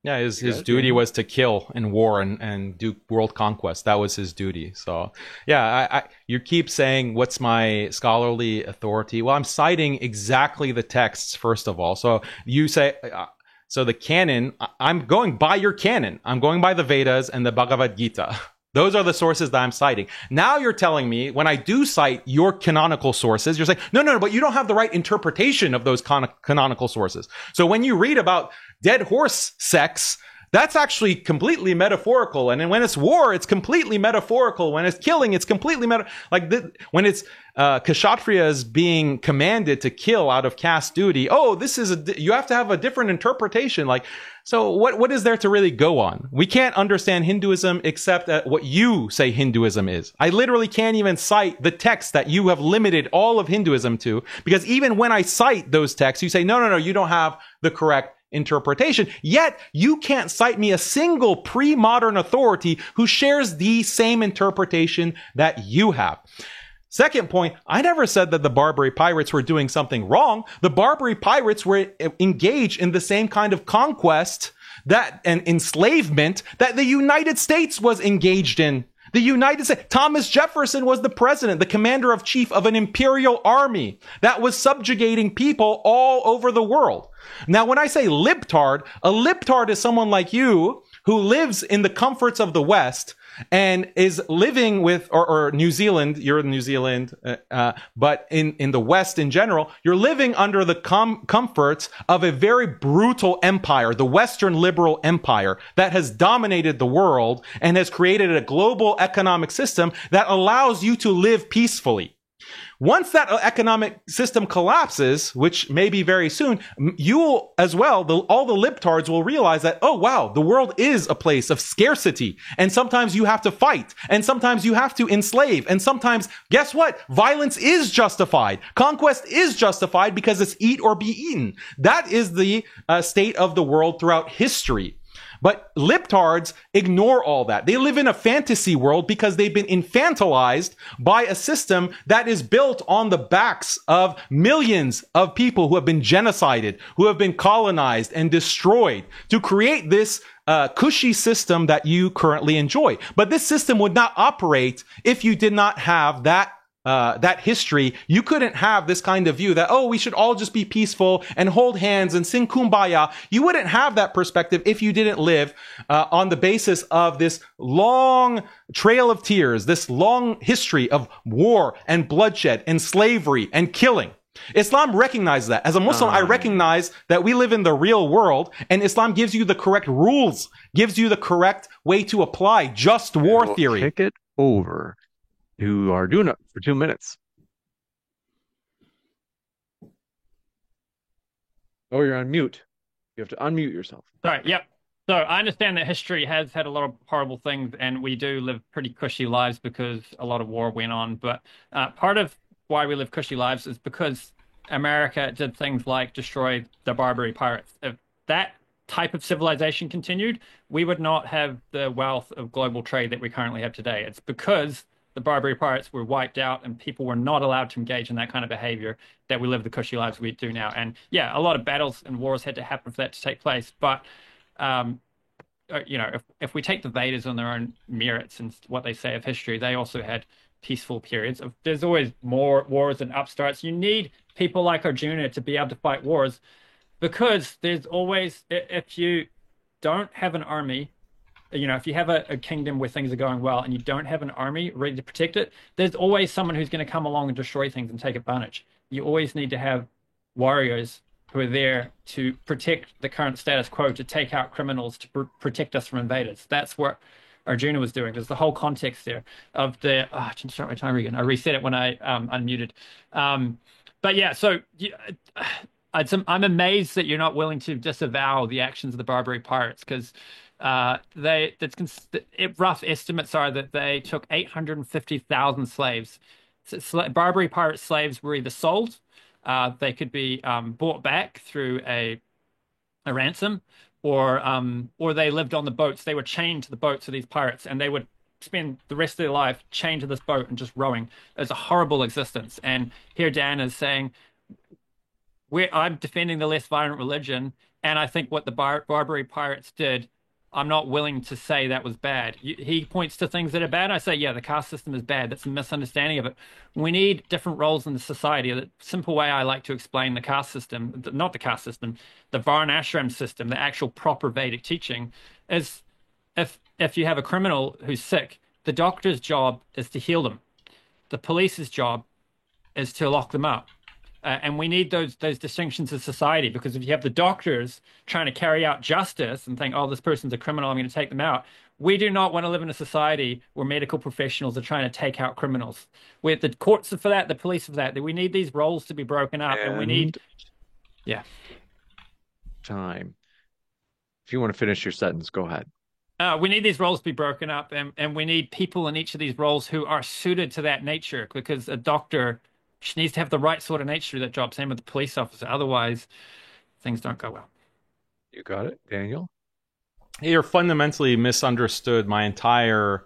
Yeah, his duty was to kill in war and do world conquest. That was his duty. So, yeah, you keep saying, what's my scholarly authority? Well, I'm citing exactly the texts, first of all. So you say... So the canon, I'm going by your canon. I'm going by the Vedas and the Bhagavad Gita. Those are the sources that I'm citing. Now you're telling me when I do cite your canonical sources, you're saying, no, but you don't have the right interpretation of those canonical sources. So when you read about dead horse sex, that's actually completely metaphorical. And then when it's war, it's completely metaphorical. When it's killing, it's completely when it's Kshatriyas being commanded to kill out of caste duty. Oh, you have to have a different interpretation. So what is there to really go on? We can't understand Hinduism except at what you say Hinduism is. I literally can't even cite the texts that you have limited all of Hinduism to, because even when I cite those texts, you say, no, you don't have the correct interpretation. Yet you can't cite me a single pre-modern authority who shares the same interpretation that you have. Second point, I never said that the Barbary pirates were doing something wrong. The Barbary pirates were engaged in the same kind of conquest and enslavement that the United States was engaged in. The United States, Thomas Jefferson was the president, the commander-in-chief of an imperial army that was subjugating people all over the world. Now, when I say libtard, a libtard is someone like you who lives in the comforts of the West and is living with, or New Zealand, you're in New Zealand, but in the West in general, you're living under the comforts of a very brutal empire, the Western liberal empire that has dominated the world and has created a global economic system that allows you to live peacefully. Once that economic system collapses, which may be very soon, you will as well, all the libtards will realize that, oh wow, the world is a place of scarcity. And sometimes you have to fight. And sometimes you have to enslave. And sometimes, guess what? Violence is justified. Conquest is justified because it's eat or be eaten. That is the state of the world throughout history. But libtards ignore all that. They live in a fantasy world because they've been infantilized by a system that is built on the backs of millions of people who have been genocided, who have been colonized and destroyed to create this cushy system that you currently enjoy. But this system would not operate if you did not have that history. You couldn't have this kind of view that, oh, we should all just be peaceful and hold hands and sing kumbaya. You wouldn't have that perspective if you didn't live on the basis of this long trail of tears, this long history of war and bloodshed and slavery and killing. Islam recognizes that. As a Muslim, I recognize that we live in the real world, and Islam gives you the correct rules, gives you the correct way to apply just war theory. Kick it over to Arjuna for 2 minutes. Oh, you're on mute. You have to unmute yourself. Sorry, yep. So I understand that history has had a lot of horrible things, and we do live pretty cushy lives because a lot of war went on. But part of why we live cushy lives is because America did things like destroy the Barbary pirates. If that type of civilization continued, we would not have the wealth of global trade that we currently have today. It's because the Barbary pirates were wiped out and people were not allowed to engage in that kind of behavior that we live the cushy lives we do now. And yeah, a lot of battles and wars had to happen for that to take place. But you know, if we take the Vedas on their own merits and what they say of history, they also had peaceful periods. There's always more wars and upstarts. You need people like Arjuna to be able to fight wars, because there's always, if you don't have an army, you know, if you have a kingdom where things are going well and you don't have an army ready to protect it, there's always someone who's going to come along and destroy things and take advantage. You always need to have warriors who are there to protect the current status quo, to take out criminals, to protect us from invaders. That's what Arjuna was doing. There's the whole context there of the, I didn't start my timer again. I reset it when I unmuted. But yeah, so I'm amazed that you're not willing to disavow the actions of the Barbary pirates, because rough estimates are that they took 850,000 slaves. So Barbary pirate slaves were either sold, they could be bought back through a ransom, or they lived on the boats. They were chained to the boats of these pirates, and they would spend the rest of their life chained to this boat and just rowing. It's a horrible existence. And here Dan is saying, I'm defending the less violent religion, and I think what the Barbary pirates did, I'm not willing to say that was bad. He points to things that are bad. I say, yeah, the caste system is bad. That's a misunderstanding of it. We need different roles in the society. The simple way I like to explain the caste system, not the caste system, the Varnashram system, the actual proper Vedic teaching, is if you have a criminal who's sick, the doctor's job is to heal them. The police's job is to lock them up. And we need those distinctions in society, because if you have the doctors trying to carry out justice and think, oh, this person's a criminal, I'm going to take them out. We do not want to live in a society where medical professionals are trying to take out criminals. Where the courts are for that, the police are for that. We need these roles to be broken up, and we need, yeah. Time. If you want to finish your sentence, go ahead. We need these roles to be broken up, and we need people in each of these roles who are suited to that nature, because a doctor, she needs to have the right sort of nature to that job. Same with the police officer. Otherwise, things don't go well. You got it, Daniel? You're fundamentally misunderstood my entire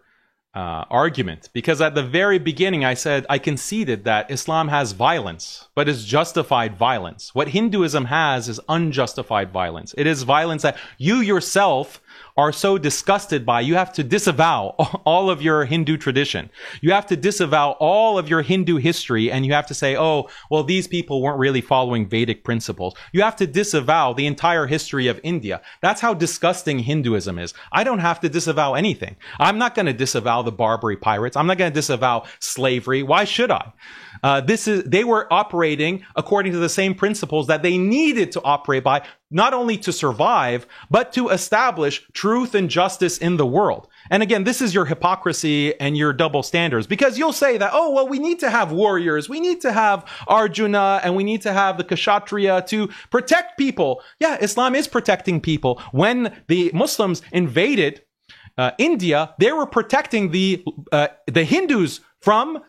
argument, because at the very beginning I said I conceded that Islam has violence, but it's justified violence. What Hinduism has is unjustified violence. It is violence that you yourself are so disgusted by, you have to disavow all of your Hindu tradition. You have to disavow all of your Hindu history, and you have to say, oh, well, these people weren't really following Vedic principles. You have to disavow the entire history of India. That's how disgusting Hinduism is. I don't have to disavow anything. I'm not going to disavow the Barbary pirates. I'm not going to disavow slavery. Why should I? They were operating according to the same principles that they needed to operate by, not only to survive, but to establish truth and justice in the world. And again, this is your hypocrisy and your double standards, because you'll say that, oh, well, we need to have warriors. We need to have Arjuna, and we need to have the Kshatriya to protect people. Yeah, Islam is protecting people. When the Muslims invaded India, they were protecting the Hindus from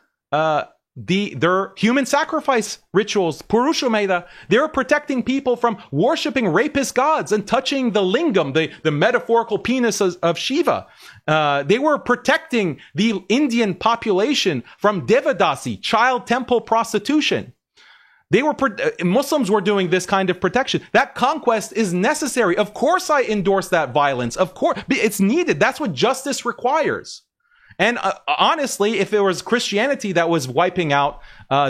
their human sacrifice rituals, Purushameda. They're protecting people from worshiping rapist gods and touching the lingam, the metaphorical penis of Shiva. They were protecting the Indian population from Devadasi, child temple prostitution. Muslims were doing this kind of protection. That conquest is necessary. Of course I endorse that violence. Of course, it's needed. That's what justice requires. And honestly, if it was Christianity that was wiping out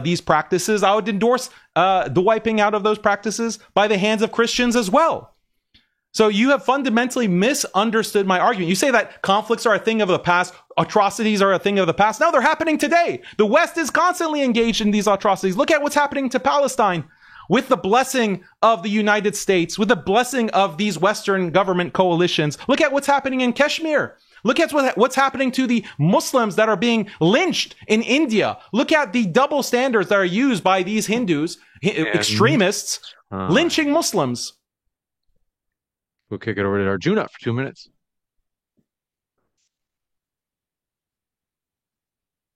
these practices, I would endorse the wiping out of those practices by the hands of Christians as well. So you have fundamentally misunderstood my argument. You say that conflicts are a thing of the past, atrocities are a thing of the past. No, they're happening today. The West is constantly engaged in these atrocities. Look at what's happening to Palestine with the blessing of the United States, with the blessing of these Western government coalitions. Look at what's happening in Kashmir. Look at what's happening to the Muslims that are being lynched in India. Look at the double standards that are used by these Hindus, extremists, lynching Muslims. We'll kick it over to Arjuna for 2 minutes.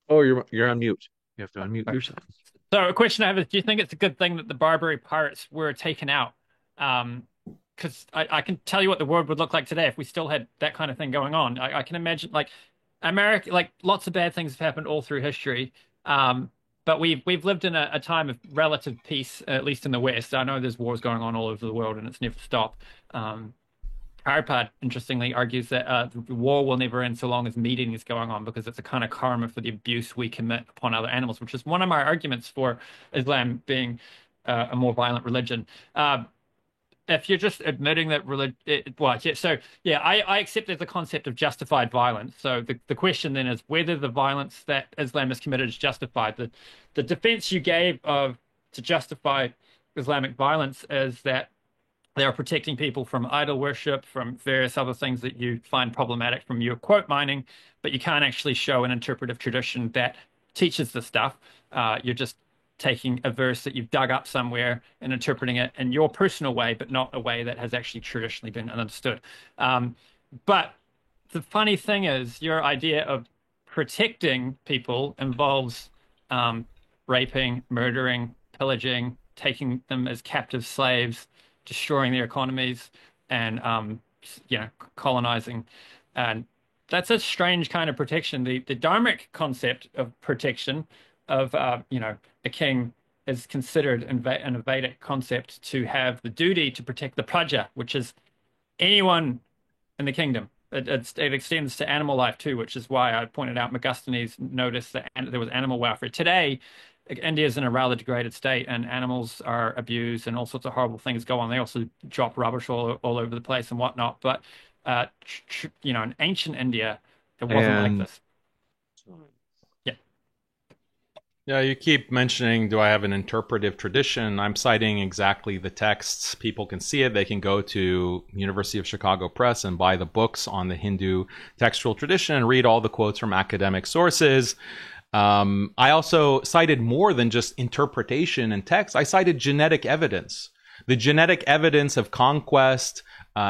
Oh, you're on mute. You have to unmute yourself. So a question I have is, do you think it's a good thing that the Barbary pirates were taken out? Because I can tell you what the world would look like today if we still had that kind of thing going on. I can imagine, like, America, like, lots of bad things have happened all through history. But we've lived in a time of relative peace, at least in the West. I know there's wars going on all over the world and it's never stopped. Arpad, interestingly, argues that the war will never end so long as meeting is going on, because it's a kind of karma for the abuse we commit upon other animals, which is one of my arguments for Islam being a more violent religion. If you're just admitting that religion, I accept there's a concept of justified violence. So the question then is whether the violence that Islam has committed is justified. The defense you gave to justify Islamic violence is that they are protecting people from idol worship, from various other things that you find problematic from your quote mining, but you can't actually show an interpretive tradition that teaches this stuff. You're just taking a verse that you've dug up somewhere and interpreting it in your personal way, but not a way that has actually traditionally been understood. But the funny thing is, your idea of protecting people involves raping, murdering, pillaging, taking them as captive slaves, destroying their economies, and colonizing. And that's a strange kind of protection. The Dharmic concept of protection of a king is considered an Vedic concept to have the duty to protect the praja, which is anyone in the kingdom. It extends to animal life too, which is why I pointed out Megasthanes noticed that there was animal welfare. Today, India is in a rather degraded state, and animals are abused, and all sorts of horrible things go on. They also drop rubbish all over the place and whatnot. But in ancient India, it wasn't like this. Yeah, you keep mentioning, do I have an interpretive tradition? I'm citing exactly the texts. People can see it. They can go to University of Chicago Press and buy the books on the Hindu textual tradition and read all the quotes from academic sources. I also cited more than just interpretation and text. I cited genetic evidence. The genetic evidence of conquest,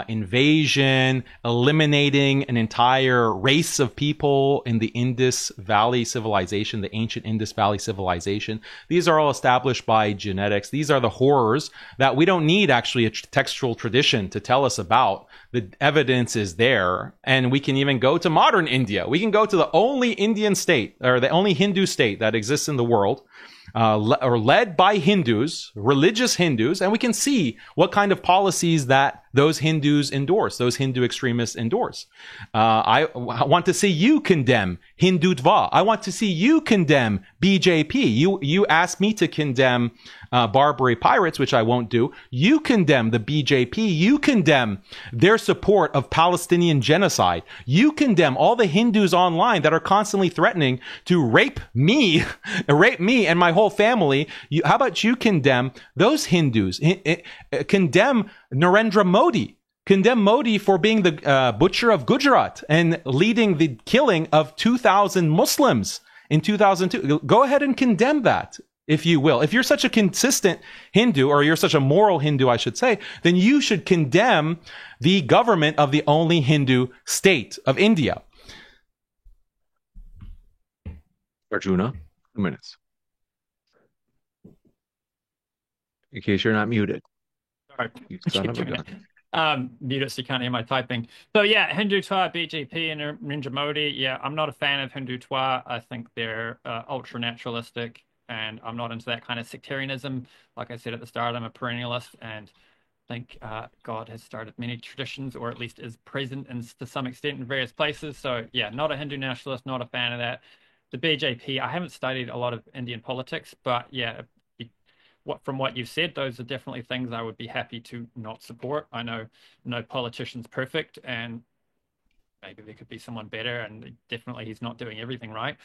invasion, eliminating an entire race of people in the Indus Valley civilization, the ancient Indus Valley civilization. These are all established by genetics. These are the horrors that we don't need actually a textual tradition to tell us about. The evidence is there, and we can even go to modern India. We can go to the only Indian state, or the only Hindu state that exists in the world, or led by Hindus, religious Hindus, and we can see what kind of policies that those Hindus endorse, those Hindu extremists endorse. I want to see you condemn Hindutva. I want to see you condemn BJP. You asked me to condemn Barbary pirates, which I won't do. You condemn the BJP. You condemn their support of Palestinian genocide. You condemn all the Hindus online that are constantly threatening to rape me and my whole family. How about you condemn those Hindus? Condemn Narendra Modi. Condemn Modi for being the butcher of Gujarat and leading the killing of 2,000 Muslims in 2002. Go ahead and condemn that, if you will. If you're such a consistent Hindu, or you're such a moral Hindu, I should say, then you should condemn the government of the only Hindu state of India. Arjuna, 2 minutes. In case you're not muted. Sorry. You son of a gun. Mute it so you can't hear my typing. So yeah, Hindutva, BJP, and Narendra Modi. Yeah, I'm not a fan of Hindutva. I think they're ultra naturalistic, and I'm not into that kind of sectarianism. Like I said at the start, I'm a perennialist, and I think God has started many traditions, or at least is present to some extent in various places. So yeah, not a Hindu nationalist, not a fan of that. The BJP, I haven't studied a lot of Indian politics, but yeah, from what you've said, those are definitely things I would be happy to not support. I know no politician's perfect, and maybe there could be someone better, and definitely he's not doing everything right.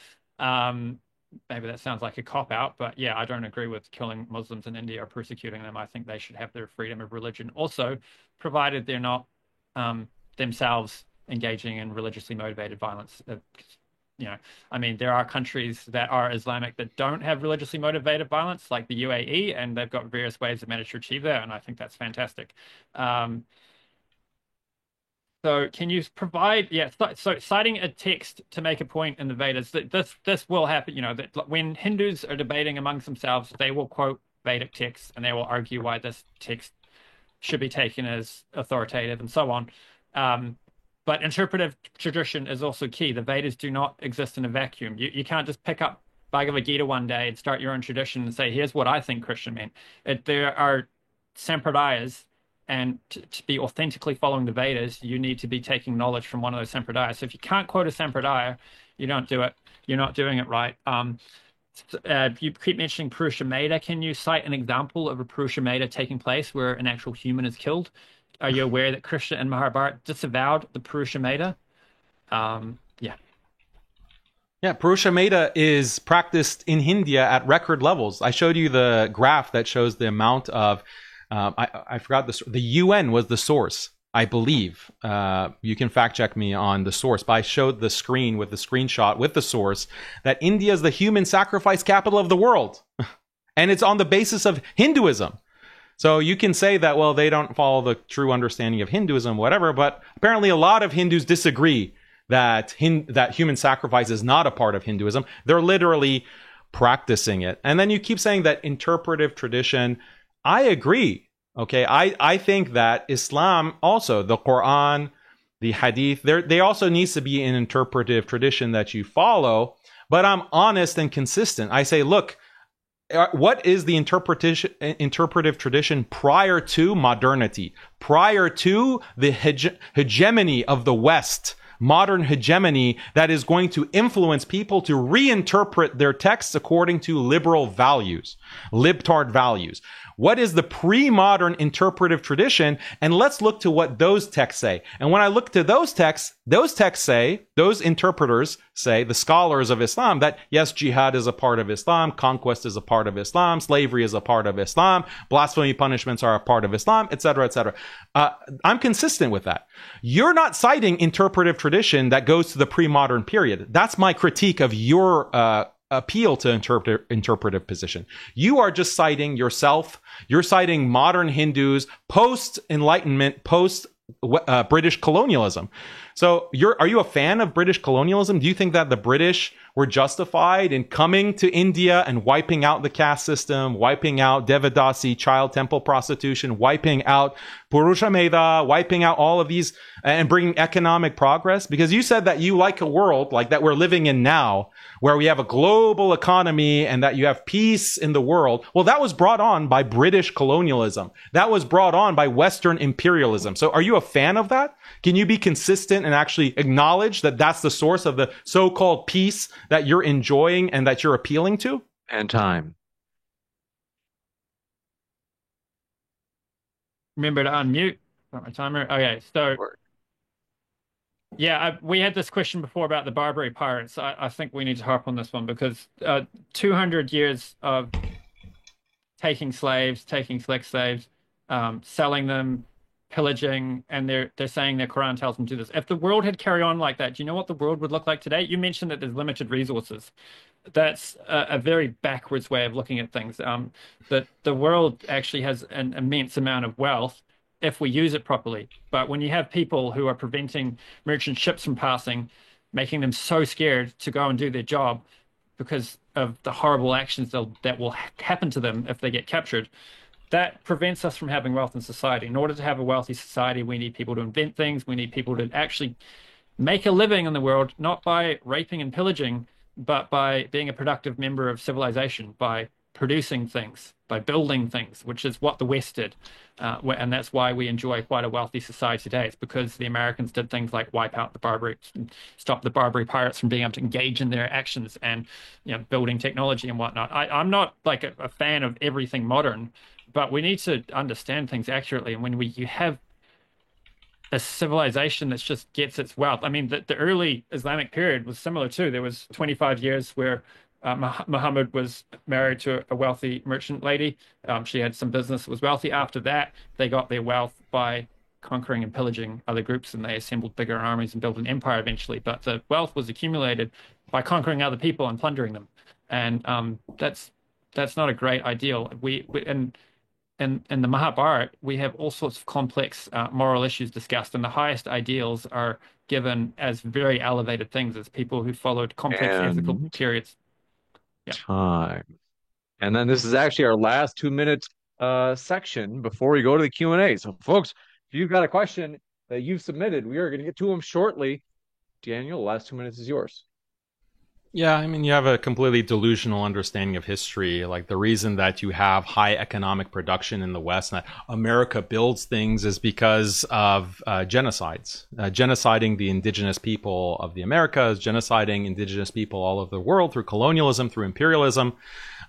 Maybe that sounds like a cop out, but yeah, I don't agree with killing Muslims in India or persecuting them. I think they should have their freedom of religion also, provided they're not themselves engaging in religiously motivated violence. I mean, there are countries that are Islamic that don't have religiously motivated violence, like the UAE, and they've got various ways of managed to achieve that, and I think that's fantastic. So can you provide, so citing a text to make a point in the Vedas, that this will happen, that when Hindus are debating amongst themselves, they will quote Vedic texts and they will argue why this text should be taken as authoritative and so on. But interpretive tradition is also key. The Vedas do not exist in a vacuum. You can't just pick up Bhagavad Gita one day and start your own tradition and say, here's what I think Christian meant. There are sampradayas, and to be authentically following the Vedas, you need to be taking knowledge from one of those sampradayas. So if you can't quote a sampradaya, you don't do it. You're not doing it right. You keep mentioning Purusha Meda. Can you cite an example of a Purusha Meda taking place where an actual human is killed? Are you aware that Krishna and Mahabharata disavowed the Purusha Meda? Yeah, Purusha Meda is practiced in India at record levels. I showed you the graph that shows the amount of, I forgot the UN was the source, I believe. You can fact check me on the source, but I showed the screen with the screenshot with the source that India is the human sacrifice capital of the world. And it's on the basis of Hinduism. So you can say that, well, they don't follow the true understanding of Hinduism, whatever, but apparently a lot of Hindus disagree that human sacrifice is not a part of Hinduism. They're literally practicing it. And then you keep saying that interpretive tradition. I agree. Okay, I think that Islam also, the Quran, the Hadith, they also needs to be an interpretive tradition that you follow. But I'm honest and consistent. I say, look, what is the interpretive tradition prior to modernity, prior to the hegemony of the West, modern hegemony that is going to influence people to reinterpret their texts according to liberal values, libtard values? What is the pre-modern interpretive tradition? And let's look to what those texts say. And when I look to those texts say, those interpreters say, the scholars of Islam, that yes, jihad is a part of Islam, conquest is a part of Islam, slavery is a part of Islam, blasphemy punishments are a part of Islam, etc., etc. I'm consistent with that. You're not citing interpretive tradition that goes to the pre-modern period. That's my critique of your appeal to interpretive position. You are just citing yourself. You're citing modern Hindus, post-Enlightenment, post-British colonialism. So are you a fan of British colonialism? Do you think that the British were justified in coming to India and wiping out the caste system, wiping out Devadasi, child temple prostitution, wiping out Purusha Meda, wiping out all of these and bringing economic progress? Because you said that you like a world like that we're living in now, where we have a global economy and that you have peace in the world. Well, that was brought on by British colonialism. That was brought on by Western imperialism. So are you a fan of that? Can you be consistent and actually acknowledge that that's the source of the so-called peace that you're enjoying and that you're appealing to? And time. Remember to unmute. Got my timer. Okay, so yeah, we had this question before about the Barbary pirates. I think we need to harp on this one because 200 years of taking slaves, taking sex slaves, selling them, pillaging, and they're saying their Quran tells them to do this. If the world had carried on like that, do you know what the world would look like today? You mentioned that there's limited resources. That's a very backwards way of looking at things. That the world actually has an immense amount of wealth if we use it properly. But when you have people who are preventing merchant ships from passing, making them so scared to go and do their job because of the horrible actions that will happen to them if they get captured, that prevents us from having wealth in society. In order to have a wealthy society, we need people to invent things. We need people to actually make a living in the world, not by raping and pillaging, but by being a productive member of civilization, by producing things, by building things, which is what the West did. And that's why we enjoy quite a wealthy society today. It's because the Americans did things like wipe out the Barbary, stop the Barbary pirates from being able to engage in their actions and, building technology and whatnot. I'm not like a fan of everything modern, but we need to understand things accurately. And when you have a civilization that just gets its wealth. I mean, the early Islamic period was similar too. There was 25 years where Muhammad was married to a wealthy merchant lady. She had some business that was wealthy. After that, they got their wealth by conquering and pillaging other groups, and they assembled bigger armies and built an empire eventually. But the wealth was accumulated by conquering other people and plundering them, and that's not a great ideal. And in the Mahabharata, we have all sorts of complex moral issues discussed, and the highest ideals are given as very elevated things as people who followed complex ethical And periods. Yeah. time. And then this is actually our last 2 minute section before we go to the Q&A. So folks, if you've got a question that you've submitted, we are going to get to them shortly. Daniel, the last 2 minutes is yours. Yeah, I mean, you have a completely delusional understanding of history. Like the reason that you have high economic production in the West and that America builds things is because of genocides. Genociding the indigenous people of the Americas, genociding indigenous people all over the world through colonialism, through imperialism.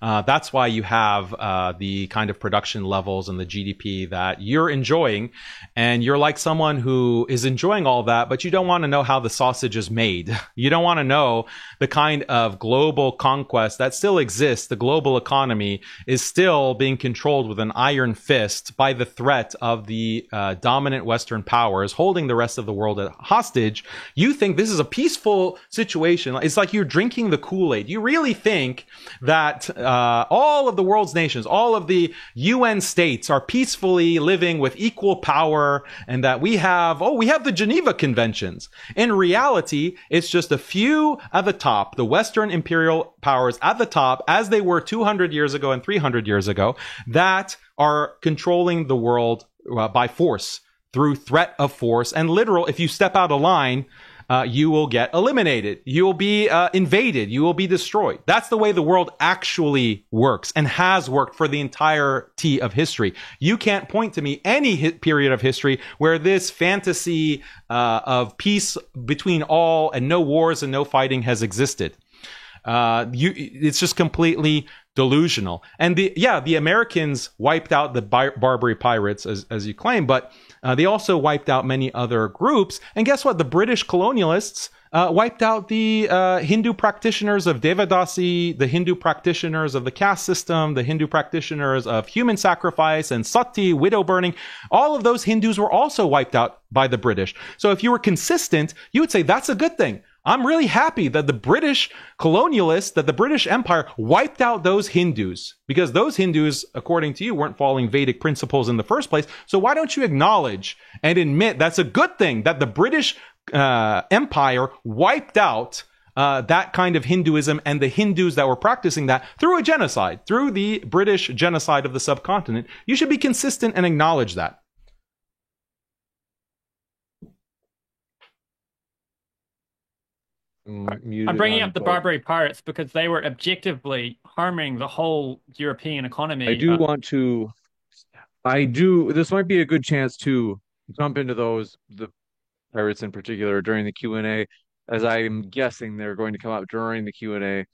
That's why you have the kind of production levels and the GDP that you're enjoying. And you're like someone who is enjoying all that, but you don't want to know how the sausage is made. You don't want to know the kind of global conquest that still exists. The global economy is still being controlled with an iron fist by the threat of the dominant Western powers holding the rest of the world hostage. You think this is a peaceful situation. It's like you're drinking the Kool-Aid. You really think that all of the world's nations, all of the UN states are peacefully living with equal power, and that we have the Geneva Conventions. In reality, it's just a few at the top, the Western imperial powers at the top, as they were 200 years ago and 300 years ago, that are controlling the world by force, through threat of force and literal. If you step out of line, you will get eliminated. You will be invaded. You will be destroyed. That's the way the world actually works and has worked for the entirety of history. You can't point to me any period of history where this fantasy of peace between all and no wars and no fighting has existed. It's just completely delusional. And the Americans wiped out the Barbary pirates, as you claim, but they also wiped out many other groups. And guess what? The British colonialists wiped out the Hindu practitioners of Devadasi, the Hindu practitioners of the caste system, the Hindu practitioners of human sacrifice and sati, widow burning. All of those Hindus were also wiped out by the British. So if you were consistent, you would say that's a good thing. I'm really happy that the British colonialists, that the British Empire wiped out those Hindus, because those Hindus, according to you, weren't following Vedic principles in the first place. So why don't you acknowledge and admit that's a good thing that the British Empire wiped out that kind of Hinduism and the Hindus that were practicing that through a genocide, through the British genocide of the subcontinent? You should be consistent and acknowledge that. I'm bringing up the Barbary pirates because they were objectively harming the whole European economy. This might be a good chance to jump into the pirates in particular during the Q&A, as I'm guessing they're going to come up during the Q&A.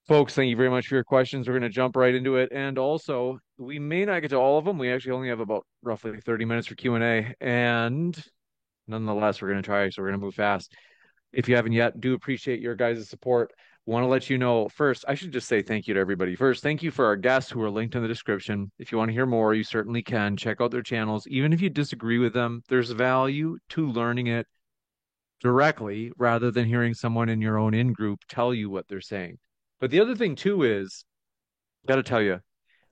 Folks, thank you very much for your questions. We're going to jump right into it. And also, we may not get to all of them. We actually only have about roughly 30 minutes for Q&A. And nonetheless, we're going to try, so we're going to move fast. If you haven't yet, do appreciate your guys' support. Want to let you know, first, I should just say thank you to everybody. First, thank you for our guests who are linked in the description. If you want to hear more, you certainly can. Check out their channels. Even if you disagree with them, there's value to learning it directly rather than hearing someone in your own in-group tell you what they're saying. But the other thing, too, is, got to tell you,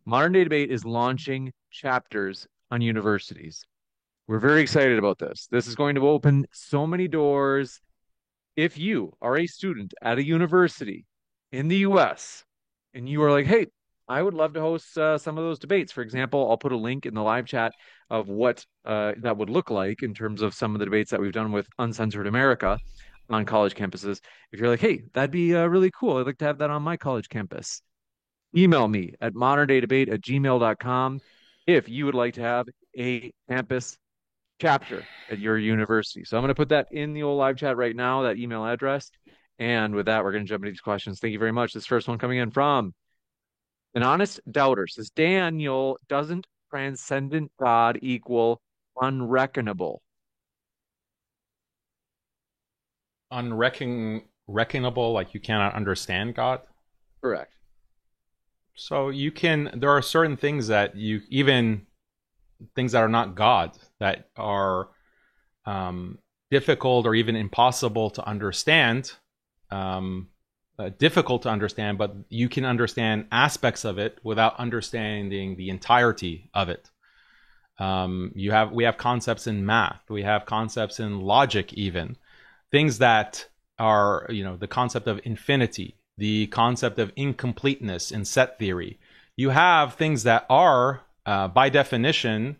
Modern Day Debate is launching chapters on universities. We're very excited about this. This is going to open so many doors. If you are a student at a university in the US and you are like, hey, I would love to host some of those debates. For example, I'll put a link in the live chat of what that would look like in terms of some of the debates that we've done with Uncensored America on college campuses. If you're like, hey, that'd be really cool. I'd like to have that on my college campus. email me at moderndaydebate@gmail.com if you would like to have a campus chapter at your university. So I'm going to put that in the old live chat right now, that email address. And with that, we're going to jump into these questions. Thank you very much. This first one coming in from an honest doubter says, Daniel, doesn't transcendent God equal unreckonable? Unreckonable, like you cannot understand God. Correct. So there are certain things that even things that are not God, that are difficult or even impossible to understand, difficult to understand, but you can understand aspects of it without understanding the entirety of it. We have concepts in math, we have concepts in logic, even things that are, the concept of infinity, the concept of incompleteness in set theory. You have things that are, by definition,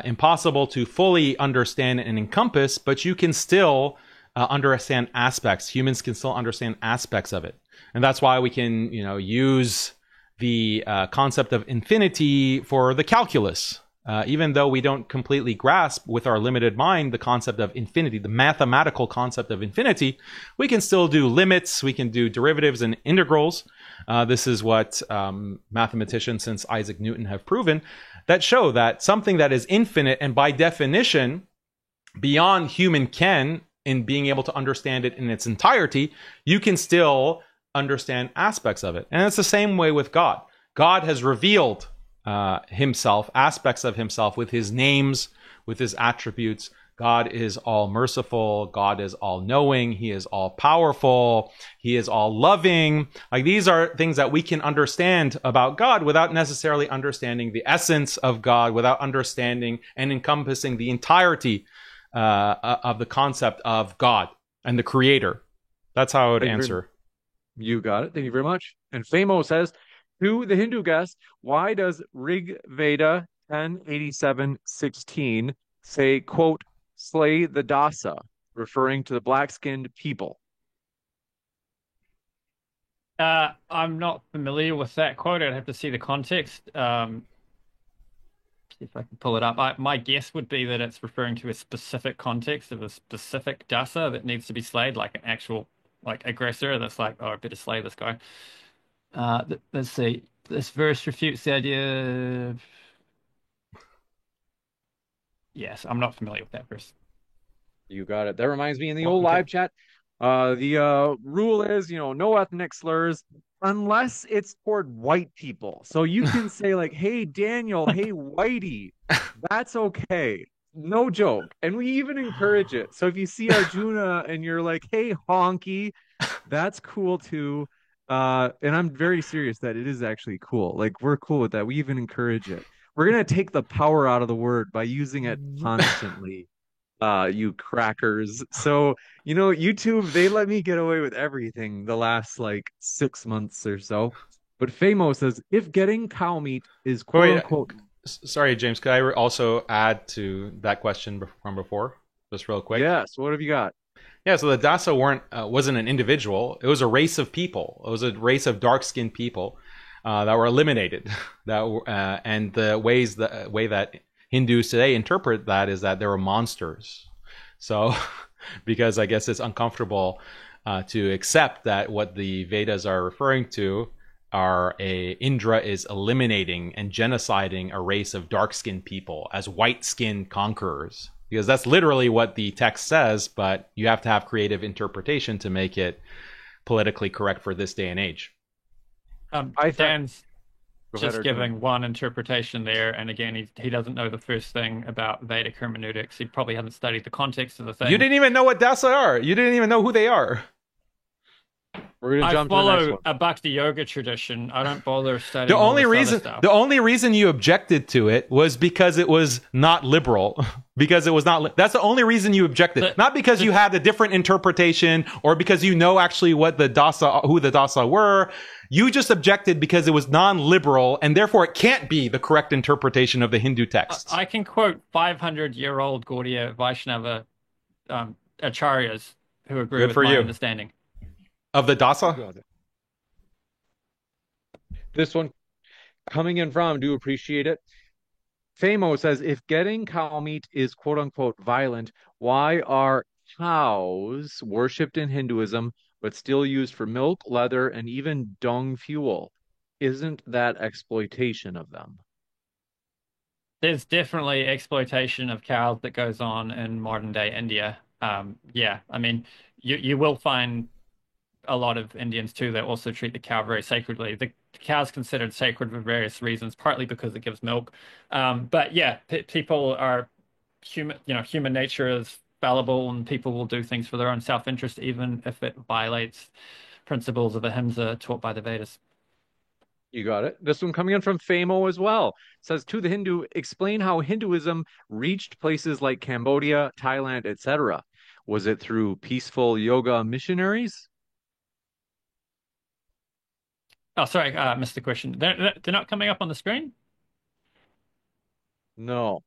impossible to fully understand and encompass, but you can still understand aspects. Humans can still understand aspects of it. And that's why we can, use the concept of infinity for the calculus. Even though we don't completely grasp with our limited mind the concept of infinity, the mathematical concept of infinity, we can still do limits, we can do derivatives and integrals. This is what mathematicians since Isaac Newton have proven, that show that something that is infinite and by definition beyond human ken in being able to understand it in its entirety, you can still understand aspects of it. And it's the same way with God. God has revealed himself, aspects of himself with his names, with his attributes. God is all merciful. God is all knowing. He is all powerful. He is all loving. Like, these are things that we can understand about God without necessarily understanding the essence of God, without understanding and encompassing the entirety of the concept of God and the creator. That's how I would answer. You got it. Thank you very much. And Famo says, to the Hindu guest, why does Rig Veda 10:87:16 say, quote, slay the Dasa, referring to the black-skinned people? I'm not familiar with that quote. I'd have to see the context. See if I can pull it up. My guess would be that it's referring to a specific context of a specific dasa that needs to be slayed, like an actual aggressor that's like, oh, I better slay this guy. Let's see. This verse refutes the idea. Yes, I'm not familiar with that verse. You got it. That reminds me, in the old live chat, the rule is, no ethnic slurs unless it's toward white people. So you can say like, hey, Daniel, hey, whitey, that's okay. No joke. And we even encourage it. So if you see Arjuna and you're like, hey, honky, that's cool too. And I'm very serious that it is actually cool. Like, we're cool with that. We even encourage it. We're gonna take the power out of the word by using it constantly. You crackers. So, YouTube, they let me get away with everything the last like 6 months or so. But Famo says, if getting cow meat is quote unquote. Sorry, James, could I also add to that question from before, just real quick? Yes. What have you got? Yeah, so the Dasa wasn't an individual. It was a race of people. It was a race of dark-skinned people that were eliminated. And the way that Hindus today interpret that is that they were monsters. So, because I guess it's uncomfortable to accept that what the Vedas are referring to Indra is eliminating and genociding a race of dark-skinned people as white-skinned conquerors. Because that's literally what the text says, but you have to have creative interpretation to make it politically correct for this day and age. Dan's just giving one interpretation there, and again, he doesn't know the first thing about Vedic hermeneutics. He probably hasn't studied the context of the thing. You didn't even know what Dasa are. You didn't even know who they are. We're gonna jump I follow to the next one. a Bhakti yoga tradition. I don't bother studying The only reason you objected to it was because it was not liberal. Because it was not. That's the only reason you objected. Not because you had a different interpretation or because you know actually who the Dasa were. You just objected because it was non-liberal and therefore it can't be the correct interpretation of the Hindu texts. I can quote 500-year-old Gaudiya Vaishnava acharyas who agree with my understanding. Of the Dasa? This one coming in from, do appreciate it. Famo says, if getting cow meat is quote unquote violent, why are cows worshipped in Hinduism but still used for milk, leather, and even dung fuel? Isn't that exploitation of them? There's definitely exploitation of cows that goes on in modern day India. Yeah, I mean, you will find a lot of Indians too that also treat the cow very sacredly. The cow is considered sacred for various reasons, partly because it gives milk. But yeah, people are human, human nature is fallible and people will do things for their own self-interest, even if it violates principles of ahimsa taught by the Vedas. You got it. This one coming in from Famo as well. Says to the Hindu, explain how Hinduism reached places like Cambodia, Thailand, etc. Was it through peaceful yoga missionaries? Oh, sorry, missed the question. They're not coming up on the screen? No,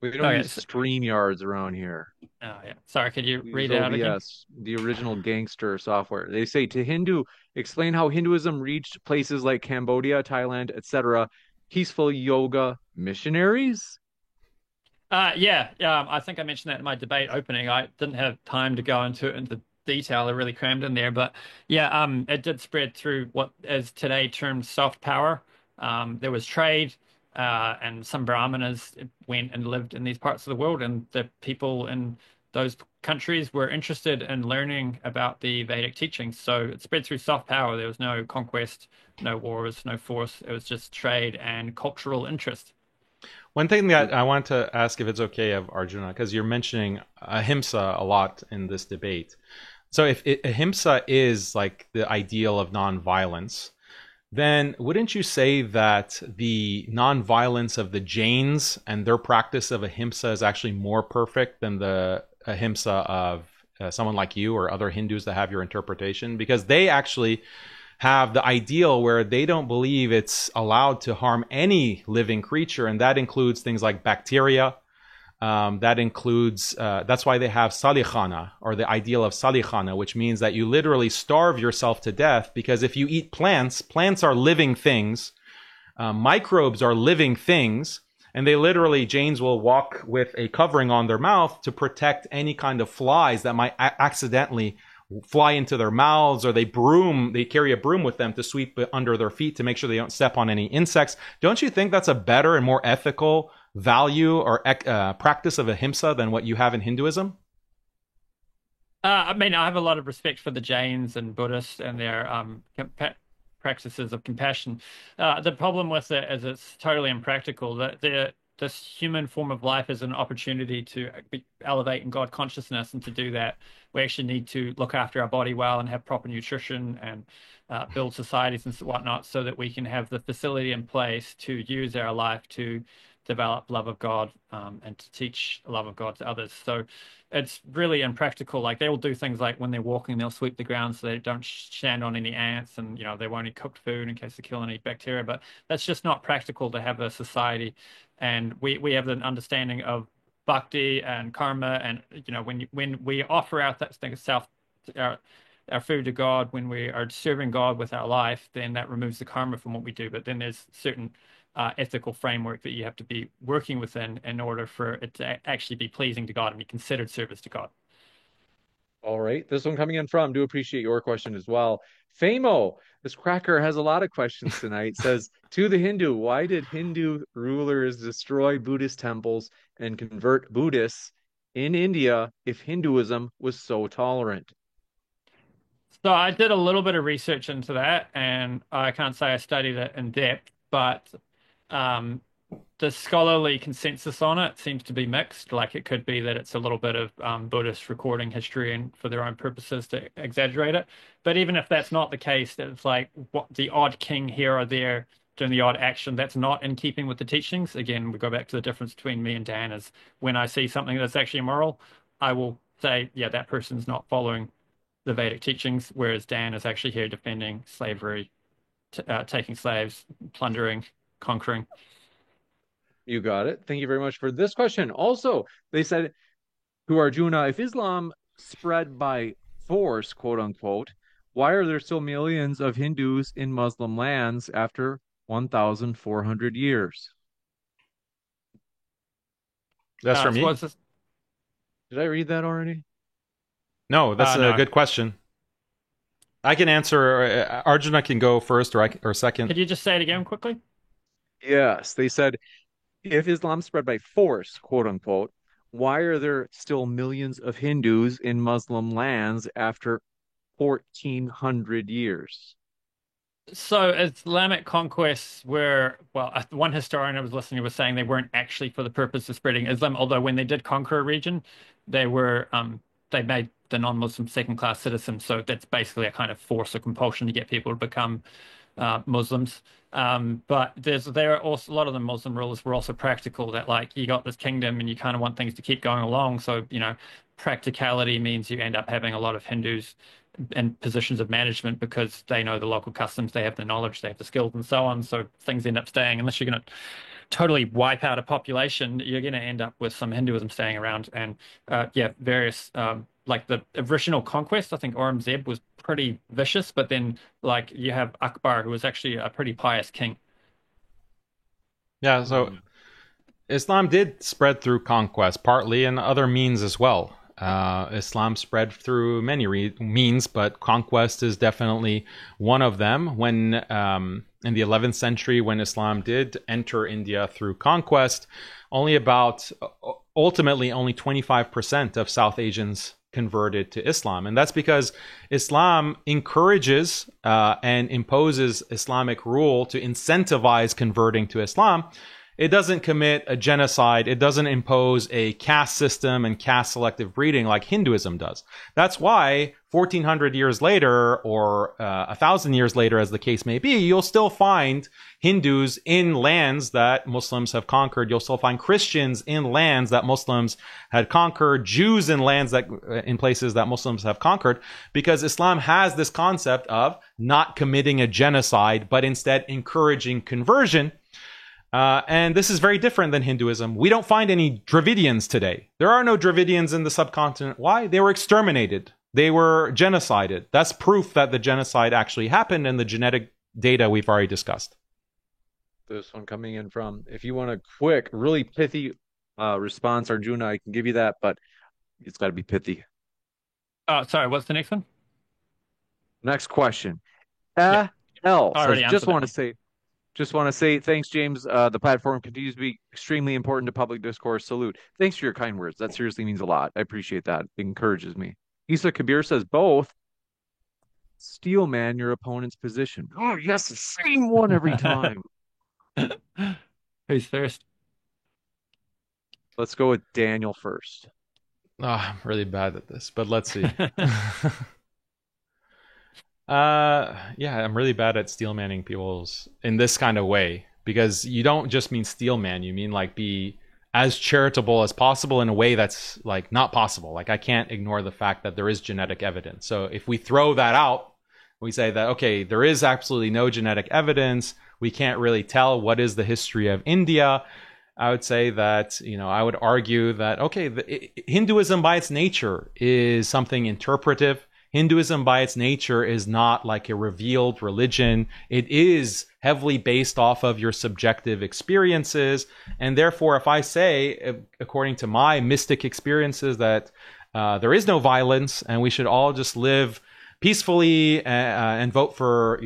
we don't Okay. use stream yards around here. Oh, yeah. Sorry, could you We use read it out again? OBS, the original gangster software. They say to Hindu, explain how Hinduism reached places like Cambodia, Thailand, etc. Peaceful yoga missionaries? Yeah, I think I mentioned that in my debate opening. I didn't have time to go into detail. I really crammed in there, but yeah, it did spread through what is today termed soft power. There was trade, and some Brahmanas went and lived in these parts of the world, and the people in those countries were interested in learning about the Vedic teachings. So it spread through soft power. There was no conquest, no wars, no force. It was just trade and cultural interest. One thing that I want to ask if it's okay of Arjuna, because you're mentioning ahimsa a lot in this debate. So if ahimsa is like the ideal of nonviolence, then wouldn't you say that the nonviolence of the Jains and their practice of ahimsa is actually more perfect than the ahimsa of someone like you or other Hindus that have your interpretation? Because they actually have the ideal where they don't believe it's allowed to harm any living creature, and that includes things like bacteria. That includes, that's why they have salikhana, or the ideal of salikhana, which means that you literally starve yourself to death, because if you eat plants, plants are living things, microbes are living things, and they literally, Jains will walk with a covering on their mouth to protect any kind of flies that might accidentally fly into their mouths, or they carry a broom with them to sweep under their feet to make sure they don't step on any insects. Don't you think that's a better and more ethical value or practice of ahimsa than what you have in Hinduism? I mean, I have a lot of respect for the Jains and Buddhists and their practices of compassion. The problem with it is it's totally impractical. This human form of life is an opportunity to elevate in God consciousness, and to do that, we actually need to look after our body well and have proper nutrition and build societies and whatnot, so that we can have the facility in place to use our life to develop love of God, and to teach love of God to others. So it's really impractical. Like they will do things like when they're walking, they'll sweep the ground so they don't stand on any ants, and they won't eat cooked food in case they kill any bacteria. But that's just not practical to have a society. And we have an understanding of bhakti and karma, and when we offer out that thing self our, our food to God, when we are serving God with our life, then that removes the karma from what we do. But then there's certain ethical framework that you have to be working within in order for it to actually be pleasing to God and be considered service to God. All right. This one coming in from, do appreciate your question as well. Famo, this cracker has a lot of questions tonight. Says, to the Hindu, why did Hindu rulers destroy Buddhist temples and convert Buddhists in India if Hinduism was so tolerant? So I did a little bit of research into that, and I can't say I studied it in depth, but um, the scholarly consensus on it seems to be mixed. Like it could be that it's a little bit of Buddhist recording history and for their own purposes to exaggerate it. But even if that's not the case, that it's like what the odd king here or there doing the odd action that's not in keeping with the teachings. Again, we go back to the difference between me and Dan is when I see something that's actually immoral, I will say, yeah, that person's not following the Vedic teachings, whereas Dan is actually here defending slavery, taking slaves, plundering, conquering. You got it. Thank you very much for this question. Also, they said to Arjuna, if Islam spread by force, quote unquote, Why are there still millions of Hindus in Muslim lands after 1,400 years? That's from So me? what's this? Did I read that already? No, that's a No. good question. I can answer. Arjuna can go first or second. Could you just say it again quickly? Yes, they said if Islam spread by force, quote unquote, why are there still millions of Hindus in Muslim lands after 1,400 years? So Islamic conquests were, well, one historian I was listening to was saying they weren't actually for the purpose of spreading Islam, although when they did conquer a region, they were they made the non-Muslims second-class citizens. So that's basically a kind of force or compulsion to get people to become Muslims. But there are also a lot of the Muslim rulers were also practical that like you got this kingdom and you kind of want things to keep going along. So, practicality means you end up having a lot of Hindus in positions of management because they know the local customs, they have the knowledge, they have the skills and so on. So things end up staying. Unless you're going to totally wipe out a population, you're going to end up with some Hinduism staying around. And yeah, various like the original conquest, I think Aurangzeb was pretty vicious, but then like you have Akbar, who was actually a pretty pious king. Yeah, so Islam did spread through conquest, partly, and other means as well. Islam spread through many means, but conquest is definitely one of them. When in the 11th century, when Islam did enter India through conquest, only about ultimately only 25% of South Asians converted to Islam, and that's because Islam encourages and imposes Islamic rule to incentivize converting to Islam. It doesn't commit a genocide. It doesn't impose a caste system and caste selective breeding like Hinduism does. That's why 1,400 years later, or 1,000 years later, as the case may be, you'll still find Hindus in lands that Muslims have conquered. You'll still find Christians in lands that Muslims had conquered, Jews in lands that, in places that Muslims have conquered, because Islam has this concept of not committing a genocide, but instead encouraging conversion. And this is very different than Hinduism. We don't find any Dravidians today. There are no Dravidians in the subcontinent. Why? They were exterminated. They were genocided. That's proof that the genocide actually happened in the genetic data we've already discussed. This one coming in from, if you want a quick, really pithy response, Arjuna, I can give you that, but it's got to be pithy. Oh, sorry, what's the next one? Next question. Yeah, L I says, already answered that one. just want to say thanks, James. The platform continues to be extremely important to public discourse. Salute. Thanks for your kind words. That seriously means a lot. I appreciate that. It encourages me. Isa Kabir says both. Steel man your opponent's position. Oh, yes, the same one every time. Who's first? Let's go with Daniel first. Oh, I'm really bad at this, but let's see. Yeah, I'm really bad at steel manning people's in this kind of way because you don't just mean steel man, you mean like be as charitable as possible in a way that's like not possible. Like I can't ignore the fact that there is genetic evidence. So if we throw that out, we say that okay, there is absolutely no genetic evidence. We can't really tell what is the history of India. I would say that, I would argue that, okay, Hinduism by its nature is something interpretive. Hinduism by its nature is not like a revealed religion. It is heavily based off of your subjective experiences. And therefore, if I say, according to my mystic experiences, that there is no violence and we should all just live peacefully and vote for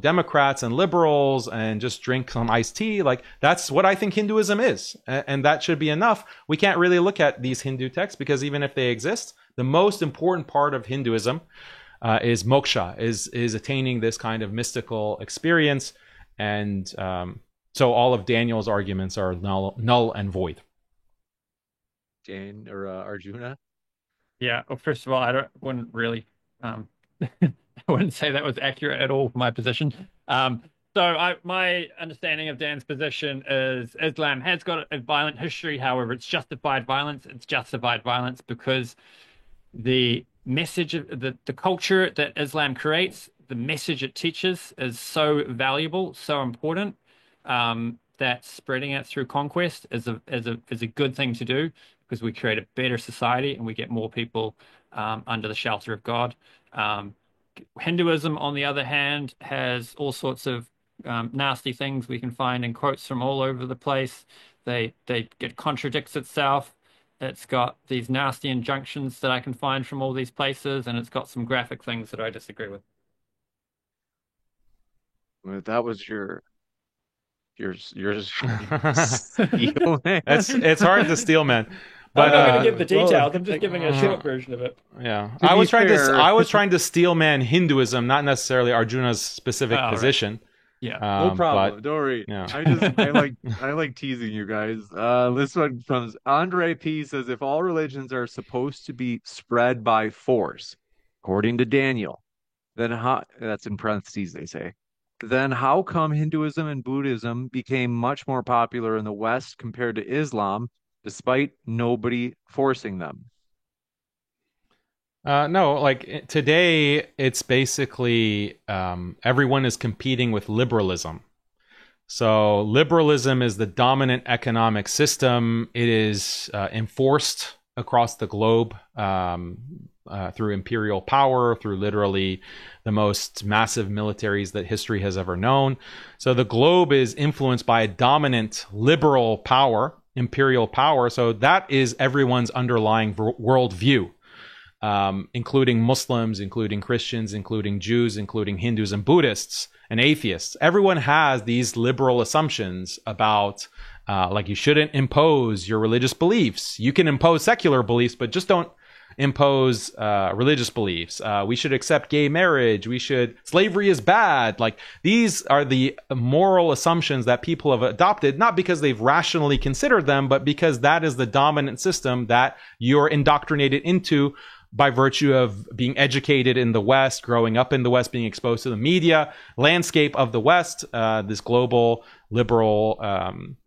Democrats and liberals and just drink some iced tea, like that's what I think Hinduism is, and that should be enough. We can't really look at these Hindu texts because even if they exist, the most important part of Hinduism is moksha, is attaining this kind of mystical experience, and so all of Daniel's arguments are null and void. Dan or Arjuna? Yeah, well, first of all, wouldn't really I wouldn't say that was accurate at all for my position. My understanding of Dan's position is Islam has got a violent history. However, it's justified violence. It's justified violence because the message of the culture that Islam creates, the message it teaches is so valuable, so important, that spreading it through conquest is a good thing to do because we create a better society and we get more people under the shelter of God. Hinduism, on the other hand, has all sorts of nasty things we can find in quotes from all over the place. It contradicts itself. It's got these nasty injunctions that I can find from all these places, and it's got some graphic things that I disagree with. That was your steal, man. It's hard to steal, man. I'm But not going to give the well, details. I'm just giving a short version of it. yeah, To I be was trying to fair- I was trying to steel man Hinduism, not necessarily Arjuna's specific Oh, right. position. Yeah. No problem. But, Don't worry. yeah. I like teasing you guys. This one from Andre P says if all religions are supposed to be spread by force, according to Daniel, then how that's in parentheses they say. Then how come Hinduism and Buddhism became much more popular in the West compared to Islam, despite nobody forcing them? No, like today, it's basically everyone is competing with liberalism. So liberalism is the dominant economic system. It is enforced across the globe through imperial power, through literally the most massive militaries that history has ever known. So the globe is influenced by a dominant liberal power, imperial power. So that is everyone's underlying worldview. Including Muslims, including Christians, including Jews, including Hindus and Buddhists and atheists. Everyone has these liberal assumptions about, like, you shouldn't impose your religious beliefs. You can impose secular beliefs, but just don't impose religious beliefs. We should accept gay marriage. Slavery is bad. Like, these are the moral assumptions that people have adopted, not because they've rationally considered them, but because that is the dominant system that you're indoctrinated into by virtue of being educated in the West, growing up in the West, being exposed to the media landscape of the West, this global liberal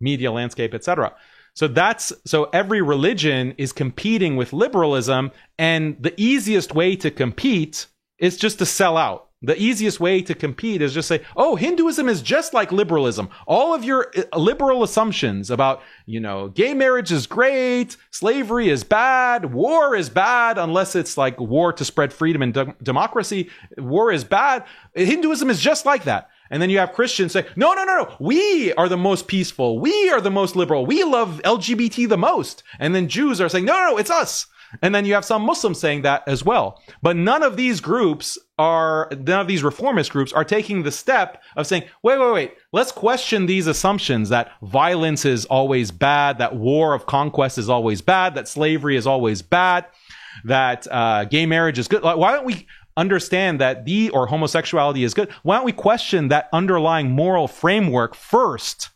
media landscape, etc. So every religion is competing with liberalism, and the easiest way to compete is just to sell out. The easiest way to compete is just say, oh, Hinduism is just like liberalism. All of your liberal assumptions about, gay marriage is great, slavery is bad, war is bad, unless it's like war to spread freedom and democracy. War is bad. Hinduism is just like that. And then you have Christians say, no, we are the most peaceful. We are the most liberal. We love LGBT the most. And then Jews are saying, no, it's us. And then you have some Muslims saying that as well. But none of these reformist groups are taking the step of saying, wait, let's question these assumptions that violence is always bad, that war of conquest is always bad, that slavery is always bad, that gay marriage is good. Like, why don't we understand that or homosexuality is good? Why don't we question that underlying moral framework first?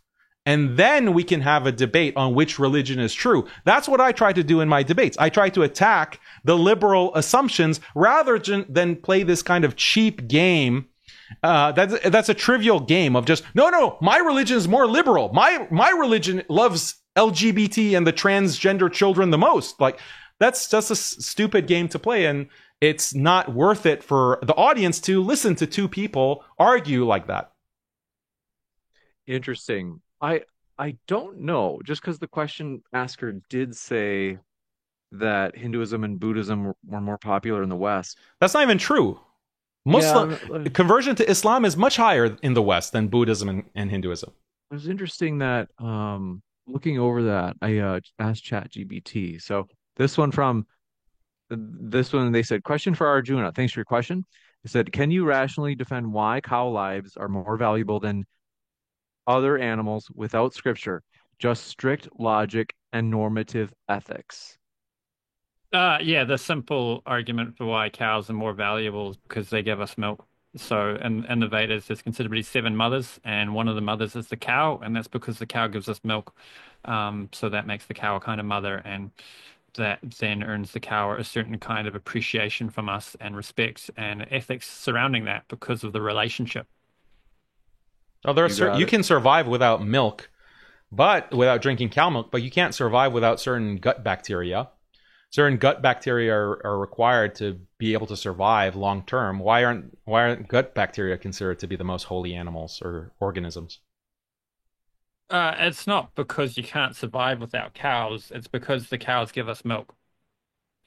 And then we can have a debate on which religion is true. That's what I try to do in my debates. I try to attack the liberal assumptions rather than play this kind of cheap game. That's a trivial game of just, no, my religion is more liberal. My religion loves LGBT and the transgender children the most. Like, that's just a stupid game to play, and it's not worth it for the audience to listen to two people argue like that. Interesting. I don't know, just because the question asker did say that Hinduism and Buddhism were more popular in the West. That's not even true. Conversion to Islam is much higher in the West than Buddhism and Hinduism. It was interesting that looking over that, I asked ChatGPT. So this one they said, question for Arjuna. Thanks for your question. It said, can you rationally defend why cow lives are more valuable than other animals without scripture, just strict logic and normative ethics? Yeah, the simple argument for why cows are more valuable is because they give us milk. So in the Vedas, there's considered to be 7 mothers, and one of the mothers is the cow, and that's because the cow gives us milk. So that makes the cow a kind of mother, and that then earns the cow a certain kind of appreciation from us and respect and ethics surrounding that because of the relationship. Oh, you can survive without milk, but without drinking cow milk, but you can't survive without certain gut bacteria. Certain gut bacteria are required to be able to survive long term. Why aren't gut bacteria considered to be the most holy animals or organisms? It's not because you can't survive without cows. It's because the cows give us milk.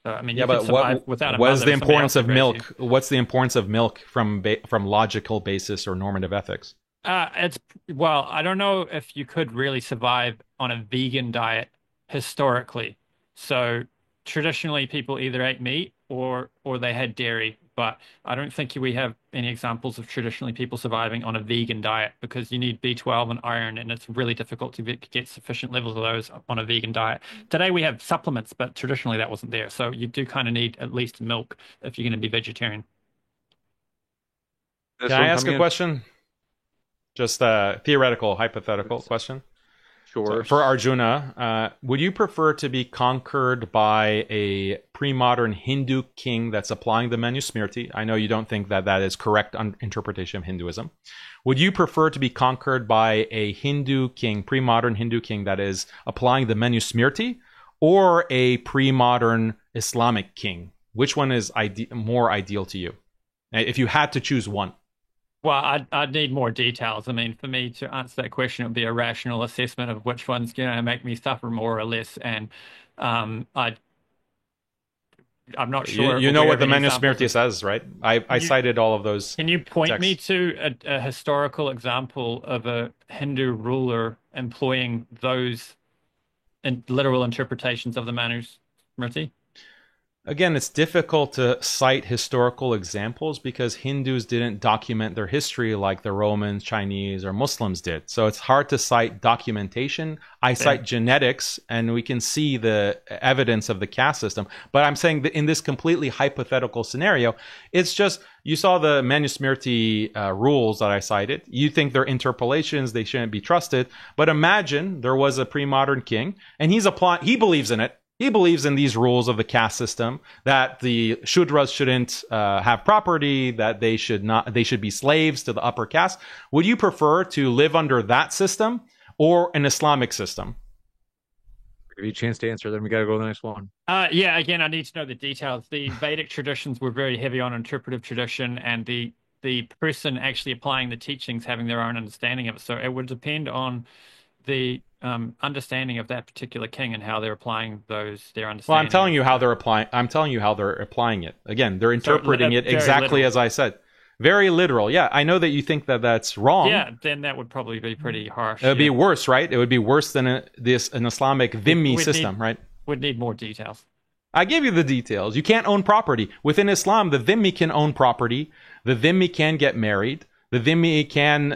So, I mean, Yeah, you but could survive without a what is mother the if somebody importance else of raised you. milk? What's the importance of milk from logical basis or normative ethics? Well, I don't know if you could really survive on a vegan diet historically. So traditionally, people either ate meat or they had dairy, but I don't think we have any examples of traditionally people surviving on a vegan diet because you need B12 and iron, and it's really difficult to get sufficient levels of those on a vegan diet. Today we have supplements, but traditionally that wasn't there. So you do kind of need at least milk if you're going to be vegetarian. This Can I one ask coming a in. question? Just a theoretical, hypothetical question. So Sure. for Arjuna, would you prefer to be conquered by a pre-modern Hindu king that's applying the Manusmriti? I know you don't think that that is correct interpretation of Hinduism. Would you prefer to be conquered by a Hindu king, pre-modern Hindu king that is applying the Manusmriti, or a pre-modern Islamic king? Which one is more ideal to you? If you had to choose one. Well, I'd need more details. I mean, for me to answer that question, it would be a rational assessment of which one's going to make me suffer more or less. And um, I, I'm not sure. You know what the Manusmriti says, right? I cited all of those. Can you point me texts. to a historical example of a Hindu ruler employing those literal interpretations of the Manusmriti? Again, it's difficult to cite historical examples because Hindus didn't document their history like the Romans, Chinese, or Muslims did. So it's hard to cite documentation. I cite genetics, and we can see the evidence of the caste system. But I'm saying that in this completely hypothetical scenario, it's just, you saw the Manusmriti rules that I cited. You think they're interpolations, they shouldn't be trusted. But imagine there was a pre-modern king, and he believes in it. He believes in these rules of the caste system, that the Shudras shouldn't have property, that they should be slaves to the upper caste. Would you prefer to live under that system or an Islamic system? Give you a chance to answer, then we got to go to the next one. Yeah, again, I need to know the details. The Vedic traditions were very heavy on interpretive tradition, and the person actually applying the teachings having their own understanding of it. So it would depend on the understanding of that particular king and how they're applying their understanding. Well, I'm telling you how they're applying it. Again, they're interpreting it exactly literal. as I said. Very literal. Yeah, I know that you think that that's wrong. Yeah, then that would probably be pretty harsh. It would be worse, right? It would be worse than an Islamic dhimmi system, right? Would need more details. I gave you the details. You can't own property. Within Islam, the dhimmi can own property. The dhimmi can get married. The dhimmi can,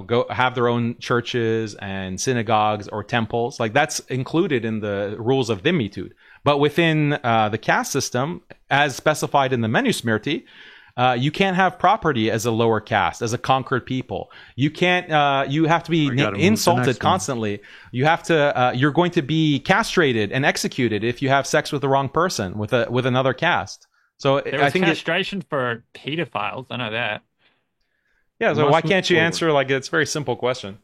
go have their own churches and synagogues or temples. Like, that's included in the rules of dhimmitude. But within the caste system, as specified in the Manusmriti, you can't have property as a lower caste, as a conquered people. You can't. You have to be insulted constantly. You have to. You're going to be castrated and executed if you have sex with the wrong person with another caste. So I think castration for pedophiles. I know that. Yeah, so why can't you answer like it's a very simple question?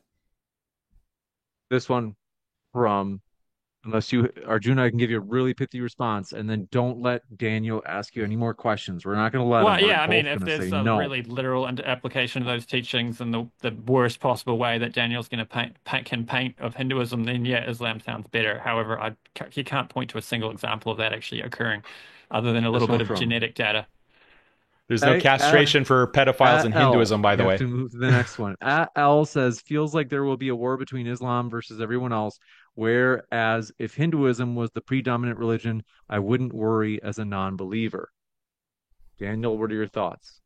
This one from, Arjuna, I can give you a really pithy response, and then don't let Daniel ask you any more questions. We're not going to let him. Well, yeah, I mean, if there's a really literal application of those teachings in the worst possible way that Daniel's going to paint of Hinduism, then yeah, Islam sounds better. However, you can't point to a single example of that actually occurring, other than a little bit of genetic data. There's no castration for pedophiles in Hinduism, by the way. To move to the next one. Al says, feels like there will be a war between Islam versus everyone else, whereas if Hinduism was the predominant religion, I wouldn't worry as a non-believer. Daniel, what are your thoughts?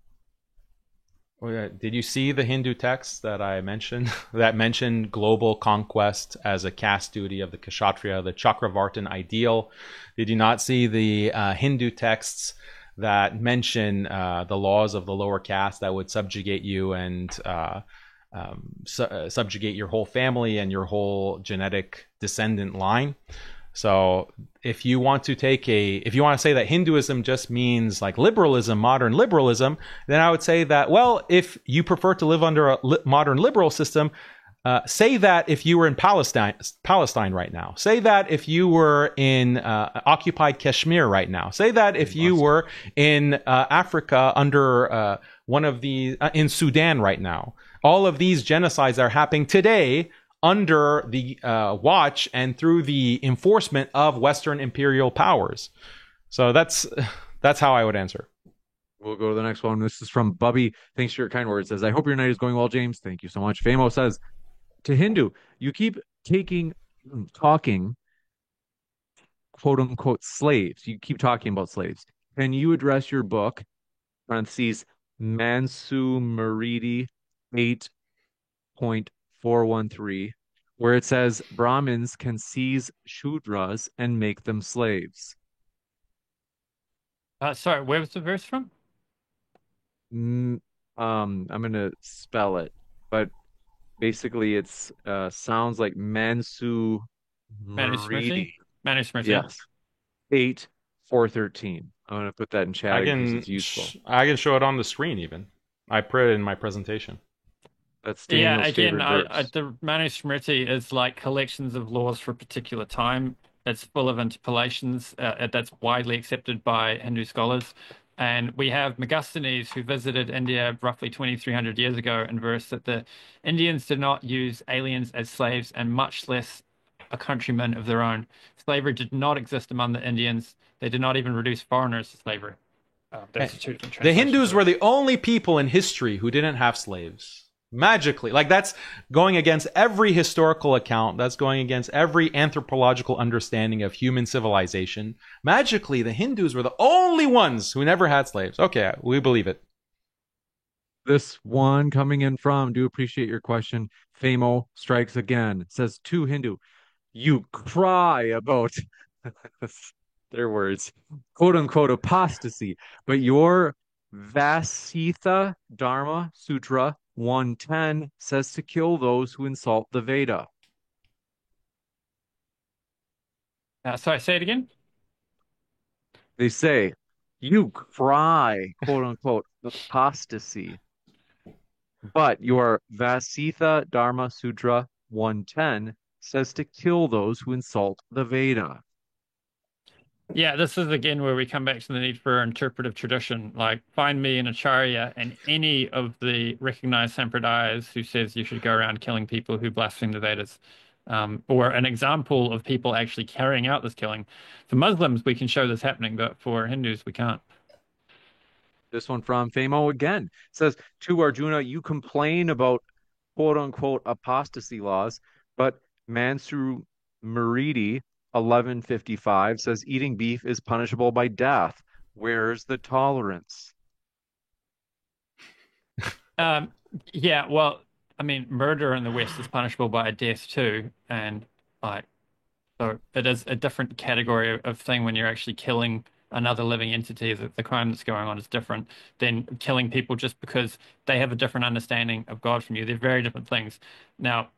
Oh, yeah. Did you see the Hindu texts that I mentioned that mentioned global conquest as a caste duty of the Kshatriya, the Chakravartin ideal? Did you not see the Hindu texts that mention the laws of the lower caste that would subjugate you and subjugate your whole family and your whole genetic descendant line? So if you want to say that Hinduism just means like liberalism, modern liberalism, then I would say that, well, if you prefer to live under a modern liberal system, say that if you were in Palestine right now. Say that if you were in occupied Kashmir right now. Say that if you were in Africa under in Sudan right now. All of these genocides are happening today under the watch and through the enforcement of Western imperial powers. So that's how I would answer. We'll go to the next one. This is from Bubby. Thanks for your kind words. Says, I hope your night is going well, James. Thank you so much. Famo says, to Hindu, you keep talking, quote unquote, slaves. You keep talking about slaves. Can you address your book, parentheses, Mansu Maridi 8.413, where it says Brahmins can seize Shudras and make them slaves? Sorry, where was the verse from? Mm, I'm gonna spell it, but basically it's sounds like Mansu Manusmriti? Maridi. Manusmriti. Yes. 8.413. I'm gonna put that in chat because it's useful. I can show it on the screen even. I put it in my presentation. That's Yeah, Daniel's again, favorite verse. the Manusmriti is like collections of laws for a particular time. It's full of interpolations that's widely accepted by Hindu scholars. And we have Megasthenes, who visited India roughly 2,300 years ago, and versed that the Indians did not use aliens as slaves, and much less a countryman of their own. Slavery did not exist among the Indians. They did not even reduce foreigners to slavery. Those are two different The translations Hindus of it. were the only people in history who didn't have slaves. Magically. Like that's going against every historical account. That's going against every anthropological understanding of human civilization. Magically, the Hindus were the only ones who never had slaves. Okay, we believe it. This one coming in from, do appreciate your question. Famo strikes again. Says to Hindu, you cry about their words, quote unquote apostasy, but your Vasitha Dharma Sutra 110 says to kill those who insult the Veda. Sorry, say it again. They say, you cry, quote unquote, apostasy, but your Vasitha Dharma Sutra 110 says to kill those who insult the Veda. Yeah, this is again where we come back to the need for interpretive tradition. Like, find me an acharya and any of the recognized sampradayas who says you should go around killing people who blaspheme the Vedas, or an example of people actually carrying out this killing. For Muslims, we can show this happening, but for Hindus, we can't. This one from Famo again says to Arjuna, you complain about quote unquote apostasy laws, but Mansur Muridi 1155 says eating beef is punishable by death. Where's the tolerance? Um, yeah, well, I mean, murder in the West is punishable by death too, and like, so it is a different category of thing when you're actually killing another living entity. The crime that's going on is different than killing people just because they have a different understanding of God from you. They're very different things. Now,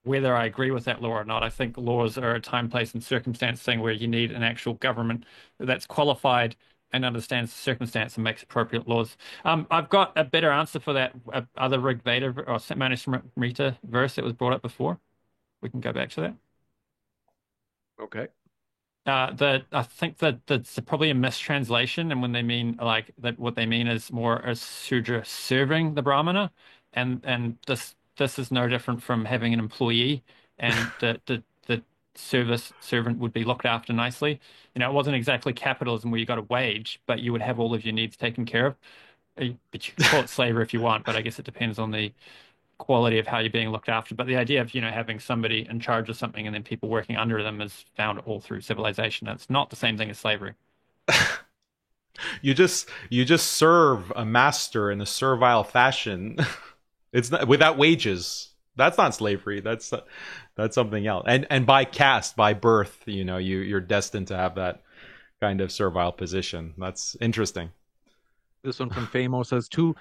whether I agree with that law or not, I think laws are a time, place, and circumstance thing where you need an actual government that's qualified and understands the circumstance and makes appropriate laws. I've got a better answer for that other Rig Veda or Manusmrita verse that was brought up before. We can go back to that. Okay. I think that that's probably a mistranslation, and when they mean like that, what they mean is more a Sudra serving the Brahmana, and this is no different from having an employee, and the service servant would be looked after nicely. You know, it wasn't exactly capitalism where you got a wage, but you would have all of your needs taken care of. But you can call it slavery if you want, but I guess it depends on the quality of how you're being looked after. But the idea of, having somebody in charge of something and then people working under them is found all through civilization. It's not the same thing as slavery. You just serve a master in a servile fashion. It's not, without wages. That's not slavery. That's something else. And by caste, by birth, you're destined to have that kind of servile position. That's interesting. This one from Famo says to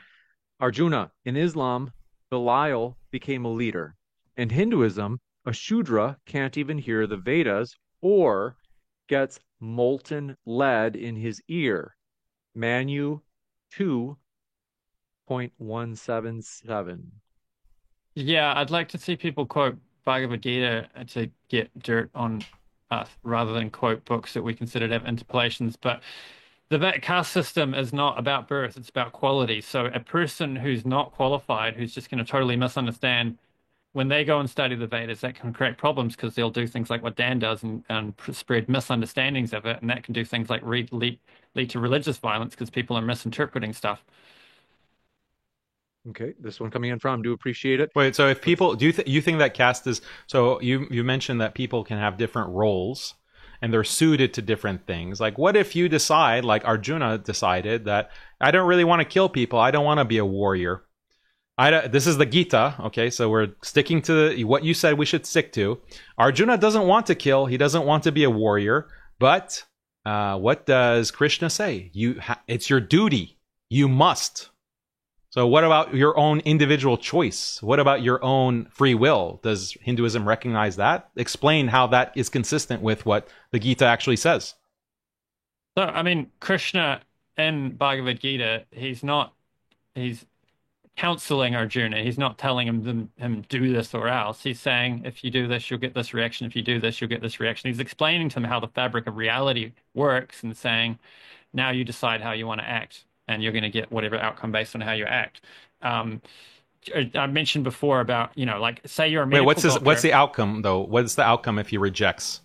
Arjuna, in Islam, Belial became a leader. In Hinduism, a Shudra can't even hear the Vedas or gets molten lead in his ear. Manu 2.177. Yeah, I'd like to see people quote Bhagavad Gita to get dirt on us rather than quote books that we consider to have interpolations. But the caste system is not about birth, it's about quality. So a person who's not qualified, who's just going to totally misunderstand when they go and study the Vedas, that can create problems because they'll do things like what Dan does and spread misunderstandings of it, and that can do things like lead to religious violence because people are misinterpreting stuff. Okay, this one coming in from, do appreciate it. Wait, so if people you think that caste is so you mentioned that people can have different roles and they're suited to different things. Like what if you decide, like Arjuna decided, that I don't really want to kill people, I don't want to be a warrior. This is the Gita, okay? So we're sticking to what you said we should stick to. Arjuna doesn't want to kill, he doesn't want to be a warrior, but what does Krishna say? It's your duty. You must. So what about your own individual choice? What about your own free will? Does Hinduism recognize that? Explain how that is consistent with what the Gita actually says. So, I mean, Krishna in Bhagavad Gita, he's counseling Arjuna. He's not telling him do this or else. He's saying, if you do this, you'll get this reaction. If you do this, you'll get this reaction. He's explaining to him how the fabric of reality works and saying, now you decide how you want to act, and you're going to get whatever outcome based on how you act. I mentioned before about, like say you're a medical doctor. What's the outcome though? What's the outcome if he rejects?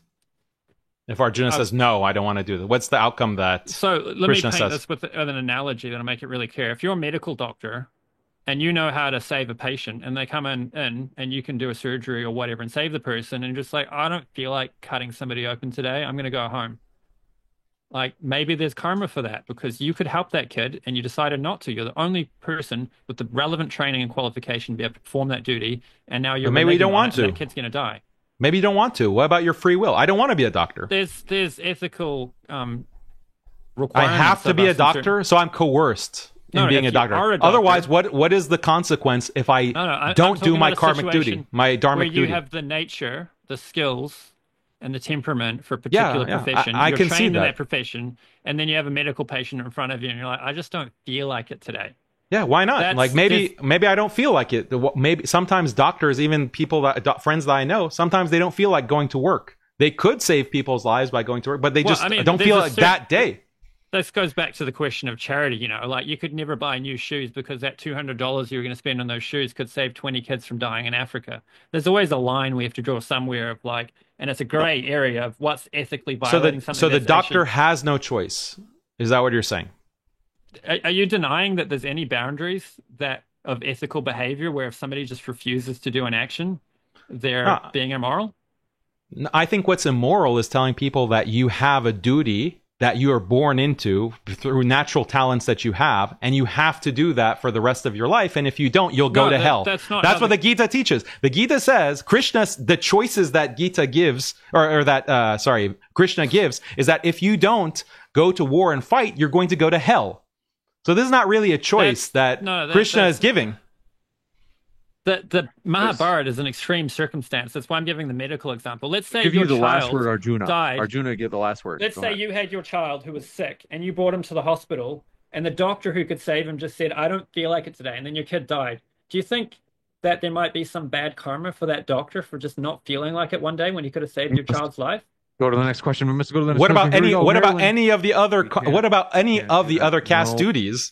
If Arjuna says, no, I don't want to do that. What's the outcome that Krishna paint says? this with an analogy that'll make it really clear. If you're a medical doctor and you know how to save a patient and they come in and you can do a surgery or whatever and save the person and just like, I don't feel like cutting somebody open today. I'm going to go home. Like maybe there's karma for that because you could help that kid and you decided not to. You're the only person with the relevant training and qualification to be able to perform that duty. And now you're maybe you don't want to. That kid's going to die. Maybe you don't want to. What about your free will? I don't want to be a doctor. There's ethical requirements. I have to be a doctor, so I'm coerced in being a doctor. Otherwise, what is the consequence if I don't do my karmic duty, my dharmic duty? Where you have the nature, the skills, and the temperament for a particular profession. I you're can trained see in that. that profession, and then you have a medical patient in front of you, and you're like, I just don't feel like it today. Yeah, why not? Like maybe I don't feel like it. Maybe sometimes doctors, even people friends that I know, sometimes they don't feel like going to work. They could save people's lives by going to work, but they don't feel like that day. This goes back to the question of charity, like you could never buy new shoes because that $200 you were going to spend on those shoes could save 20 kids from dying in Africa. There's always a line we have to draw somewhere of like, and it's a gray area of what's ethically violating something. So the doctor has no choice. Is that what you're saying? Are you denying that there's any boundaries of ethical behavior where if somebody just refuses to do an action, they're being immoral? I think what's immoral is telling people that you have a duty that you are born into through natural talents that you have, and you have to do that for the rest of your life. And if you don't, you'll go to hell. That's what the Gita teaches. The Gita says, the choices that Gita gives, Krishna gives, is that if you don't go to war and fight, you're going to go to hell. So this is not really a choice that Krishna is giving. The Mahabharata is an extreme circumstance. That's why I'm giving the medical example. Let's say give your you the child last word, Arjuna. Died. Arjuna, give the last word. Let's say you had your child who was sick and you brought him to the hospital and the doctor who could save him just said, I don't feel like it today. And then your kid died. Do you think that there might be some bad karma for that doctor for just not feeling like it one day when he could have saved your child's life? Go to the next question. We must go to the next question. What about any of the other caste duties?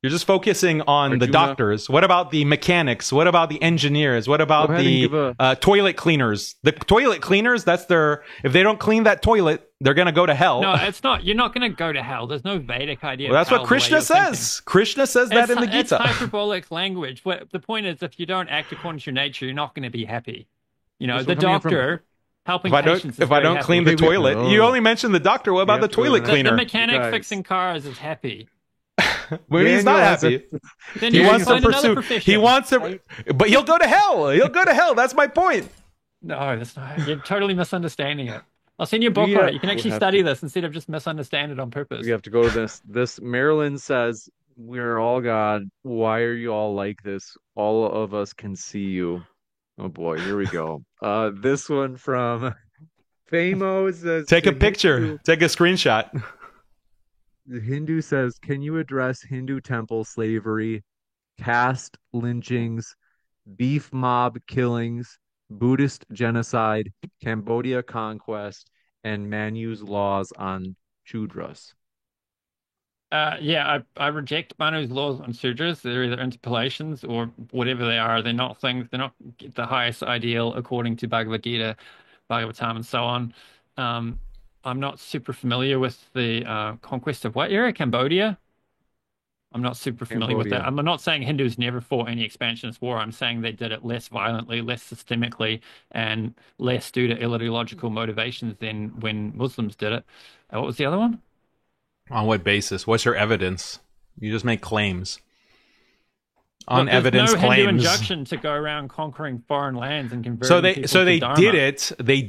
You're just focusing on the doctors. What about the mechanics? What about the engineers? What about the toilet cleaners? The toilet cleaners, if they don't clean that toilet, they're going to go to hell. No, it's not. You're not going to go to hell. There's no Vedic idea. Well, that's what Krishna says. Thinking. Krishna says that in the Gita. It's hyperbolic language. The point is, if you don't act according to your nature, you're not going to be happy. The doctor helping patients. If I don't clean the toilet, you only mentioned the doctor. What about the toilet cleaner? The mechanic fixing cars is happy. When he's not happy, he wants to pursue. He wants to, but he'll go to hell. He'll go to hell. That's my point. No, that's not. You're totally misunderstanding it. I'll send you a book on it. You can actually study this instead of just misunderstand it on purpose. We have to go to this. This Marilyn says, "We're all God. Why are you all like this? All of us can see you." Oh boy, here we go. This one from Famo says, "Take a picture. Take a screenshot." The Hindu says, can you address Hindu temple slavery, caste lynchings, beef mob killings, Buddhist genocide, Cambodia conquest, and Manu's laws on Shudras? Yeah, I reject Manu's laws on sutras. They're either interpolations or whatever they are. They're not things. They're not the highest ideal according to Bhagavad Gita, Bhagavatam, and so on. Um, I'm not super familiar with the conquest of what area? Cambodia? I'm not super familiar with that. Cambodia. I'm not saying Hindus never fought any expansionist war. I'm saying they did it less violently, less systemically, and less due to ideological motivations than when Muslims did it. What was the other one? On what basis? What's your evidence? You just make claims. Look, there's Unevidenced no Hindu claims. injunction to go around conquering foreign lands and So converting they people so to they Dharma. did it. They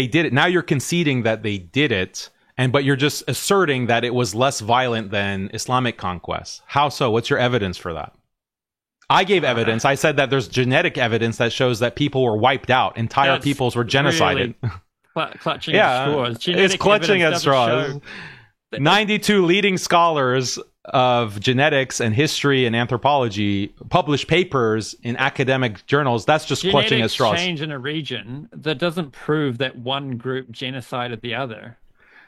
did it. Now you're conceding that they did it, but you're just asserting that it was less violent than Islamic conquest. How so? What's your evidence for that? I gave evidence. I said that there's genetic evidence that shows that people were wiped out. Entire That's peoples were genocided. Really clutching Yeah, at straws. it's Genetic clutching at evidence doesn't straws. show- 92 leading scholars of genetics and history and anthropology published papers in academic journals. That's just clutching at Genetics straws. change in a region that doesn't prove that one group genocided the other.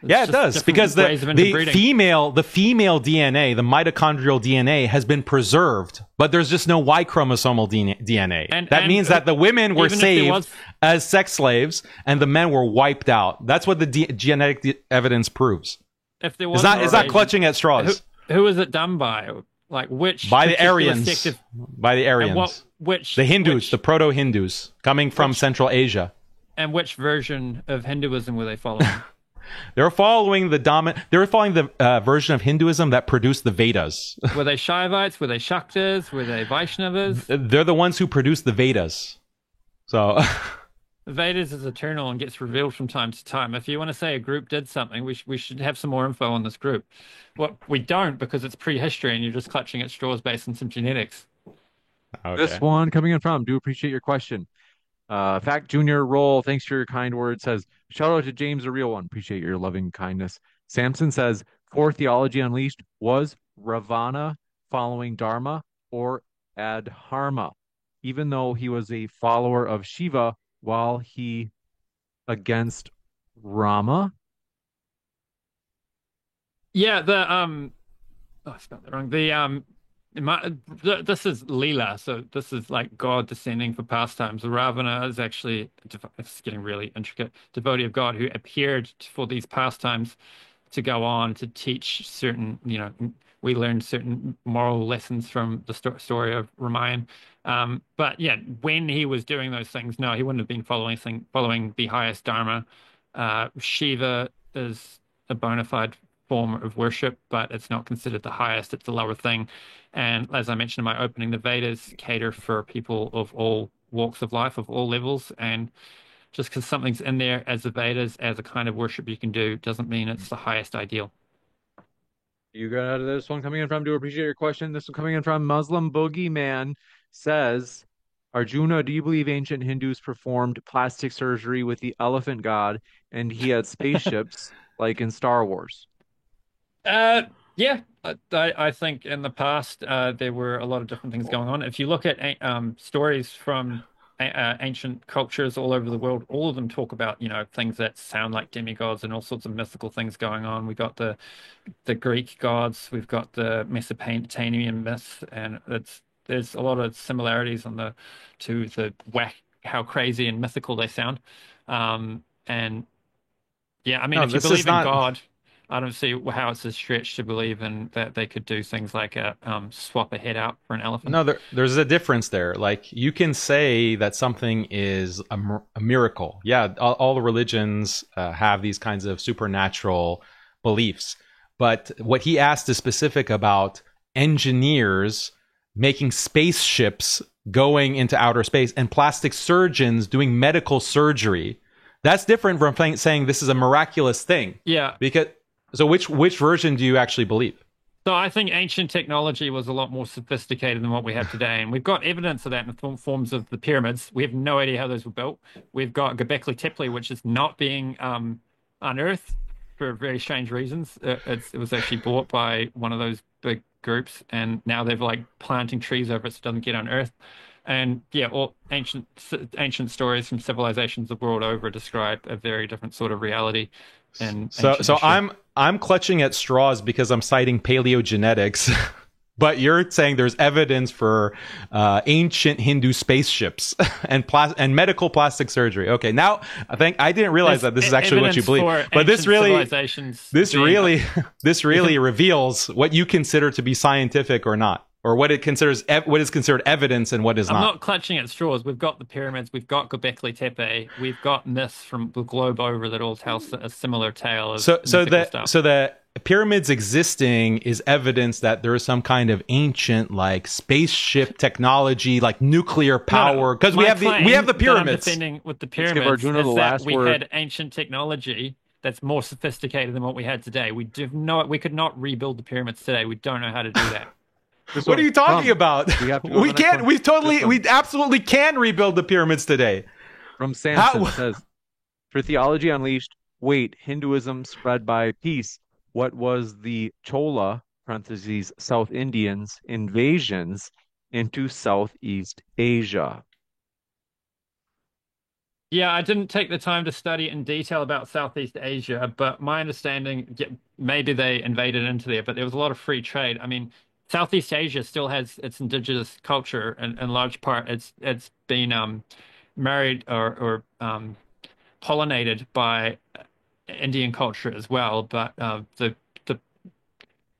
It's Yeah, it just does, different because ways of the interbreeding. female DNA, the mitochondrial DNA, has been preserved, but there's just no Y chromosomal DNA. And means that the women were even if there saved was- as sex slaves, and the men were wiped out. That's what the genetic evidence proves. If there was It's not clutching at straws. Who was it done by? Like which By the particular Aryans. sect of- By the Aryans. and which The Hindus, which- the proto-Hindus, coming from Central Asia. and which version of Hinduism were they following? They were following the version of Hinduism that produced the Vedas. Were they Shaivites? Were they Shaktas? Were they Vaishnavas? They're the ones who produced the Vedas. So The Vedas is eternal and gets revealed from time to time. If you want to say a group did something, we should have some more info on this group. Well, we don't because it's prehistory and you're just clutching at straws based on some genetics. This one coming in from, do appreciate your question. Fact Junior Roll, thanks for your kind words, says, shout out to James, a real one. Appreciate your loving kindness. Samson says, for Theology Unleashed, was Ravana following Dharma or Adharma, even though he was a follower of Shiva while he against Rama? Yeah, I spelled that wrong. This is Leela, so this is like God descending for pastimes. Ravana is actually, it's getting really intricate, devotee of God who appeared for these pastimes to go on to teach certain, we learned certain moral lessons from the story of Ramayana. But yeah, when he was doing those things, no, he wouldn't have been following the highest dharma. Shiva is a bona fide form of worship, but it's not considered the highest. It's the lower thing. And as I mentioned in my opening, the Vedas cater for people of all walks of life, of all levels. And just because something's in there as the Vedas, as a kind of worship you can do, doesn't mean it's the highest ideal. You got this one coming in from, do appreciate your question. This one coming in from Muslim Boogeyman says, Arjuna, do you believe ancient Hindus performed plastic surgery with the elephant god and he had spaceships like in Star Wars? Yeah, I think in the past there were a lot of different things going on. If you look at stories from ancient cultures all over the world, all of them talk about, things that sound like demigods and all sorts of mystical things going on. We got the Greek gods, we've got the Mesopotamian myths, and there's a lot of similarities to the how crazy and mythical they sound. And yeah, I mean, if you believe in God, I don't see how it's a stretch to believe in that they could do things like swap a head out for an elephant. No, there's a difference there. Like, you can say that something is a miracle. Yeah, all the religions have these kinds of supernatural beliefs. But what he asked is specific about engineers making spaceships going into outer space and plastic surgeons doing medical surgery. That's different from saying this is a miraculous thing. Yeah. So which version do you actually believe? So I think ancient technology was a lot more sophisticated than what we have today. And we've got evidence of that in the forms of the pyramids. We have no idea how those were built. We've got Göbekli Tepe, which is not being unearthed for very strange reasons. It was actually bought by one of those big groups, and now they're like planting trees over it so it doesn't get unearthed. And yeah, all ancient stories from civilizations the world over describe a very different sort of reality. in So ancient so history. I'm clutching at straws because I'm citing paleogenetics. But you're saying there's evidence for ancient Hindu spaceships and medical plastic surgery. Okay, now I didn't realize There's that this is actually what you evidence believe. for But this ancient really civilizations this being- really this really reveals what you consider to be scientific or not, or what what is considered evidence and what is I'm not. not clutching at straws. We've got the pyramids, we've got Göbekli Tepe, we've got myths from the globe over that all tell a similar tale of mythical stuff. So the pyramids existing is evidence that there is some kind of ancient like spaceship technology, like nuclear power, because we My have the claim pyramids. that I'm defending with the give pyramids Arjuna the is that last we word. had ancient technology that's more sophisticated than what we had today. We could not rebuild the pyramids today. We don't know how to do that. What are you talking about? We have to go to We the next can't. one. We totally. This one. We absolutely can rebuild the pyramids today. From Samson How- says, for Theology Unleashed, wait, Hinduism spread by peace. What was the Chola, parentheses, South Indians, invasions into Southeast Asia? Yeah, I didn't take the time to study in detail about Southeast Asia, but my understanding, yeah, maybe they invaded into there, but there was a lot of free trade. I mean, Southeast Asia still has its indigenous culture, and in large part, it's been married or pollinated by Indian culture as well. But the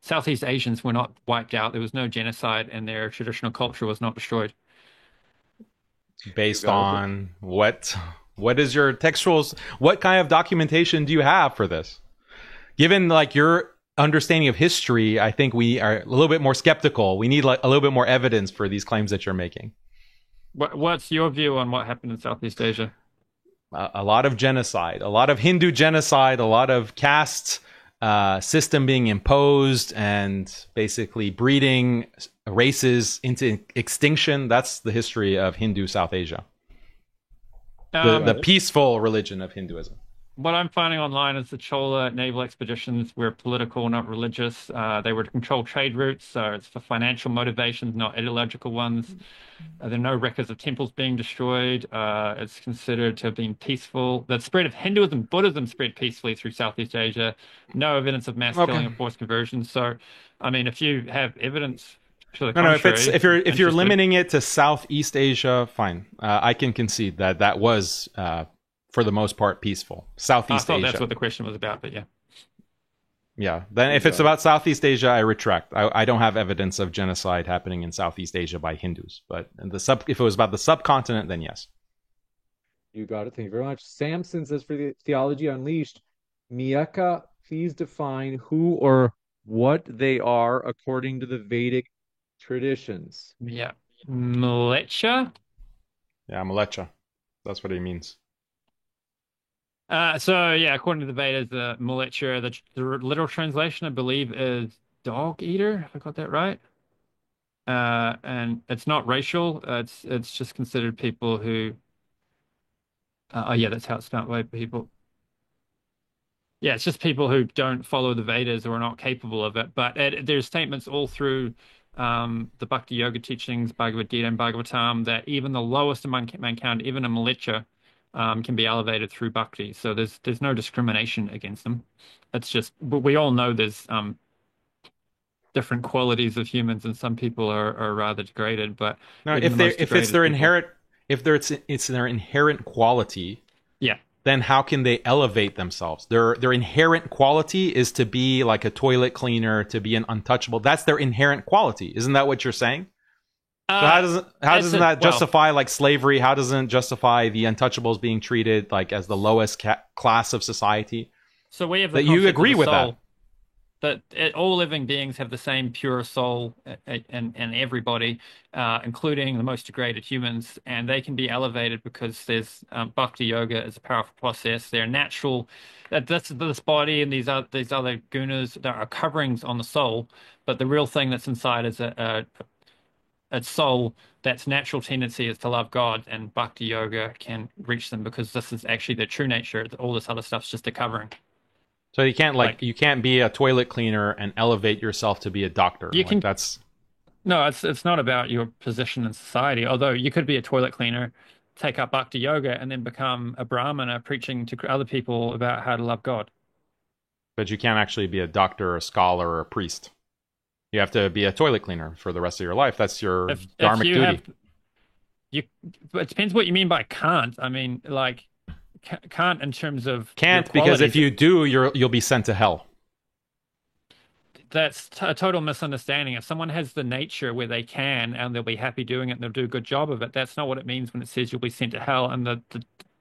Southeast Asians were not wiped out. There was no genocide, and their traditional culture was not destroyed. Based You got it. on what? What is your textuals? What kind of documentation do you have for this? Given like your understanding of history, I think we are a little bit more skeptical. We need like a little bit more evidence for these claims that you're making. What's your view on what happened in Southeast Asia? A lot of genocide, a lot of Hindu genocide, a lot of caste system being imposed, and basically breeding races into extinction. That's the history of Hindu South Asia. The peaceful religion of Hinduism. What I'm finding online is the Chola naval expeditions were political, not religious. They were to control trade routes, so it's for financial motivations, not ideological ones. There are no records of temples being destroyed. It's considered to have been peaceful. The spread of Hinduism, Buddhism spread peacefully through Southeast Asia. No evidence of mass killing or forced conversions. So, I mean, if you have evidence to the No, contrary, if you're interested. limiting it to Southeast Asia, fine. I can concede that was for the most part peaceful. I Southeast thought Asia. that's what the question was about, but yeah. Yeah. Then if it's about Southeast Asia, I retract. I don't have evidence of genocide happening in Southeast Asia by Hindus. But if it was about the subcontinent, then yes. You got it. Thank you very much. Samson says for the Theology Unleashed, Miyaka, please define who or what they are according to the Vedic traditions. Yeah. Militia? Yeah, Malecha. That's what he means. So yeah, according to the Vedas, the militia, the literal translation, I believe, is dog eater, if I got that right. And it's not racial. It's just considered people who. Oh yeah, that's how it's spelled by people. Yeah, it's just people who don't follow the Vedas or are not capable of it. But there's statements all through the Bhakti Yoga teachings, Bhagavad Gita and Bhagavatam, that even the lowest among mankind, even a militia, can be elevated through bhakti. So there's no discrimination against them. It's just, but we all know there's different qualities of humans, and some people are rather degraded. But No, even the most if it's degraded their people- inherent it's their inherent quality, yeah. then how can they elevate themselves? Their inherent quality is to be like a toilet cleaner, to be an untouchable. That's their inherent quality. Isn't that what you're saying? So how doesn't that justify like slavery? How doesn't it justify the untouchables being treated like as the lowest class of society? So we have the That you concept of agree the with that? soul, that all living beings have the same pure soul, and everybody, including the most degraded humans, and they can be elevated because there's bhakti yoga is a powerful process. They're natural. This body and these other gunas that are coverings on the soul, but the real thing that's inside is a soul that's natural tendency is to love God, and bhakti yoga can reach them because this is actually their true nature. All this other stuff's just a covering. So you can't be a toilet cleaner and elevate yourself to be a doctor. You can- That's No, it's not about your position in society. Although you could be a toilet cleaner, take up bhakti yoga, and then become a brahmana preaching to other people about how to love God. but you can't actually be a doctor, a scholar, or a priest. You have to be a toilet cleaner for the rest of your life. That's your If dharmic you duty. have you, it depends what you mean by can't. I mean, like can't in terms of your Can't, because if qualities. you do, you'll be sent to hell. That's a total misunderstanding. If someone has the nature where they can and they'll be happy doing it and they'll do a good job of it, that's not what it means when it says you'll be sent to hell. And the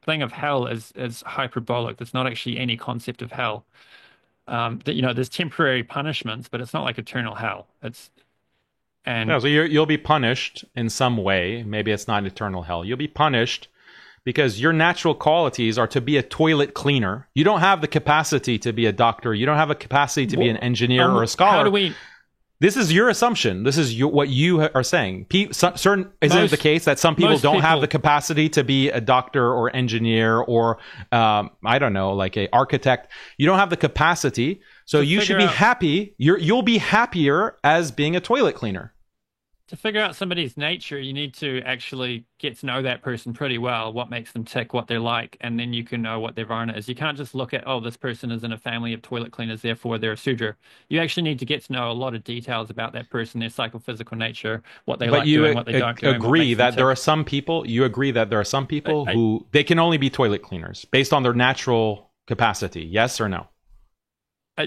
thing of hell is hyperbolic. There's not actually any concept of hell. That there's temporary punishments, but it's not like eternal hell. No, And so you'll be punished in some way. Maybe it's not eternal hell. You'll be punished because your natural qualities are to be a toilet cleaner. You don't have the capacity to be a doctor. You don't have a capacity to be an engineer or a scholar. How do we? This is your assumption. This is what you are saying. Isn't it the case that some people don't have the capacity to be a doctor or engineer or, I don't know, like a architect? You don't have the capacity, so you should be happy. You'll be happier as being a toilet cleaner. To figure out somebody's nature, you need to actually get to know that person pretty well, what makes them tick, what they're like, and then you can know what their varna is. You can't just look at, oh, this person is in a family of toilet cleaners, therefore they're a Sudra. You actually need to get to know a lot of details about that person, their psychophysical nature, what they like doing, what they don't do. You agree that there are some people who they can only be toilet cleaners based on their natural capacity, yes or no?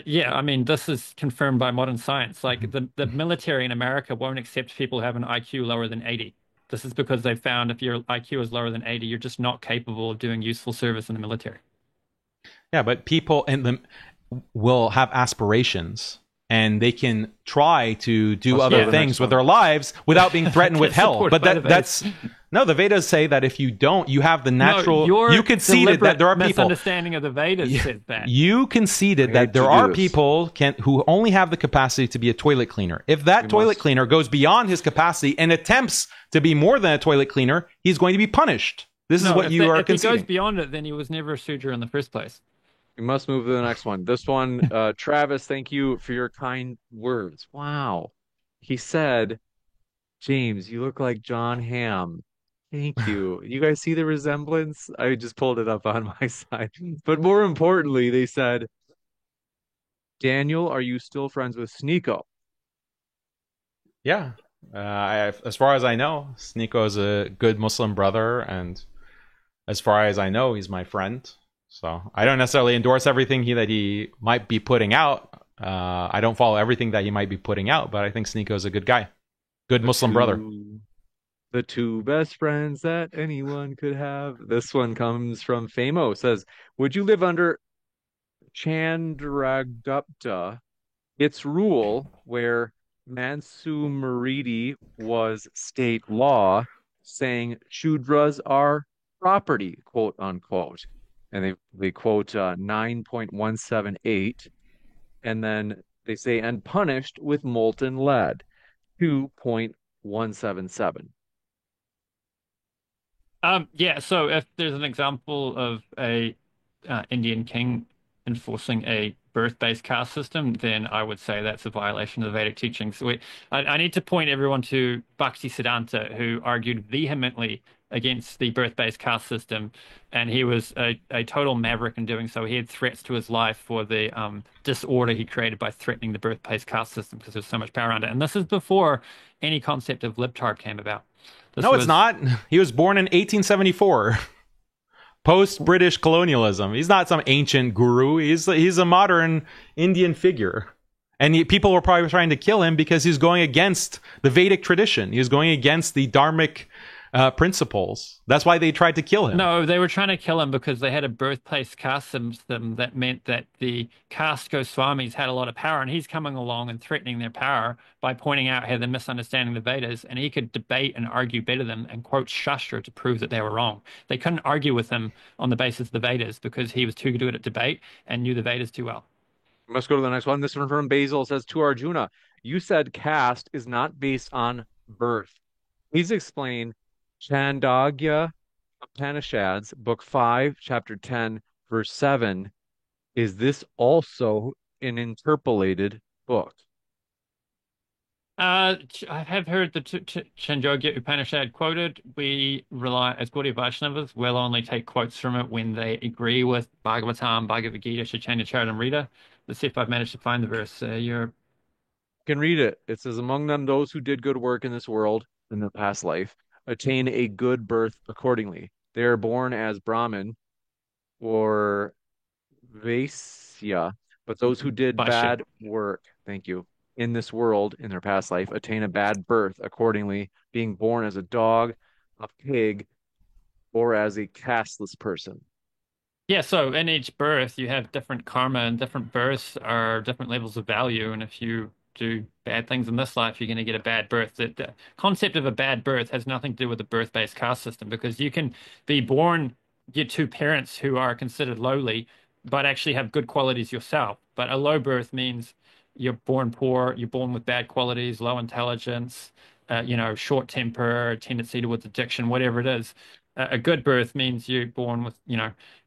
Yeah, I mean, this is confirmed by modern science. Like the military in America won't accept people who have an IQ lower than 80. This is because they found if your IQ is lower than 80, you're just not capable of doing useful service in the military. Yeah, but people will have aspirations and they can try to do other things with their lives without being threatened with hell. But that's no, the Vedas say that if you don't, you have the natural. You conceded that there are people. Misunderstanding of the Vedas says that. You conceded that there are people who only have the capacity to be a toilet cleaner. If that toilet cleaner goes beyond his capacity and attempts to be more than a toilet cleaner, he's going to be punished. This is what you are conceding. If he goes beyond it, then he was never a Sudra in the first place. We must move to the next one. This one, Travis, thank you for your kind words. Wow. He said, James, you look like John Hamm. Thank you. You guys see the resemblance? I just pulled it up on my side. But more importantly, they said, Daniel, are you still friends with Sneeko? Yeah. As far as I know, Sneeko is a good Muslim brother. And as far as I know, he's my friend. So I don't necessarily endorse everything that he might be putting out. I don't follow everything that he might be putting out, but I think Sneeko is a good guy. Good Muslim brother. The two best friends that anyone could have. This one comes from Famo. Says, would you live under Chandragupta, its rule where Mansumaridi was state law, saying Shudras are property, quote unquote. And they quote 9.178. And then they say, and punished with molten lead, 2.177. Yeah, so if there's an example of a Indian king enforcing a birth-based caste system, then I would say that's a violation of the Vedic teachings. So I need to point everyone to Bhakti Siddhanta, who argued vehemently against the birth-based caste system, and he was a total maverick in doing so. He had threats to his life for the disorder he created by threatening the birth-based caste system because there's so much power around it. And this is before any concept of libtard came about. It's not. He was born in 1874. Post-British colonialism. He's not some ancient guru. He's a modern Indian figure. And people were probably trying to kill him because he's going against the Vedic tradition. He's going against the dharmic principles. That's why they tried to kill him. No, they were trying to kill him because they had a birthplace caste system that meant that the caste Goswamis had a lot of power, and he's coming along and threatening their power by pointing out how they're misunderstanding the Vedas, and he could debate and argue better than them and quote Shastra to prove that they were wrong. They couldn't argue with him on the basis of the Vedas because he was too good at debate and knew the Vedas too well. Let's go to the next one. This one from Basil says, to Arjuna, you said caste is not based on birth. Please explain Chandogya Upanishads, Book 5, Chapter 10, Verse 7. Is this also an interpolated book? I have heard the Chandogya Upanishad quoted. We rely, as Gaudiya Vaishnavas, we'll only take quotes from it when they agree with Bhagavatam, Bhagavad Gita, Chaitanya Charitamrita. Let's see if I've managed to find the verse. You're Can read it. It says, among them, those who did good work in this world, in the past life, attain a good birth accordingly. They are born as Brahmin or Vaisya, but those who did Vaishya. bad work, thank you, in this world, in their past life, attain a bad birth accordingly, being born as a dog, a pig, or as a casteless person. Yeah, so in each birth, you have different karma, and different births are different levels of value. And if you do bad things in this life, you're going to get a bad birth. The concept of a bad birth has nothing to do with the birth-based caste system because you can be born, get two parents who are considered lowly, but actually have good qualities yourself. But a low birth means you're born poor, you're born with bad qualities, low intelligence, short temper, tendency towards addiction, whatever it is. A good birth means you're born with,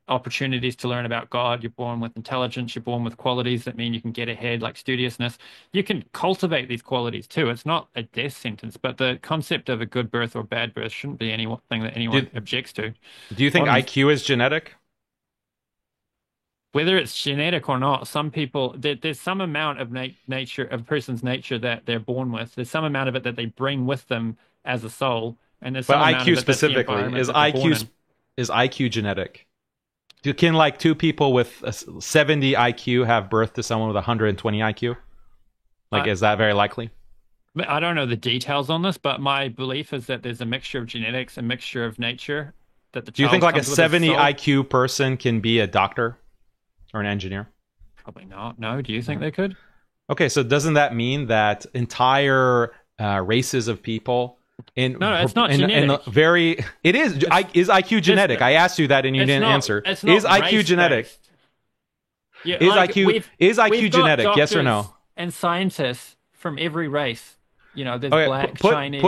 opportunities to learn about God. You're born with intelligence. You're born with qualities that mean you can get ahead, like studiousness. You can cultivate these qualities too. It's not a death sentence, but the concept of a good birth or bad birth shouldn't be anything that anyone objects to. Do you think IQ is genetic? Whether it's genetic or not, some people there's some amount of nature of a person's nature that they're born with. There's some amount of it that they bring with them as a soul, and there's But some amount of IQ it that's the specifically, environment is that they're born IQ in. is IQ genetic? Can like two people with a 70 IQ have birth to someone with 120 IQ? Like, is that very likely? I don't know the details on this, but my belief is that there's a mixture of genetics, a mixture of nature. That the Do you think child like a comes with as 70 soul. IQ person can be a doctor or an engineer? Probably not. No, do you think they could? Okay, so doesn't that mean that entire races of people No, it's not in genetic. very it is IQ genetic? I asked you that and you didn't answer. It's not Is IQ genetic? race-based. Yeah, Is like IQ we've got genetic? Yes or no? doctors and scientists from every race. There's Okay, black, Chinese.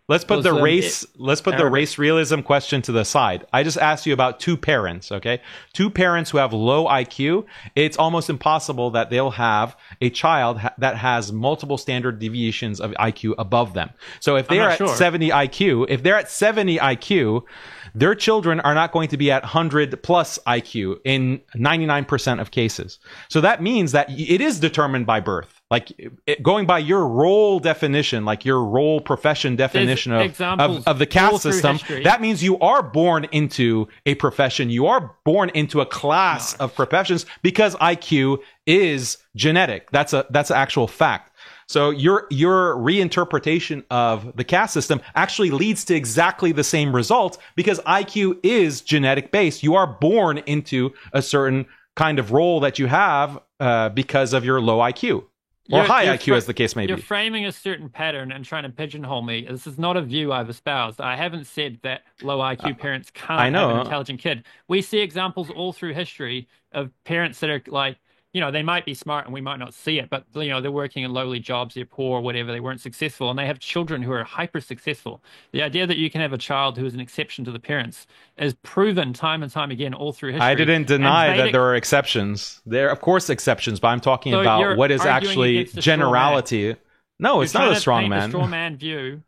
let's put the Muslim, Arabic. race realism question to the side. I just asked you about two parents, okay? Two parents who have low IQ. It's almost impossible that they'll have a child that has multiple standard deviations of IQ above them. So if they're at 70 IQ, their children are not going to be at 100 plus IQ in 99% of cases. So that means that it is determined by birth. Like going by your role definition, like your role profession definition of the caste system, that means you are born into a profession. You are born into a class of professions because IQ is genetic. That's an actual fact. So your reinterpretation of the caste system actually leads to exactly the same result because IQ is genetic based. You are born into a certain kind of role that you have because of your low IQ. Or high IQ, as the case may be. You're framing a certain pattern and trying to pigeonhole me. This is not a view I've espoused. I haven't said that low IQ parents can't have an intelligent kid. We see examples all through history of parents that are like, they might be smart and we might not see it, but, they're working in lowly jobs, they're poor, whatever, they weren't successful, and they have children who are hyper successful. The idea that you can have a child who is an exception to the parents is proven time and time again all through history. I didn't deny that there are exceptions. There are, of course, exceptions, but I'm talking about what is actually generality. No, it's not a strong man. Straw man view.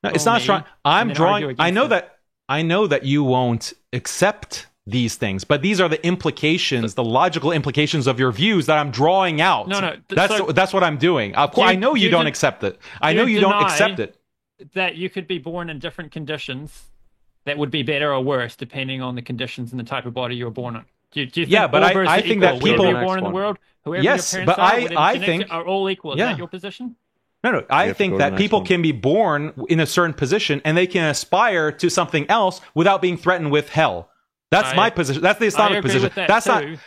No, it's not strong. I'm drawing. I know that you won't accept these things, but these are the implications, the logical implications of your views that I'm drawing out. No, that's what I'm doing. I know you don't accept it. I know you don't accept it. That you could be born in different conditions that would be better or worse depending on the conditions and the type of body you were born in. Do you think but I think that people are born in the world, whoever your parents but are, I think are all equal. Is that your position? No, I think that people can be born in a certain position and they can aspire to something else without being threatened with hell. That's my position. That's the Islamic position. That's not your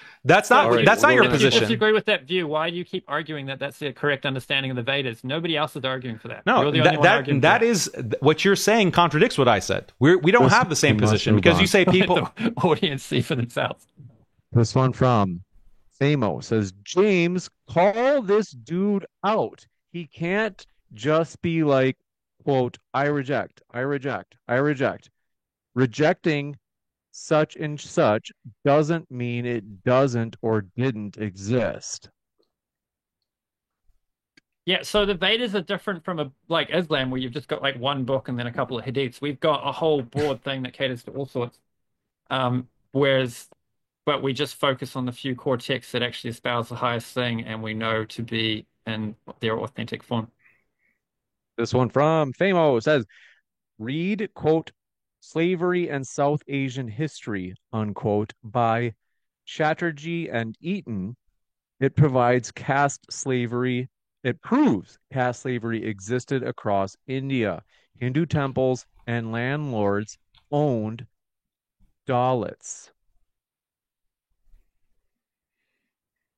position. If you disagree with that view, why do you keep arguing that that's the correct understanding of the Vedas? Nobody else is arguing for that. No, that is what you're saying contradicts what I said. We don't have the same position because you say people. The audience see for themselves. This one from Thamo says, James, call this dude out. He can't just be like, quote, I reject. Rejecting such and such doesn't mean it doesn't or didn't exist. Yeah, so the Vedas are different from like Islam, where you've just got like one book and then a couple of hadiths. We've got a whole broad thing that caters to all sorts. Whereas, but we just focus on the few core texts that actually espouse the highest thing, and we know to be in their authentic form. This one from Famo says, read, quote, Slavery and South Asian History, unquote, by Chatterjee and Eaton. It provides caste slavery. It proves caste slavery existed across India. Hindu temples and landlords owned Dalits.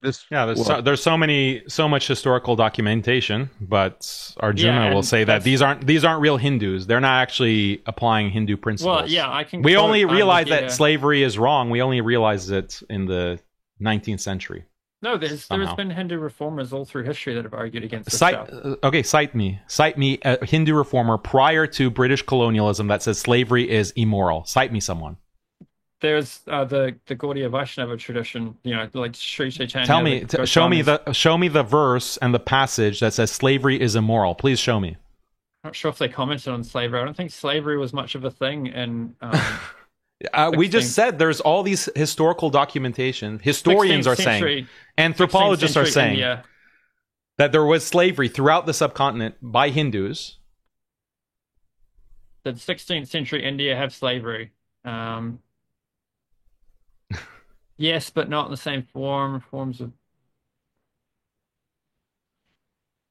This Yeah, there's so much historical documentation, but Arjuna Yeah, will and say that that's these aren't real Hindus. They're not actually applying Hindu principles. well, yeah, I can We quote only realize Gita. that slavery is wrong. We only realized it in the 19th century. No, there's somehow. been Hindu reformers all through history that have argued against this Cite stuff. cite me a Hindu reformer prior to British colonialism that says slavery is immoral. Cite me someone. There's the Gaudiya Vaishnava tradition, like Sri Chaitanya. Tell me, the show me the verse and the passage that says slavery is immoral. Please show me. I'm not sure if they commented on slavery. I don't think slavery was much of a thing in We just said there's all these historical documentation. Historians 16th are saying, century, anthropologists 16th are century saying India. that there was slavery throughout the subcontinent by Hindus. Did 16th century India have slavery? Yes, but not in the same forms of.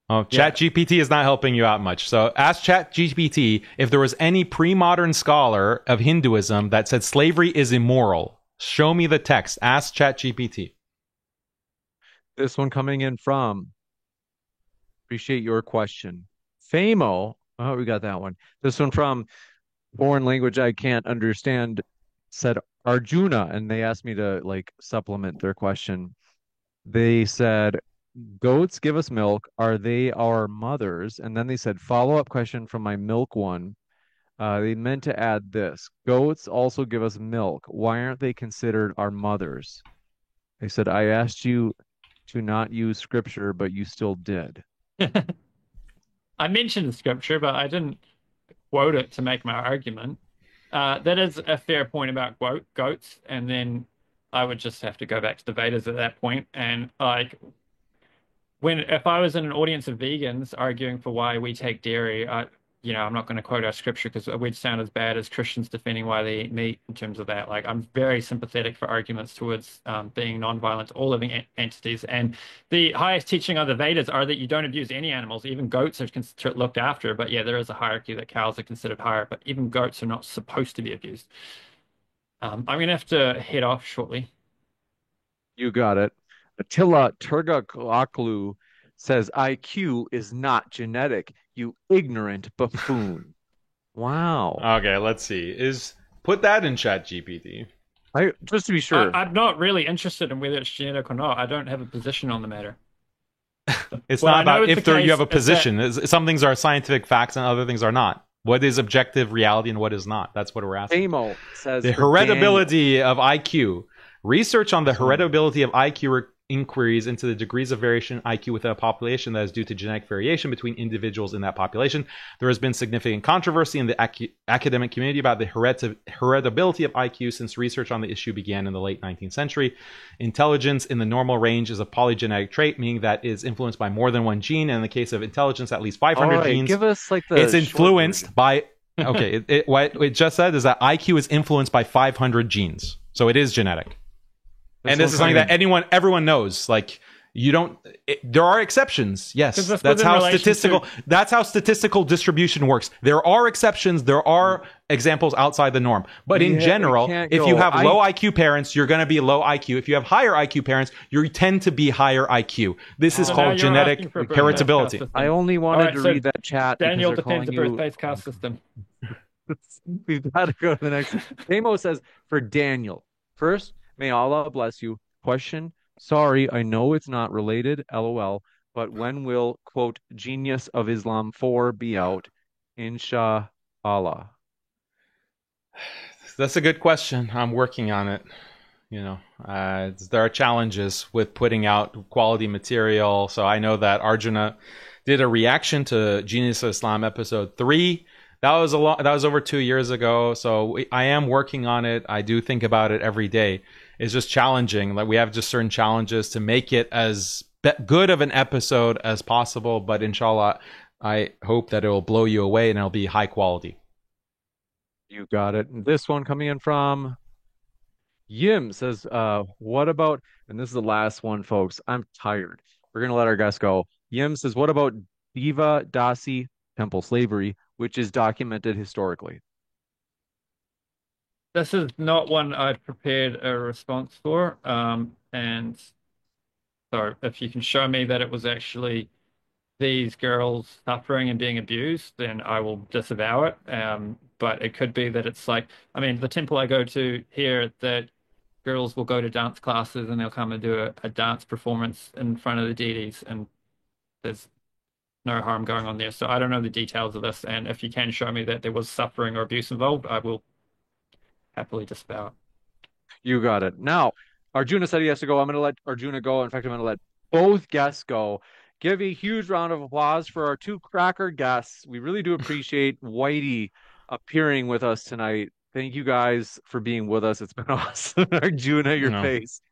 Oh, Yeah. ChatGPT is not helping you out much. So ask ChatGPT if there was any pre-modern scholar of Hinduism that said slavery is immoral. Show me the text. Ask ChatGPT. This one coming in from, appreciate your question. Famo, oh, we got that one. This one from foreign language I can't understand, said Arjuna, and they asked me to like supplement their question. They said, goats give us milk. Are they our mothers? And then they said, follow-up question from my milk one. They meant to add this. Goats also give us milk. Why aren't they considered our mothers? They said, I asked you to not use scripture, but you still did. I mentioned scripture, but I didn't quote it to make my argument. That is a fair point about goats, and then I would just have to go back to the Vedas at that point. And like, if I was in an audience of vegans arguing for why we take dairy, I'm not going to quote our scripture because we'd sound as bad as Christians defending why they eat meat in terms of that. Like, I'm very sympathetic for arguments towards being non-violent to all living entities. And the highest teaching of the Vedas are that you don't abuse any animals. Even goats are looked after. But yeah, there is a hierarchy that cows are considered higher, but even goats are not supposed to be abused. I'm going to have to head off shortly. You got it. Attila Turgakoglu says IQ is not genetic, you ignorant buffoon. Wow. Okay, let's see. Put that in ChatGPT. Just to be sure. I'm not really interested in whether it's genetic or not. I don't have a position on the matter. It's Well, not I know about it's if the you have a case is that- position. Some things are scientific facts and other things are not. What is objective reality and what is not? That's what we're asking. Amo says The for Daniel. heritability of IQ. Research on the heritability of IQ inquiries into the degrees of variation in IQ within a population that is due to genetic variation between individuals in that population. There has been significant controversy in the academic community about the heritability of IQ since research on the issue began in the late 19th century. Intelligence in the normal range is a polygenetic trait, meaning that it is influenced by more than one gene. And in the case of intelligence, at least 500 All right, genes. give us like the It's short influenced version. by okay. What it just said is that IQ is influenced by 500 genes, so it is genetic. And this is something that everyone knows. Like there are exceptions. Yes, 'Cause that's that's within how relation that's how statistical distribution works. There are exceptions. There are examples outside the norm. But in Yeah, we general, can't if you go. have low IQ parents, you're going to be low IQ. If you have higher IQ parents, you tend to be higher IQ. This is So now called you're genetic asking for a birth-based caste heritability. system. I only wanted Alright, to so read that chat Daniel because they're defends the calling you. birth-based caste system. We've got to go to the next. Amo says for Daniel. First, may Allah bless you. Question. Sorry, I know it's not related. LOL. But when will quote Genius of Islam 4 be out? Inshallah. That's a good question. I'm working on it. There are challenges with putting out quality material. So I know that Arjuna did a reaction to Genius of Islam episode 3. That was that was over 2 years ago. So I am working on it. I do think about it every day. It's just challenging. Like we have just certain challenges to make it as good of an episode as possible. But inshallah, I hope that it will blow you away and it'll be high quality. You got it. And this one coming in from Yim says, what about, and this is the last one, folks. I'm tired. We're gonna let our guest go. Yim says, what about Diva Dasi temple slavery, which is documented historically? This is not one I've prepared a response for. And so if you can show me that it was actually these girls suffering and being abused, then I will disavow it. But it could be that it's like, I mean, the temple I go to here, that girls will go to dance classes and they'll come and do a dance performance in front of the deities, and there's no harm going on there. So I don't know the details of this, and if you can show me that there was suffering or abuse involved, I will happily disavow it. You got it. Now, Arjuna said he has to go. I'm going to let Arjuna go. In fact, I'm going to let both guests go. Give a huge round of applause for our two cracker guests. We really do appreciate Whitey appearing with us tonight. Thank you guys for being with us. It's been awesome. Arjuna, your No. face.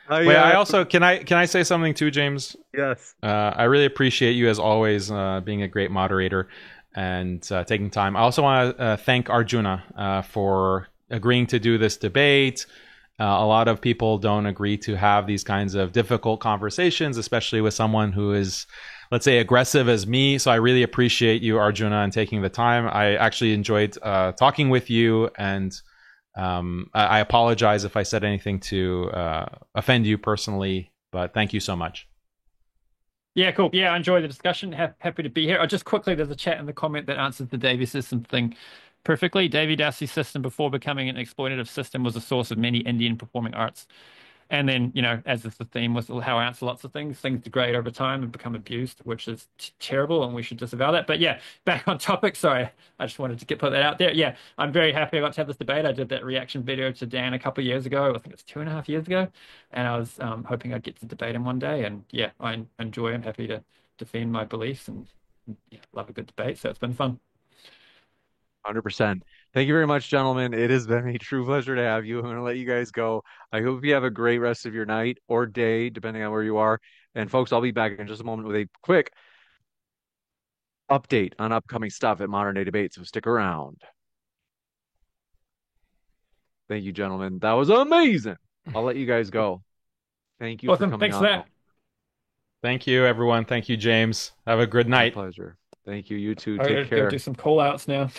Wait, I also can I say something too, James? Yes. I really appreciate you as always, being a great moderator and taking time. I also want to thank Arjuna for agreeing to do this debate. A lot of people don't agree to have these kinds of difficult conversations, especially with someone who is, let's say, aggressive as me. So I really appreciate you, Arjuna, and taking the time. I actually enjoyed talking with you, and I apologize if I said anything to offend you personally, but thank you so much. Yeah, cool. Yeah, I enjoy the discussion. Happy to be here. Just quickly, there's a chat in the comment that answers the Davy system thing perfectly. Davy Dassey's system, before becoming an exploitative system, was a source of many Indian performing arts. And then, as is the theme with how I answer lots of things degrade over time and become abused, which is terrible, and we should disavow that. But yeah, back on topic. Sorry, I just wanted to put that out there. Yeah, I'm very happy I got to have this debate. I did that reaction video to Dan a couple of years ago. I think it's 2.5 years ago, and I was hoping I'd get to debate him one day. And yeah, I enjoy. I'm happy to defend my beliefs, and yeah, love a good debate. So it's been fun. 100%. Thank you very much, gentlemen. It has been a true pleasure to have you. I'm going to let you guys go. I hope you have a great rest of your night or day, depending on where you are. And folks, I'll be back in just a moment with a quick update on upcoming stuff at Modern Day Debate. So stick around. Thank you, gentlemen. That was amazing. I'll let you guys go. Thank you for Awesome. coming Thanks on. for that. Thank you, everyone. Thank you, James. Have a good My night. pleasure. Thank you. You too. All right, Take care. go do some call outs now.